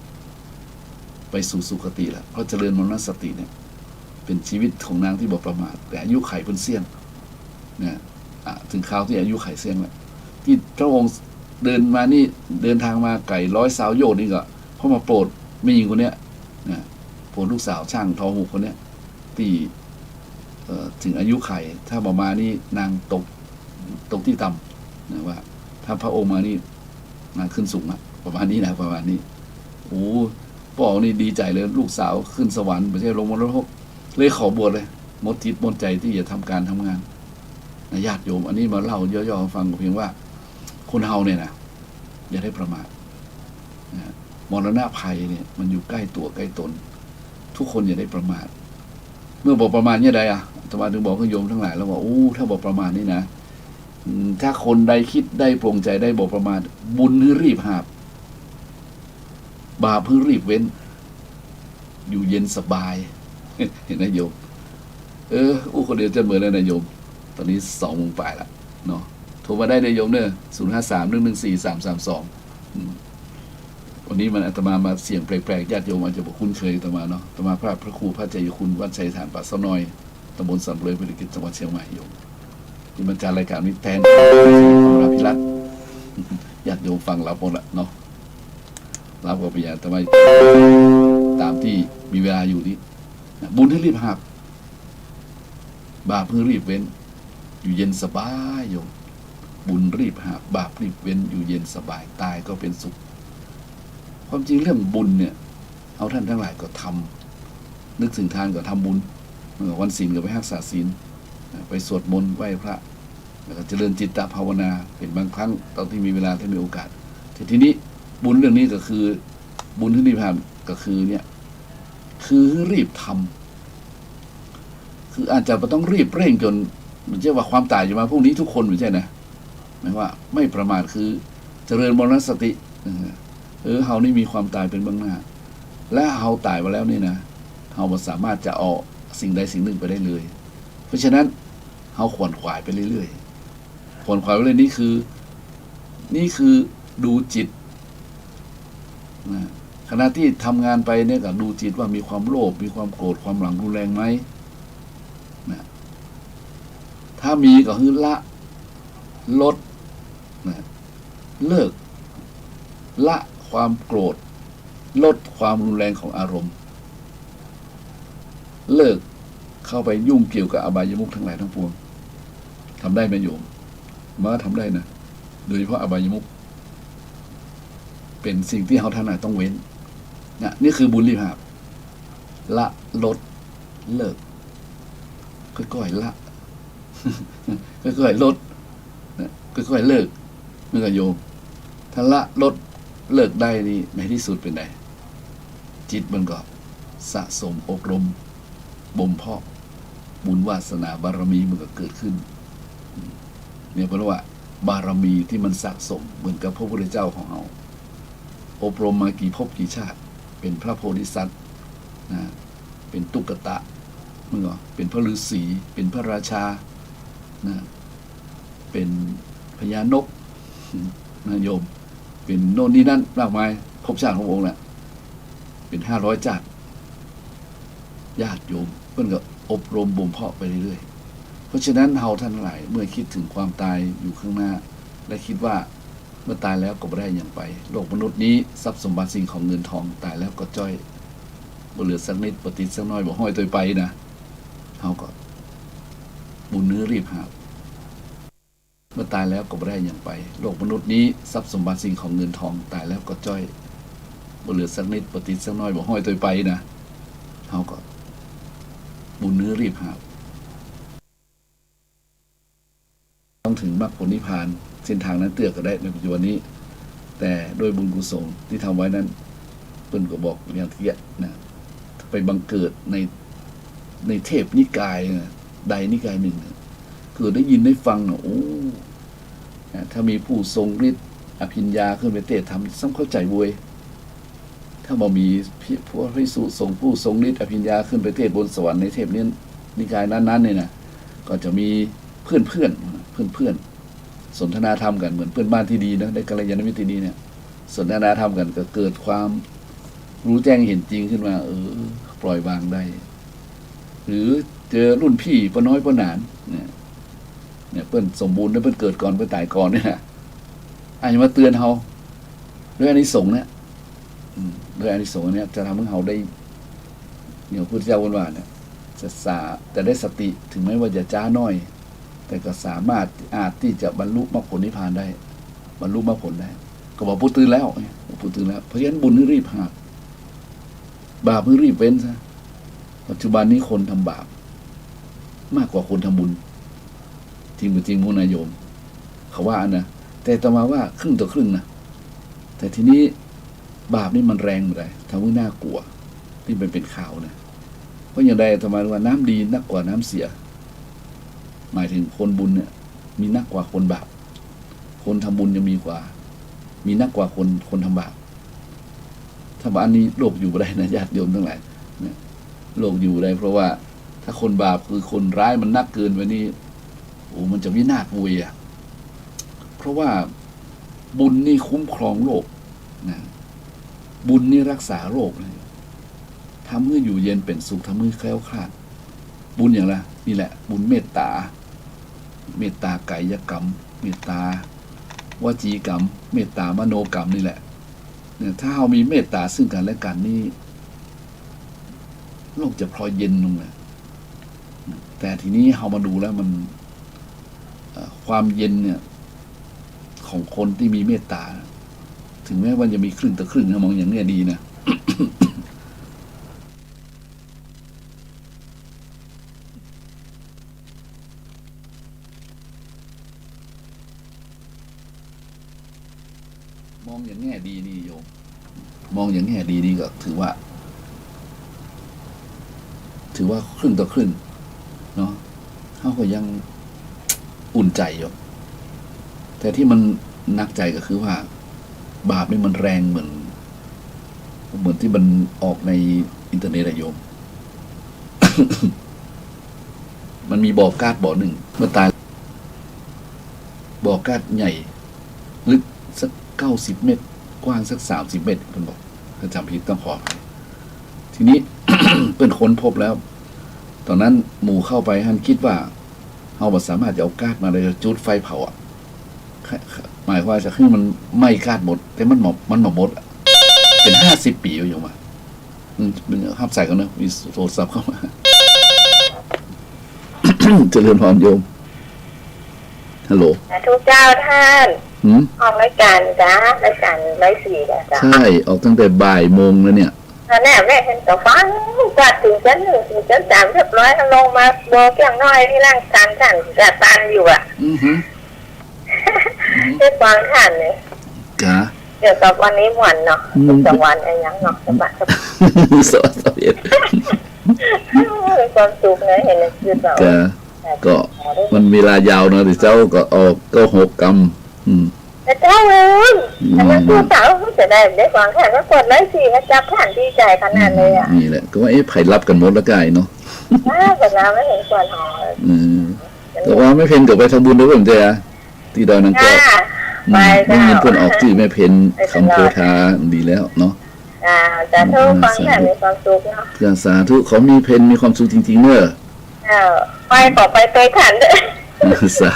ไปสู่สุคติแล้วเพราะเจริญมรณสติเนี่ยเป็นชีวิตของนางที่บ่ประมาทแต่อายุไขเพิ่นเสี่ยงเนี่ยถึงคราวที่อายุไขเสี่ยงแล้วที่พระองค์เดินทางมาไก่100 โยชน์นี่ก็เพราะมาโปรดไม่ยิงคนเนี้ยนะโปรดลูกสาวช่างทอหูคนเนี้ยที่ถึงอายุไขถ้าประมาณนี้นางตกที่ต่ำนะว่าถ้าพระองค์มานี่นางขึ้นสูงอะประมาณนี้นะประมาณนี้โอ้พ่อนี่ดีใจเลยลูกสาวขึ้นสวรรค์ไม่ใช่ลงมรณะเลยขอบวชเลยหมดจิตหมดใจที่จะทำการทำงานนะญาติโยมอันนี้มาเล่าย่อๆฟังเพียงว่าคนเฮาเนี่ยนะอย่าได้ประมาทนะมรณะภัยเนี่ยมันอยู่ใกล้ตัวใกล้ตนทุกคนอย่าได้ประมาทเมื่อบอกประมาณนี้ใดอาตมาถึงบอกกับโยมทั้งหลายแล้วว่าถ้าบอกประมาณนี้นะถ้าคนใดคิดได้ปรงใจได้บอกประมาณบุญให้รีบหาบบาปให้รีบเว้นอยู่เย็นสบายเห็นไหมโยมคนเดียวจะเหมือนแล้วนะโยมตอนนี้2 โมงปลายละเนาะโทรมาได้เลยโยมเนอะ053-114-332วันนี้มันอาตมามาเสียงแปลกๆญาติโยมอาจจะบอกคุ้นเคยอาตมาเนาะอาตมาพระครูพระใจคุณวัดชัยฐานป่าสะนอยตำบลสันเปลือยพิริกิจจังหวัดเชียงใหม่โยม ที่บรรจารายการนี้แทนอมราพิรัตน์ญาติโยมฟังเราหมดละเนาะรับกับปัญญาทำไมตามที่มีเวลาอยู่นี้บุญให้รีบหักบาปเพิ่งรีบเว้นอยู่เย็นสบายโยมบุญรีบหักบาปรีบเว้นอยู่เย็นสบายตายก็เป็นสุขความจริงเรื่องบุญเนี่ยเอาท่านทั้งหลายก็ทำนึกถึงทานก็ทำบุญวันศีลก็ไปรักษาศีลไปสวดมนต์ไหว้พระแล้วก็เจริญจิตตภาวนาเป็นบางครั้งตอนที่มีเวลาที่มีโอกาสทีนี้บุญเรื่องนี้ก็คือบุญที่รีบทำก็คือเนี่ยคือรีบทำคืออาจจะต้องรีบเร่งจนมันจะว่าความตายจะมาพวกนี้ทุกคนไม่ใช่นะหมายว่าไม่ประมาทคือเจริญมรณสติเฮานี่มีความตายเป็นเบื้องหน้าและเฮาตายมาแล้วนี่นะเฮาสามารถจะเอาสิ่งใดสิ่งหนึ่งไปได้เลยเพราะฉะนั้นเฮาขวนขวายไปเรื่อยๆขวนขวายไปเรื่อยนี่คือดูจิตนะขณะที่ทำงานไปเนี่ยก็ดูจิตว่ามีความโลภมีความโกรธความหลังรุนแรงไหมนะถ้ามีก็คือละลดนะเลิกละความโกรธลดความรุนแรงของอารมณ์เลิกเข้าไปยุ่งเกี่ยวกับอบายมุขทั้งหลายทั้งปวงทำได้ไหมโยมมาทำได้นะโดยเฉพาะอบายมุขเป็นสิ่งที่เขาท่านไหนต้องเว้นนะนี่คือบุญรีบหักละลดเลิกค่อยๆละ ค่อยๆลดค่อยๆเลิกเมื่อโยมถ้าละลดเลิกได้นี่ในที่สุดเป็นไงจิตมันก็สะสมอบรมบ่มเพาะบุญวาสนาบารมีมันก็เกิดขึ้นเนี่ยเพราะว่าบารมีที่มันสะสมเหมือนกับพระพุทธเจ้าของเราอบรมมากี่ภพกี่ชาติเป็นพระโพธิสัตว์นะเป็นตุกตะมันก็เป็นพระฤาษีเป็นพระราชานะเป็นพญานกนะโยมเป็นโน่นนี่นั่นมากมายภพชาติขององค์น่ะเป็น500ชาติญาติโยมเพื่อนก็อบรมบ่มเพาะไปเรื่อยๆเพราะฉะนั้นเฮาท่านหลายเมื่อคิดถึงความตายอยู่ข้างหน้าและคิดว่าเมื่อตายแล้วก็ไม่ได้อย่างไปโลกมนุษย์นี้ทรัพย์สมบัติสิ่งของเงินทองตายแล้วก็จ้อยบ่เหลือสักนิดปฏิสักน้อยบ่ห้อยตัวไปนะเฮาก็บุญเนื้อรีบหาเมื่อตายแล้วก็ไม่ได้อย่างไปโลกมนุษย์นี้ทรัพย์สมบัติสิ่งของเงินทองตายแล้วก็จ้อยบ่เหลือสักนิดปฏิสักน้อยบ่ห้อยตัวไปนะเฮาก็บุญเนื้อรีบหาต้องถึงมรรคผลนิพพานเส้นทางนั้นเตื้อก็ได้ในปัจจุบันนี้แต่โดยบุญกุศลที่ทำไว้นั้นเพิ่นก็บอกอย่างที่นะไปบังเกิดในเทพนิกายใดนิกายหนึ่งเกิดได้ยินได้ฟังโอ้ถ้ามีผู้ทรงฤทธิ์อภิญญาขึ้นไปเทศทำซ้ำเข้าใจเว้ยถ้าบ่มีพวกภิกษุทรงผู้ทรงฤทธิ์อภิญญาขึ้นไปเทศบนสวรรค์ในเทพนี้นิกายนั้นๆเนี่ยนะก็จะมีเพื่อนสนทนาธรรมกันเหมือนเพื่อนบ้านที่ดีนะได้กัลยาณมิตรที่ดีเนี่ยสนทนาธรรมกันก็เกิดความรู้แจ้งเห็นจริงขึ้นมาปล่อยวางได้หรือเจอรุ่นพี่ป้าน้อยป้าหนานเนี่ยเพื่อนสมบูรณ์แล้วเพื่อนเกิดก่อนเพื่อนตายก่อนเนี่ยอาจจะมาเตือนเขาด้วยอานิสงส์เนี่ยด้วยอานิสงส์เนี่ยจะทำให้เขาได้เนี่ยพุทธเจ้าว่าเนี่ยจะได้สติถึงแม้ว่าจะจ้าน้อยแต่ก็สามารถอาจที่จะบรรลุมรรคผลนิพพานได้บรรลุมรรคผลได้ก็บอกผู้ตื่นแล้วเพราะฉะนั้นบุญนี่รีบหักบาปนี่รีบเว้นซะปัจจุบันนี้คนทำบาปมากกว่าคนทำบุญจริงจริงมูลนายโยมเขาว่านะแต่ต่อมาว่าครึ่งต่อครึ่งนะแต่ทีนี้บาปนี่มันแรงเลยทำให้น่ากลัวที่เป็นข่าวนะเพราะอย่างใดทำไมว่าน้ำดีนักกว่าน้ำเสียหมายถึงคนบุญเนี่ยมีนักกว่าคนบาปคนทำบุญจะมีนักกว่าคนทำบาปถ้าบ้านนี้โลกอยู่ได้นะญาติโยมทั้งหลายเนี่ยโลกอยู่ได้เพราะว่าถ้าคนบาปคือคนร้ายมันนักเกินไปนี่โอ้มันจะวินาศวุยอ่ะเพราะว่าบุญนี่คุ้มครองโลกนะบุญนี่รักษาโรคเลยทำให้อยู่เย็นเป็นสุขทำให้แคล้วคลาดบุญอย่างไรนี่แหละบุญเมตตา เมตตากายกรรม เมตตาวจีกรรม เมตตามโนกรรมนี่แหละเนี่ยถ้าเรามีเมตตาซึ่งกันและกันนี่โลกจะพลอยเย็นลงเลยแต่ทีนี้เรามาดูแล้วมันความเย็นเนี่ยของคนที่มีเมตตาถึงแม้ว่าจะมีครึ่งต่อครึ่งนะมองอย่างนี้ดีนะ มองอย่างแง่ดีนี่โยมมองอย่างแง่ดีนี่ก็ถือว่าครึ่งต่อครึ่งเนาะเขาก็ยังอุ่นใจอยู่แต่ที่มันนักใจก็คือว่าบาปนี่มันแรงเหมือนที่มันออกในอินเทอร์เน็ตอะโยม มันมีบ่อก๊าซบ่อหนึ่งเมื่อตายบ่อก๊าซใหญ่ลึกสัก90 เมตรกว้างสัก30 เมตรเพิ่นบอกถ้าจำผิดต้องขออภัยทีนี้ เพิ่นค้นพบแล้วตอนนั้นหมู่เข้าไปท่านคิดว่าเราบ่สามารถจะเอาก๊าซมาเลยจุดไฟเผาอ่ะหมายความว่าจะให้มันไหม้ก๊าซหมดแต่มันหมดเป็น50 ปีอยู่มามันห้ามใส่กันนะมีโทรศัพท์เข้ามา เจริญพรโยมฮัลโหลทุกเจ้าท่านออกรายการจ้ารายการ104จ้าใช่ออกตั้งแต่บ่ายโมงแล้วเนี่ยแน่แม่เห็นแต่ฟังกว่าถึงชั้น1 ถึงชั้น 3เรียบร้อยลงมาโบกอย่างน้อยที่ร่างการท่านจะตันอยู่อ่ะได้ฟังท่านเลยเดี๋ยวกับวันนี้หวนเนาะจะวันอะไรยังเนาะสบายสวัสดีความสุขนะเห็นเลยคือเราก็มันเวลายาวเนาะแต่เจ้าก็ออกก็6 กรรมแต่เจ้าเองแต่มันตัวสาวเขาจะได้ฟังท่านก็กดไลค์สิมาจับท่านดีใจขนาดเลยอ่ะนี่แหละก็ว่าไผ่รับกันหมดแล้วกายเนาะแต่เราไม่เห็นส่วนหอแต่ว่าไม่เพ็ญกับไปทำบุญด้วยเพื่อนเจ้าที่ดอยนางแก้วไม่เห็นเพื่อนออกที่ไม่เพ็ญคำโพธาดีแล้วเนาะแต่ทุกฟังท่านมีความสุขเนาะเพื่อนสาธุเขามีเพ็ญมีความสุขจริงๆเนอะไปต่อไปตัวขันด้วยสา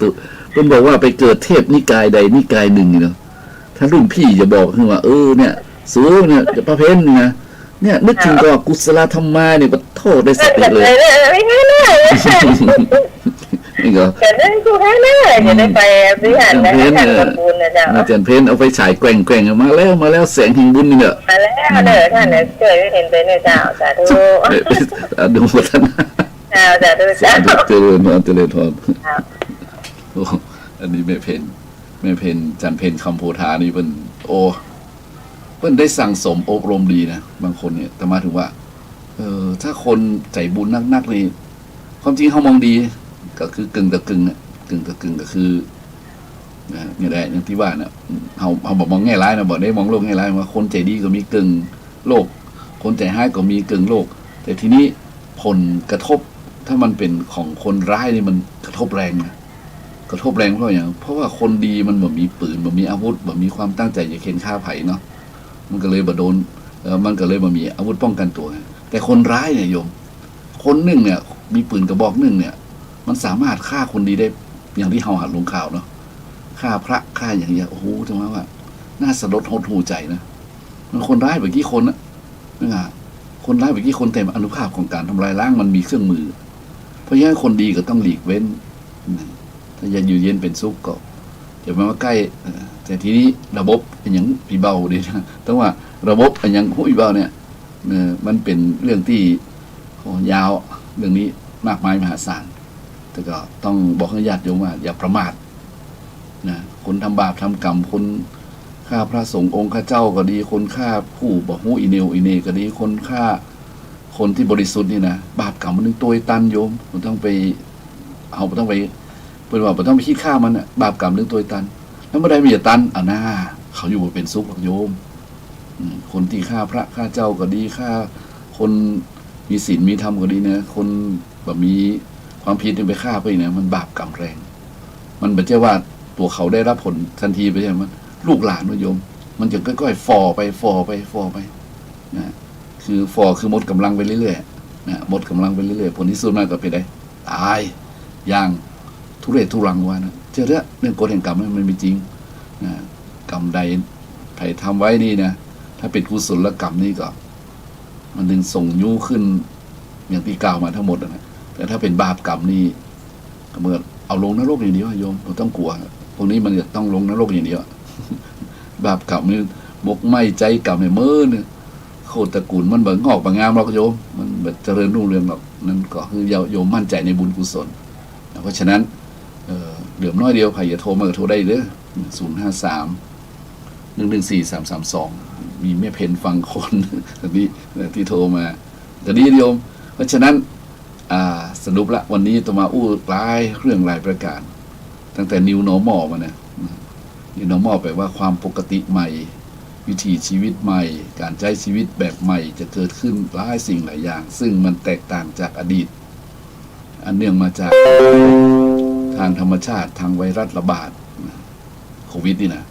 ธุเพิ่นบอกว่าไปเกิดเทพนิกายใดนิกายหนึ่งเนาะถ้ารุ่นพี่จะบอกคือว่าเนี่ยสูเนี่ยจะประเพ็ญนะเนี่ยนึกถึงก็กุศลธรรมาเนี่ยก็โทษได้สติเลยไม่ง่ายเลยนี่ก็แต่นั่นกูให้แน่จะได้ไปวิหารนะทำบุญนะจ๊ะอาจารย์เพนเอาไปฉายแกว่งๆมาแล้วแสงแห่งบุญนี่เนี่ยมาแล้วเด้อท่านเนี่ยเคยเห็นเป็นเนี่ยจ้าสาธุดูท่านสาธุจ้าเจริญพรอันนี้แม่เพนจันเพนคำโพธานี่เป็นเพิ่นได้สั่งสมอบรมดีนะบางคนเนี่ยแต่มาถึงว่าถ้าคนใจบุญนักๆเลยความจริงเขามองดีก็คือกึ่งต่อกึ่งน่ะกึ่งต่อกึ่งก็คือนะนี่แหละอย่างที่ว่าเนี่ยเขาบอกมองแง่ร้ายนะบอกได้มองโลกแง่ร้ายว่าคนใจดีก็มีกึ่งโลกคนใจร้ายก็มีกึ่งโลกแต่ทีนี้ผลกระทบถ้ามันเป็นของคนร้ายนี่มันกระทบแรงนะกระทบแรงเพราะอย่างเพราะว่าคนดีมันบ่มีปืนบ่มีอาวุธบ่มีความตั้งใจจะเข็นฆ่าไผ่เนาะมันก็เลยบ่โดนมันก็เลยบ่มีอาวุธป้องกันตัวแต่คนร้ายเนี่ยโยมคนหนึ่งเนี่ยมีปืนกระบอกหนึ่งเนี่ยมันสามารถฆ่าคนดีได้อย่างที่เฮาหัดลงข่าวเนาะฆ่าพระฆ่าอย่างเงี้ยโอ้โหถึงว่าน่าสลดหดหูใจนะมันคนร้ายแบบกี่คนนะนะคนร้ายแบบกี่คนแต่อนุภาพของการทำลายล้างมันมีเครื่องมือเพราะฉะนั้นคนดีก็ต้องหลีกเว้นถ้าอยากอยู่เย็นเป็นสุขก็อย่ามาใกล้แต่ทีนี้ระบบเป็นอย่างปีเบาดีนะแต่ว่าระบบเป็นอย่างผู้ปีเบาเนี่ยมันเป็นเรื่องที่ยาวเรื่องนี้มากมายมหาศาลแต่ก็ต้องบอกให้ญาติโยมว่าอย่าประมาทนะคนทำบาปทำกรรมคนฆ่าพระสงฆ์องค์ข้าเจ้าก็ดีคนฆ่าผู้บอกหูอีเนก็ดีคนฆ่าคนที่บริสุทธิ์นี่นะบาปกรรมมันนึงตัวตันโยมมันต้องไปเอาต้องไปเป็นว่าต้องไปคิดฆ่ามันอ่ะบาปกรรมนึงตัวตันแล้วเมื่อใดมีแต่ตันหน้าเขาอยู่เป็นสุขหรอกโยมคนที่ฆ่าพระฆ่าเจ้าก็ดีฆ่าคนมีศีลมีธรรมก็ดีนะคนแบบมีความผิดไปฆ่าไปเนี่ยมันบาปกรรมแรงมันไม่ใช่ว่าตัวเขาได้รับผลทันทีไปใช่ไหมลูกหลานโยมมันจะค่อยๆฟอไปนะคือฟอคือหมดกำลังไปเรื่อยๆนะหมดกำลังไปเรื่อยๆผลที่สุดมากก็ไปได้ตายอย่าง ทุเรศทุรังว่านะเชื่อเถอะเรื่องกฎแห่งกรรมมันไม่จริงนะกรรมใดใครทำไว้นี่นะถ้าเป็นกุศลกรรมนี่ก็ มันดึงส่งยุขึ้นอย่างที่กล่าวมาทั้งหมดนะแต่ถ้าเป็นบาปกรรมนี่เมื่อเอาลงนรกอย่างเดียวโยมไม่ต้องกลัวพวกนี้มันจะต้องลงนรกอย่างเดียวบาปกรรมนี่มกไหม้ใจกรรมเนี่ยเมื่อเนี่ยโคตรตระกูลมันเบิ่งออกบางงามเราก็โยมมันแบบเจริญรุ่งเรืองหรอกนั่นก็คือโยมมั่นใจในบุญกุศลเพราะฉะนั้นเหลือน้อยเดียวใครอย่าโทรมาก็โทรได้เลย053-114-332มีแม่เพนฟังคนที่โทรมาแต่นี้โยมเพราะฉะนั้นสรุปละวันนี้ตัวมาอู้หลายเรื่องหลายประการตั้งแต่ New Normal มาเนี่ย New Normal แปลว่าความปกติใหม่วิถีชีวิตใหม่การใช้ชีวิตแบบใหม่จะเกิดขึ้นหลายสิ่งหลายอย่างซึ่งมันแตกต่างจากอดีตอันเนื่องมาจากทางธรรมชาติทางไวรัสระบาดโควิดนี่นะ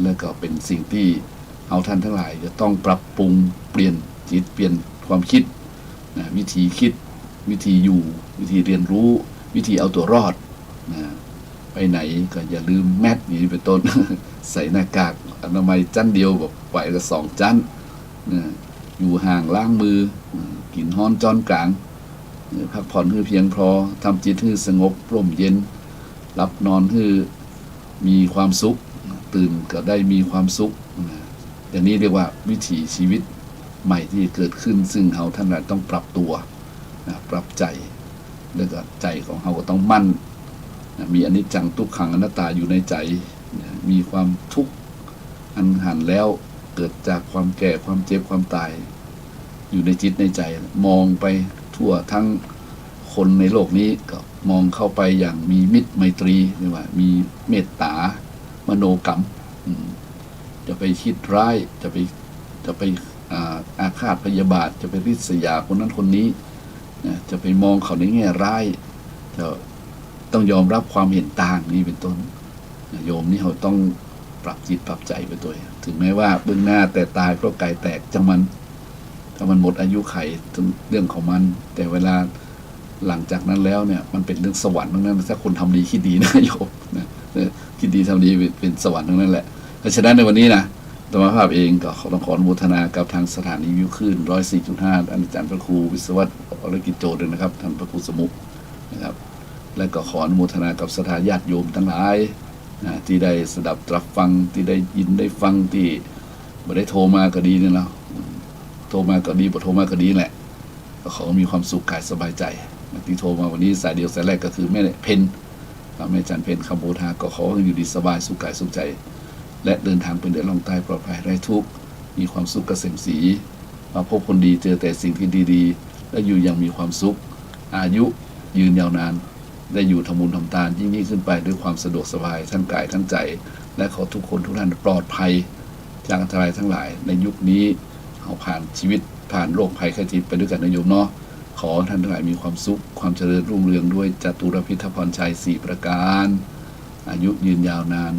แล้วก็เป็นสิ่งที่เอาท่านทั้งหลายจะต้องปรับปรุงเปลี่ยนจิตเปลี่ยนความคิดนะวิธีคิดวิธีอยู่วิธีเรียนรู้วิธีเอาตัวรอดนะไปไหนก็อย่าลืมแมสอย่างนี้เป็นต้น ใส่หน้ากากอนามัยจั้นเดียวแบบไหวก็2 จั้นนะอยู่ห่างล้างมือกินฮ้อนจอนกลางพักผ่อนให้เพียงพอทำจิตให้สงบร่มเย็นรับนอนให้มีความสุขตื่นก็ได้มีความสุขอย่างนี้เรียกว่าวิถีชีวิตใหม่ที่เกิดขึ้นซึ่งเราท่านหลายต้องปรับตัวนะปรับใจแล้วก็ใจของเราก็ต้องมั่นนะมีอนิจจังทุกขังอนัตตาอยู่ในใจนะมีความทุกข์อันหันแล้วเกิดจากความแก่ความเจ็บความตายอยู่ในจิตในใจมองไปทั่วทั้งคนในโลกนี้ก็มองเข้าไปอย่างมีมิตรไมตรีเรียกว่ามีเมตตามโนกรรมจะไปคิดร้ายจะไปอาฆาตพยาบาทจะไปริษยาคนนั้นคนนี้จะไปมองเขาในแง่ร้ายจะต้องยอมรับความเห็นต่างนี้เป็นต้นโยมนี่เขาต้องปรับจิตปรับใจไปตัวถึงแม้ว่าเบื้องหน้าแต่ตายเพราะไก่แตกจังมันถ้ามันหมดอายุไขเรื่องของมันแต่เวลาหลังจากนั้นแล้วเนี่ยมันเป็นเรื่องสวรรค์ทั้งนั้นถ้าคนทำดีคิดดีนะโยมนะคิดดีทำดีเป็นสวรรค์ทั้งนั้นแหละเพราะฉะนั้นในวันนี้นะธรรมภาพเองก็ต้องขออนุโมทนากับทางสถานีวิวคลื่น 104.5 อาจารย์พระครูวิศวัตรอรกิจโจด้วยนะครับท่านพระครูสมุขนะครับและก็ขออนุโมทนากับศรัทธาญาติโยมทั้งหลายที่ได้สดับตรับฟังที่ได้ยินได้ฟังที่บ่ได้โทรมาก็ดีเนี่ยเนาะโทรมาก็ดีบ่โทรมาก็ดีแหละก็ขอมีความสุขกายสบายใจที่โทรมาวันนี้สายเดียวสายแรกก็คือแม่เพนแม่จันเพนคำโบธาก็ขอให้อยู่ดีสบายสุขกายสุขใจและเดินทางเป็นเดือดร้อนใต้ปลอดภัยไร้ทุกข์มีความสุขเกษมศรีมาพบคนดีเจอแต่สิ่งที่ดีๆและอยู่อย่างมีความสุขอายุยืนยาวนานได้อยู่ทำบุญทำทานยิ่งขึ้นไปด้วยความสะดวกสบายทั้งกายทั้งใจและขอทุกคนทุกท่านปลอดภัยจากอันตรายทั้งหลายในยุคนี้เราผ่านชีวิตผ่านโรคภัยไข้เจ็บไปด้วยกันนะโยมเนาะขอท่านทั้งหลายมีความสุขความเจริญรุ่งเรืองด้วยจตุรพิธพรชัย4 ประการอายุยืนยาวนาน